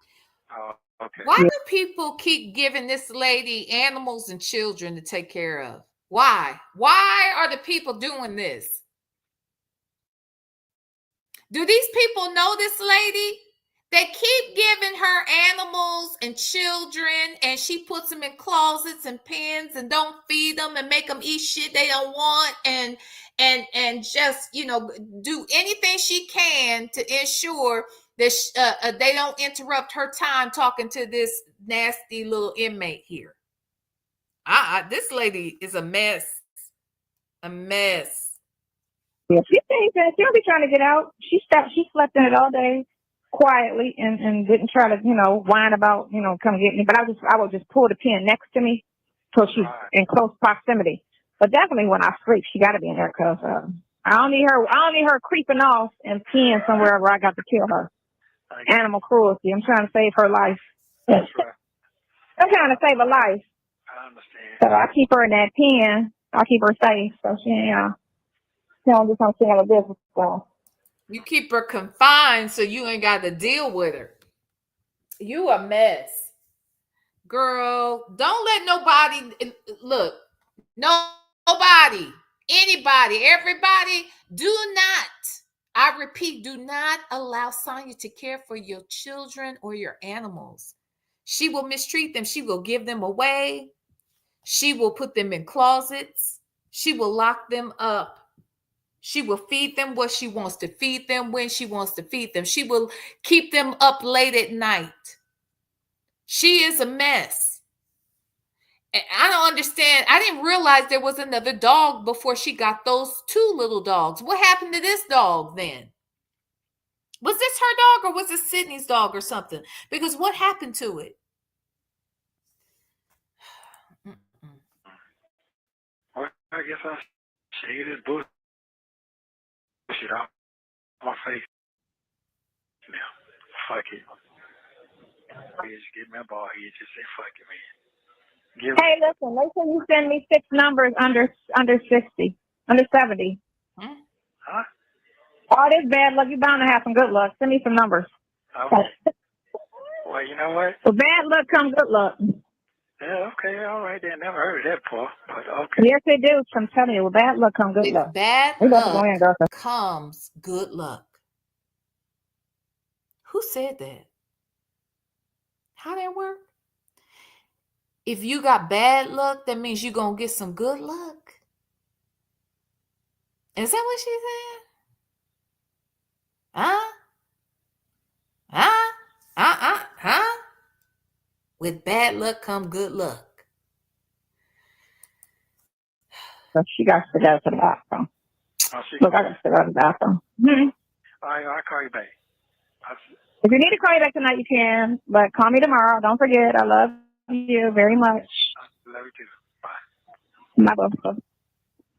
Oh, okay. Why do people keep giving this lady animals and children to take care of? Why? Why are the people doing this? Do these people know this lady? They keep giving her animals and children, and she puts them in closets and pens and don't feed them and make them eat shit they don't want, and just, do anything she can to ensure that they don't interrupt her time talking to this nasty little inmate here. This lady is a mess. A mess. Yeah, she don't be trying to get out. She slept in it all day. quietly and didn't try to, whine about, come get me. But I would just pull the pen next to me till she's in close proximity. But definitely when I sleep, she got to be in there because I don't need her creeping off and peeing somewhere where I got to kill her. Animal cruelty. I'm trying to save her life. That's right. I'm trying to save her life. I understand. So I keep her in that pen. I keep her safe so she don't do something out of business. So. You keep her confined so you ain't got to deal with her. You a mess. Girl, don't let nobody look. Nobody, anybody, everybody, do not. I repeat, do not allow Sonya to care for your children or your animals. She will mistreat them. She will give them away. She will put them in closets. She will lock them up. She will feed them what she wants to feed them when she wants to feed them. She will keep them up late at night. She is a mess. And I don't understand. I didn't realize there was another dog before she got those two little dogs. What happened to this dog then? Was this her dog or was it Sydney's dog or something? Because what happened to it? Well, I guess I see this bullshit off my face. Now, fuck it. Just give me a ball here. Just say fuck it, man. Hey, listen, make sure you send me 6 numbers under 60, under 70. Huh? All this bad luck, you're bound to have some good luck. Send me some numbers. Okay. Well, you know what? With bad luck comes good luck. Yeah, okay, all right. Then never heard of that part, but okay. Yes, they do. I'm telling you, with bad luck comes good luck. With bad luck comes good luck. Who said that? How that work? If you got bad luck, that means you're going to get some good luck. Is that what she said? Huh? With bad luck come good luck. So she got to go to the bathroom. Look, I got to go to the bathroom. Mm-hmm. All right, I'll call you back. If you need to call you back tonight, you can. But call me tomorrow. Don't forget, I love you very much. I love you too. Bye. My love.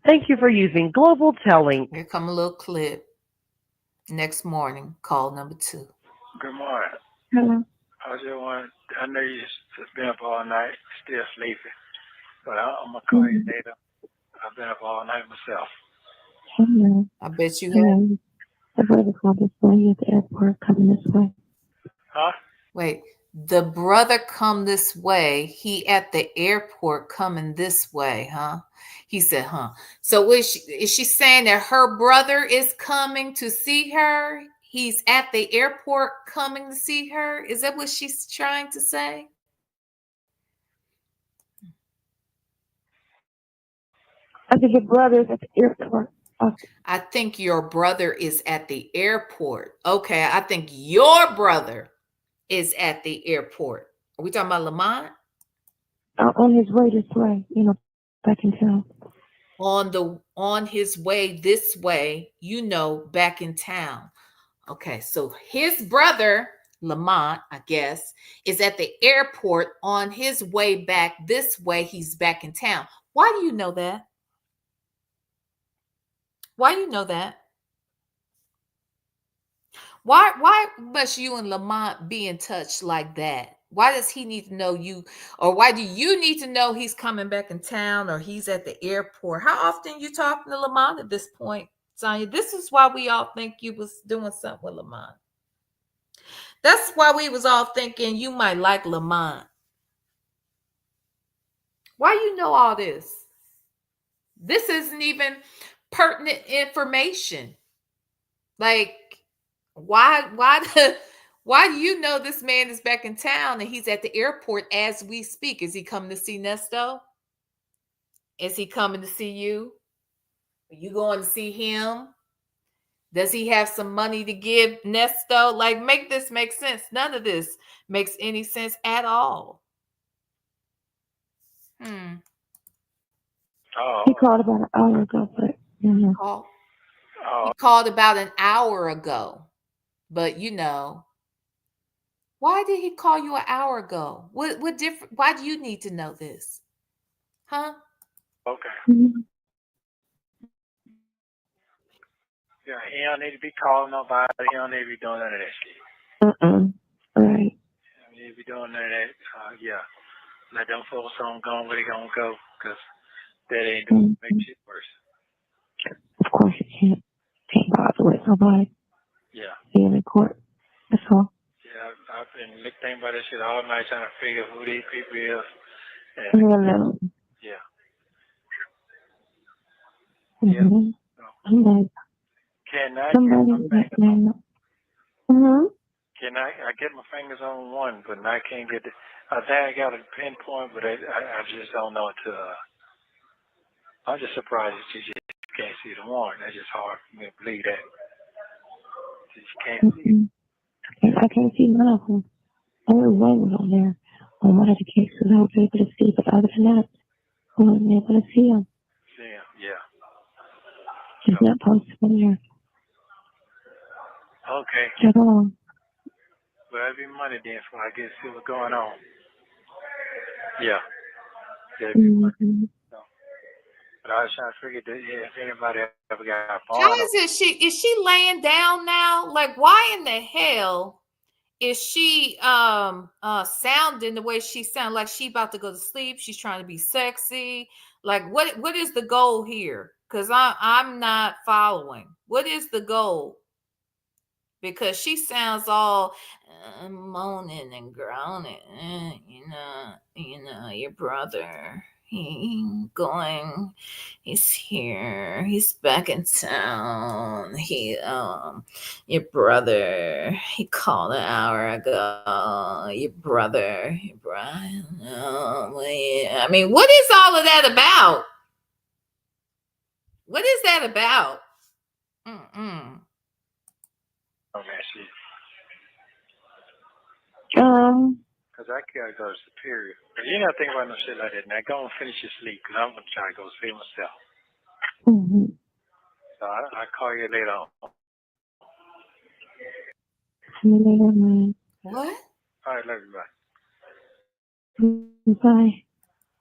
Thank you for using Global Telling. Here come a little clip. Next morning, call number 2. Good morning. Hello. I know you just been up all night, still sleeping, but I'm going to call you later. I've been up all night myself. Hello. I bet you have. The brother called this way at the airport coming this way. Huh? Wait, the brother come this way. He at the airport coming this way, huh? He said, huh? So is she saying that her brother is coming to see her? He's at the airport coming to see her? Is that what she's trying to say? I think your brother is at the airport. Okay. I think your brother is at the airport. Okay, I think your brother is at the airport. Are we talking about Lamont? On his way this way, back in town. On his way this way, back in town. Okay, so his brother, Lamont, I guess, is at the airport on his way back this way. He's back in town. Why do you know that? Why you know that? Why must you and Lamont be in touch like that? Why does he need to know you? Or why do you need to know he's coming back in town or he's at the airport? How often you talking to Lamont at this point, Sonya? This is why we all think you was doing something with Lamont. That's why we was all thinking you might like Lamont. Why you know all this? This isn't even pertinent information. Like, why do you know this man is back in town and he's at the airport as we speak? Is he coming to see Nesto? Is he coming to see you? Are you going to see him? Does he have some money to give Nesto? Like, make this make sense. None of this makes any sense at all. Oh. He called about an hour ago, but He called about an hour ago, but Why did he call you an hour ago? What different? Why do you need to know this? Huh? Okay. Mm-hmm. Yeah, he don't need to be calling nobody. He don't need to be doing none of that shit. Right. He don't need to be doing none of that. Yeah. Let them folks on go where they gonna go, because that ain't doing make shit worse. Of course you can't bother with nobody. Yeah. Being in court. That's all. Yeah, I've been thinking about this shit all night trying to figure who these people is. And No. yeah. Mm-hmm. So, can I get my fingers on? Mm-hmm. Can I get my fingers on one, but I can't get the. I think I got a pinpoint, but I just don't know to. I'm just surprised that you just can't see the warrant. That's just hard for me to believe that. You just can't see it. I can't see none of them. Only one was on there on one of the cases I was able to see, but other than that, I wasn't able to see them. See 'em, yeah. It's not posted on there Okay. at all. Well, that'd be money then for I get to see what's going on. Yeah. That'd be money. So, but I was trying to figure that if anybody ever got a phone. How is she laying down now? Like, why in the hell is she sounding the way she sounds? Like she about to go to sleep? She's trying to be sexy. Like, what is the goal here? Because I'm not following. What is the goal? Because she sounds all moaning and groaning. You know, your brother. He's here. He's back in town. Your brother, he called an hour ago. Your brother, Brian. I mean, what is all of that about? What is that about? Okay, shit. Because I gotta go to Superior. But you not think about no shit like that. Now go and finish your sleep, because I'm gonna try to go see myself. Mm-hmm. So I'll call you later on. What? All right, love you, bye. Bye.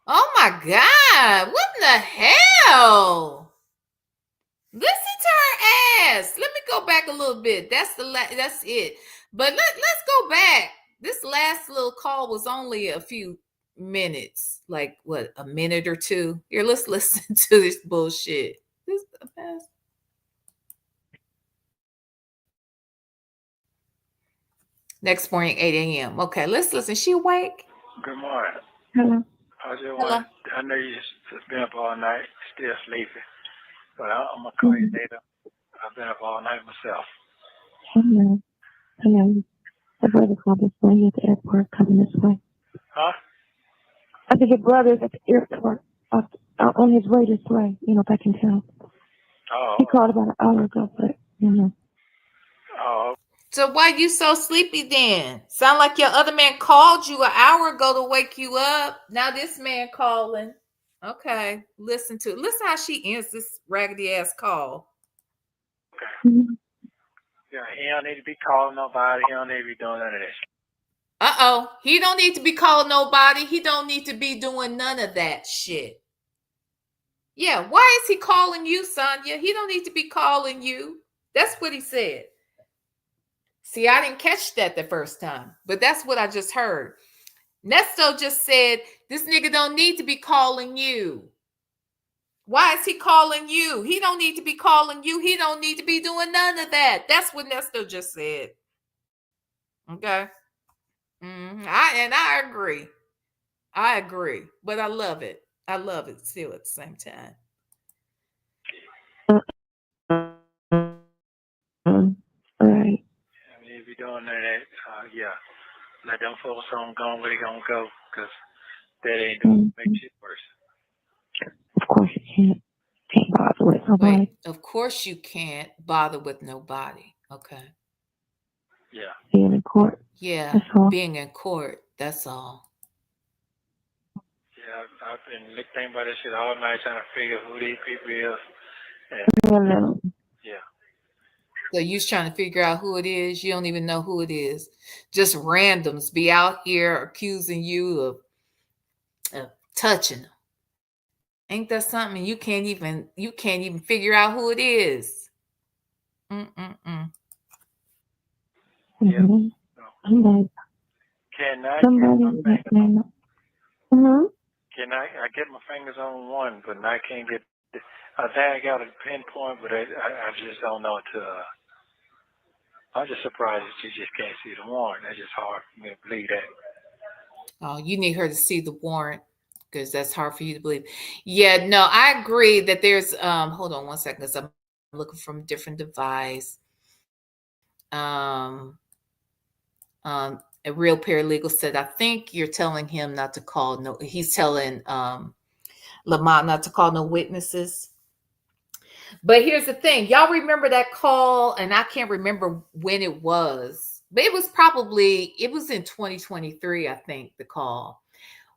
Oh my God! What in the hell? Listen to her ass. Let me go back a little bit. That's it. But let's go back. This last little call was only a few minutes, like what, a minute or two. Here, let's listen to this bullshit. This is the best. Next morning, 8 a.m. Okay, let's listen. She awake? Good morning. Hello. I know you just been up all night, still sleeping. But I'm going to call you later. I've been up all night myself. Hello. My brother called this way at the airport coming this way. Huh? I think your brother's at the airport on his way this way, back in town. Oh. He called about an hour ago, but, Oh. So why you so sleepy then? Sound like your other man called you an hour ago to wake you up. Now this man calling. Okay, listen how she ends this raggedy ass call. Okay. Yeah, he don't need to be calling nobody. He don't need to be doing none of that shit. He don't need to be calling nobody. He don't need to be doing none of that shit. Yeah, why is he calling you, Sonya? He don't need to be calling you. That's what he said. See, I didn't catch that the first time, but that's what I just heard. Nesto just said, this nigga don't need to be calling you. Why is he calling you? He don't need to be calling you. He don't need to be doing none of that. That's what Nesto just said. Okay. I agree. I agree. But I love it. I love it still at the same time. Right. I mean, if you're doing none of that, yeah. Let them folks on go where they gonna go, because that ain't doing make shit worse. Of course you can't bother with nobody. Wait, of course you can't bother with nobody. Okay. Yeah. Being in court. Yeah, being in court. That's all. Yeah, I've been thinking about this shit all night trying to figure who these people is. And, yeah. So you trying to figure out who it is. You don't even know who it is. Just randoms be out here accusing you of touching them. Ain't that something? You can't even figure out who it is. Yeah. Mhm. So, can I get my fingers? Mhm. Can I get my fingers on one, but I can't get. I think I got a pinpoint, but I just don't know to. I'm just surprised that you just can't see the warrant. That's just hard for me to believe that. Oh, you need her to see the warrant because that's hard for you to believe. Yeah, no, I agree that there's hold on one second because I'm looking from a different device. A real paralegal said, I think you're telling him not to call no, he's telling Lamont not to call no witnesses. But here's the thing, y'all remember that call, and I can't remember when it was, but it was in 2023, I think, the call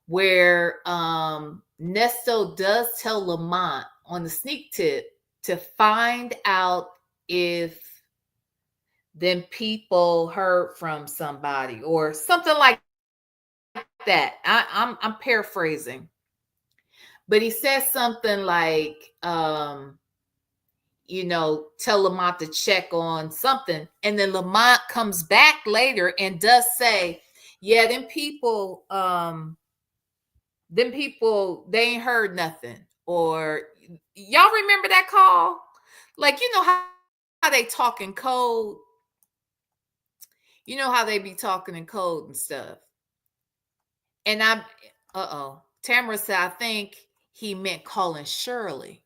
where Nesto does tell Lamont on the sneak tip to find out if them people heard from somebody or something like that. I'm paraphrasing, but he says something like tell Lamont to check on something. And then Lamont comes back later and does say, yeah, them people, they ain't heard nothing. Or y'all remember that call? Like, you know how they talk in code? You know how they be talking in code and stuff. And Tamara said, I think he meant calling Shirley.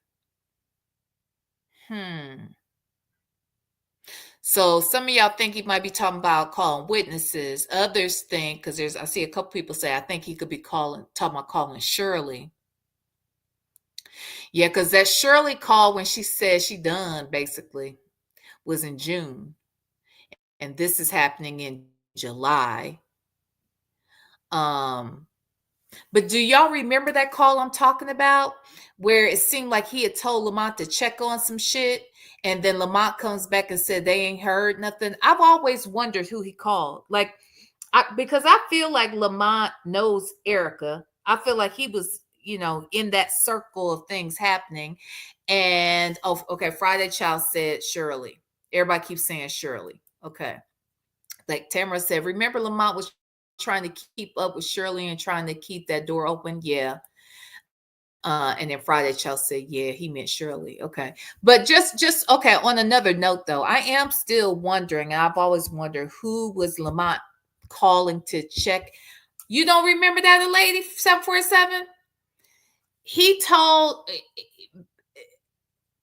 So some of y'all think he might be talking about calling witnesses. Others think, because I see a couple people say, I think he could be talking about calling Shirley. Yeah, because that Shirley call when she said she done basically was in June. And this is happening in July. But do y'all remember that call I'm talking about where it seemed like he had told Lamont to check on some shit, and then Lamont comes back and said they ain't heard nothing? I've always wondered who he called. Like, because I feel like Lamont knows Erica. I feel like he was, in that circle of things happening. And, okay, Friday Child said Shirley. Everybody keeps saying Shirley. Okay. Like Tamara said, remember Lamont was trying to keep up with Shirley and trying to keep that door open? Yeah. And then Friday Child said, yeah, he meant Shirley. Okay. But just okay, on another note though, I am still wondering, and I've always wondered, who was Lamont calling to check? You don't remember that lady 747? He told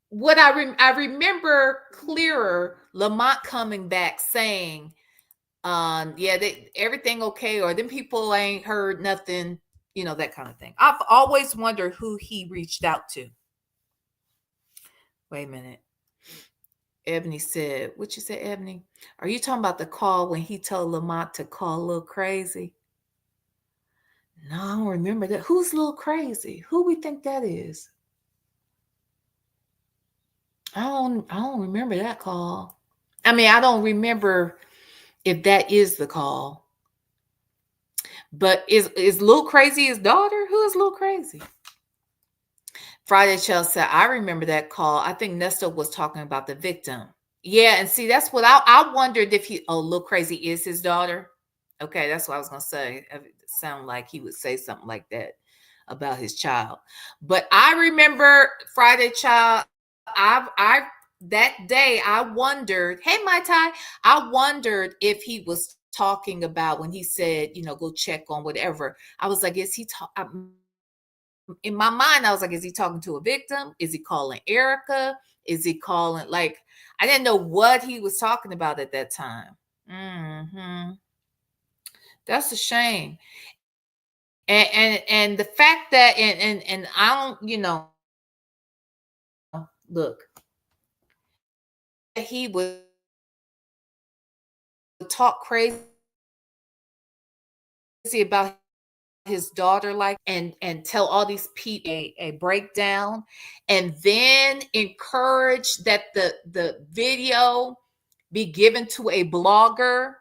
what I remember clearer, Lamont coming back saying, yeah, everything okay, or them people ain't heard nothing, that kind of thing. I've always wondered who he reached out to. Wait a minute. Ebony said, what you said, Ebony? Are you talking about the call when he told Lamont to call Lil Crazy? No, I don't remember that. Who's Lil Crazy? Who we think that is? I don't remember that call. I mean, I don't remember if that is the call. But is Lil Crazy his daughter? Who is Lil Crazy? Friday Child said, I remember that call. I think Nesto was talking about the victim. Yeah, and see, that's what I wondered if Lil Crazy is his daughter. Okay, that's what I was going to say. It sounded like he would say something like that about his child. But I remember Friday Child, that day I wondered, hey, Mai Tai, I wondered if he was talking about when he said, go check on whatever. I was like, is he in my mind, I was like, is he talking to a victim? Is he calling Erica? Is he calling, like, I didn't know what he was talking about at that time. That's a shame. And the fact that, and I don't, look, he would talk crazy about his daughter, like, and tell all these people a breakdown, and then encourage that the video be given to a blogger,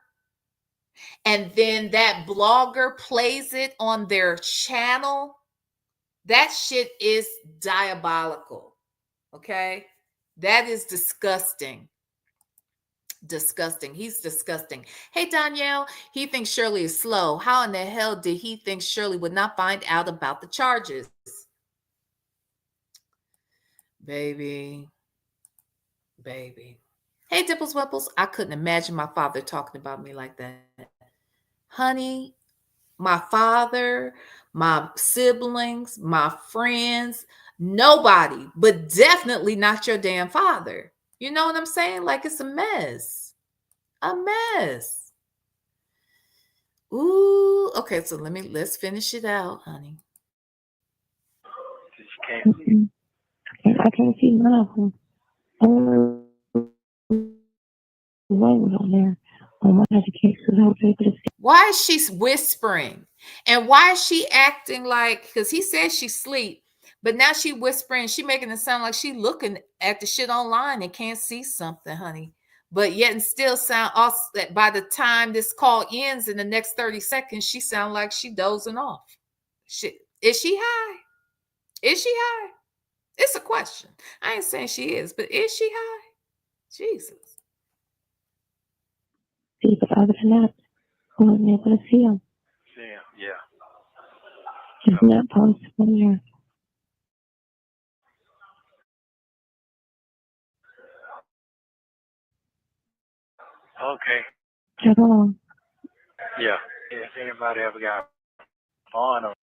and then that blogger plays it on their channel, that shit is diabolical. Okay? That is disgusting. Disgusting. He's disgusting. Hey, Danielle, he thinks Shirley is slow. How in the hell did he think Shirley would not find out about the charges? Baby. Hey, Dimples Wimples, I couldn't imagine my father talking about me like that. Honey, my father, my siblings, my friends, nobody, but definitely not your damn father. You know what I'm saying? Like, it's a mess. A mess. Ooh, okay, so let's finish it out, honey. I can't see none of them. On there. Why is she whispering? And why is she acting like, because he says she's asleep, but now she whispering, she making it sound like she looking at the shit online and can't see something, honey. But yet and still sound also that by the time this call ends in the next 30 seconds, she sound like she dozing off. Is she high? Is she high? It's a question. I ain't saying she is, but is she high? Jesus. See, but other than that, I wasn't able to see him. Yeah. Just not posted on there. Okay. At all. Yeah. If anybody ever got on or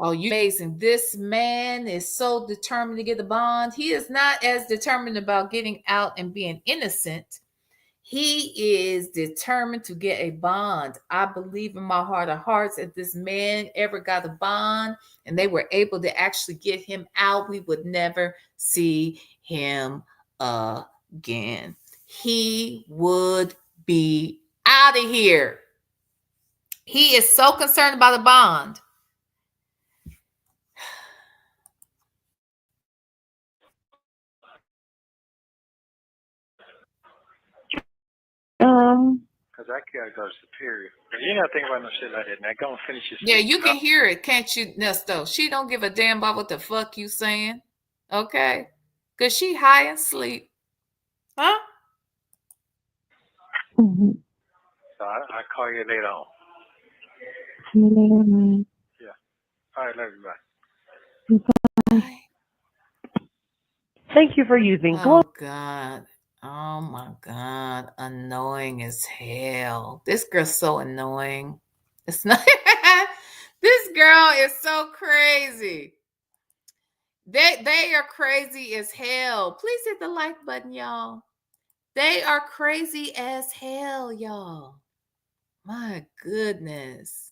Oh, you amazing. This man is so determined to get the bond. He is not as determined about getting out and being innocent. He is determined to get a bond. I believe in my heart of hearts, if this man ever got a bond and they were able to actually get him out, we would never see him again. He would be out of here. He is so concerned about a bond. Because I gotta go to Superior. You're not thinking about no shit like that. Now go and finish your Yeah, sleep. you can hear it, can't you, Nesto? She don't give a damn about what the fuck you saying. Okay? Because she high and sleep. Huh? Mm-hmm. So I'll call you later on. See you later, man. Yeah. All right, love you. Bye. Bye. Thank you for using Oh, God. Oh, my God. Annoying as hell. This girl's so annoying. It's not. This girl is so crazy. They are crazy as hell. Please hit the like button, y'all. They are crazy as hell, y'all. My goodness.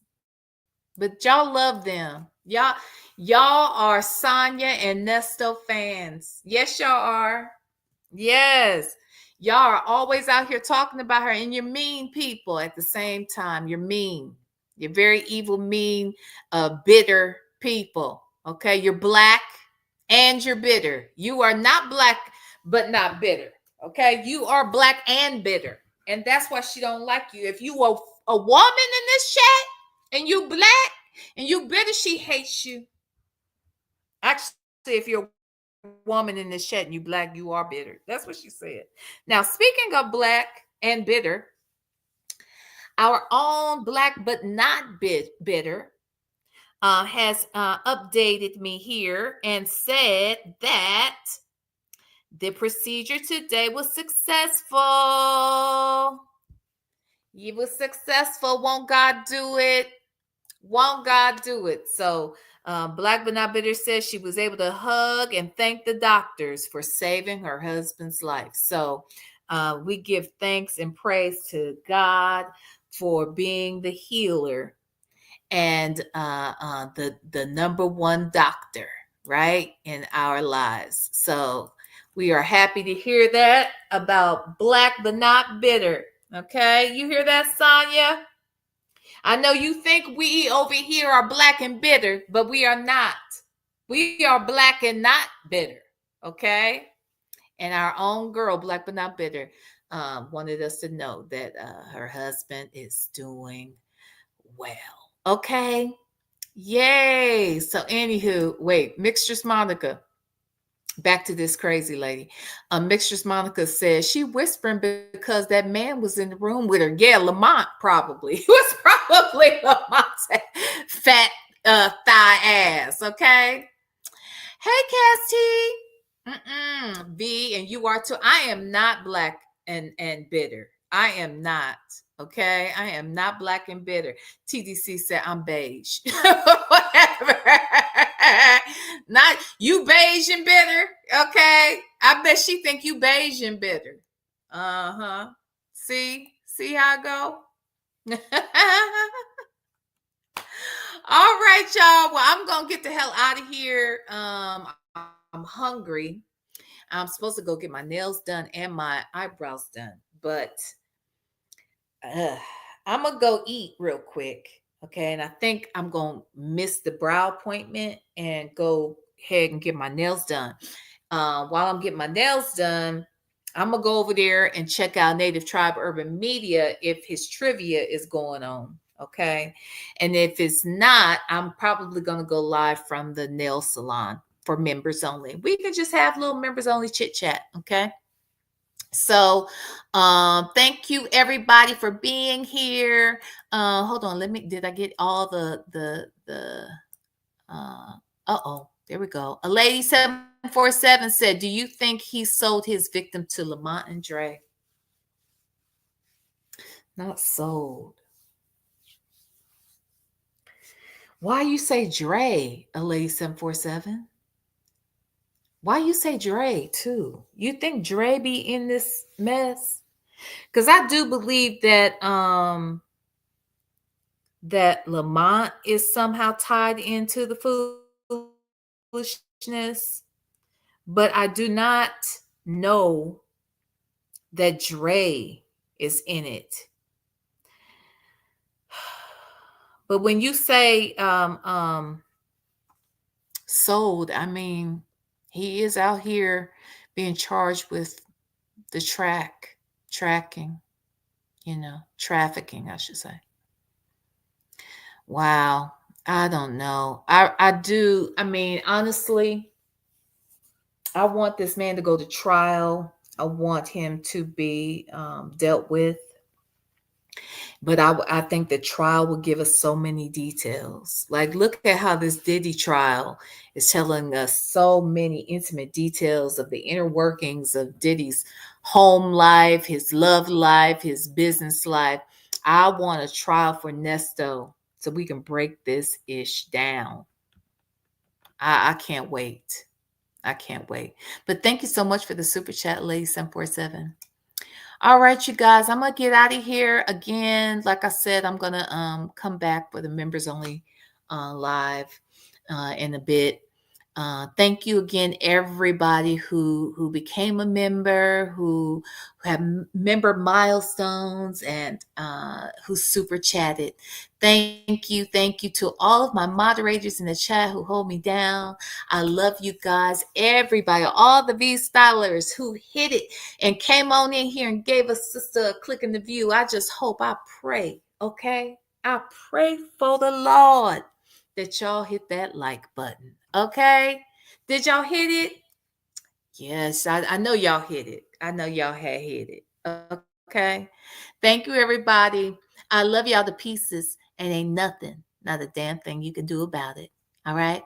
But y'all love them. Y'all are Sonya and Nesto fans. Yes, y'all are. Yes. Y'all are always out here talking about her, and you're mean people at the same time. You're mean. You're very evil, mean, bitter people. Okay. You're black and you're bitter. You are not black, but not bitter. Okay. You are black and bitter. And that's why she don't like you. If you are a woman in this chat and you black and you bitter, she hates you. Actually, if you're a woman in this chat and you black, you are bitter. That's what she said. Now, speaking of black and bitter, our own black but not bitter has updated me here and said that the procedure today was successful. It was successful. Won't God do it? Won't God do it? So Black but Not Bitter says she was able to hug and thank the doctors for saving her husband's life. So we give thanks and praise to God for being the healer and the number one doctor, right, in our lives. So we are happy to hear that about Black but Not Bitter. Okay, you hear that, Sonya? I know you think we over here are black and bitter, but we are not. We are black and not bitter. Okay. And our own girl, Black But Not Bitter, wanted us to know that her husband is doing well. Okay. Yay. So, anywho, wait, Mistress Monica. Back to this crazy lady. Mistress Monica says she whispering because that man was in the room with her. Yeah, Lamont probably. It was probably Lamont's fat thigh ass. Okay. Hey, Cassie. V, and you are too. I am not black and bitter. I am not. Okay, I am not black and bitter. TDC said I'm beige. Whatever. Not you beige and bitter. Okay, I bet she think you beige and bitter. See how I go. All right, y'all. Well, I'm gonna get the hell out of here. I'm hungry. I'm supposed to go get my nails done and my eyebrows done, but I'm gonna go eat real quick. Okay, and I think I'm gonna miss the brow appointment and go ahead and get my nails done. While I'm getting my nails done, I'm gonna go over there and check out Native Tribe Urban Media if his trivia is going on. Okay, and if it's not, I'm probably gonna go live from the nail salon for members only. We can just have little members only chit chat. Okay. So thank you everybody for being here. Hold on, did I get all there we go. A lady 747 said, do you think he sold his victim to Lamont and Dre? Not sold. Why you say Dre, a lady 747? Why you say Dre too? You think Dre be in this mess? Because I do believe that that Lamont is somehow tied into the foolishness, but I do not know that Dre is in it. But when you say sold, I mean, he is out here being charged with the trafficking, I should say. Wow. I don't know. I mean, honestly, I want this man to go to trial. I want him to be dealt with. But I think the trial will give us so many details. Like, look at how this Diddy trial is telling us so many intimate details of the inner workings of Diddy's home life, his love life, his business life. I want a trial for Nesto so we can break this ish down. I can't wait. I can't wait. But thank you so much for the super chat, Lady 747. All right, you guys, I'm going to get out of here. Again, like I said, I'm going to come back for the members only live in a bit. Thank you again, everybody who became a member, who have member milestones, and who super chatted. Thank you to all of my moderators in the chat who hold me down. I love you guys, everybody, all the V-stylers who hit it and came on in here and gave us just a click in the view. I just hope, I pray, okay? I pray for the Lord that y'all hit that like button. Okay, did y'all hit it? Yes, I know y'all hit it. I know y'all had hit it. Okay, thank you, everybody. I love y'all to pieces, and ain't nothing, not a damn thing you can do about it. All right.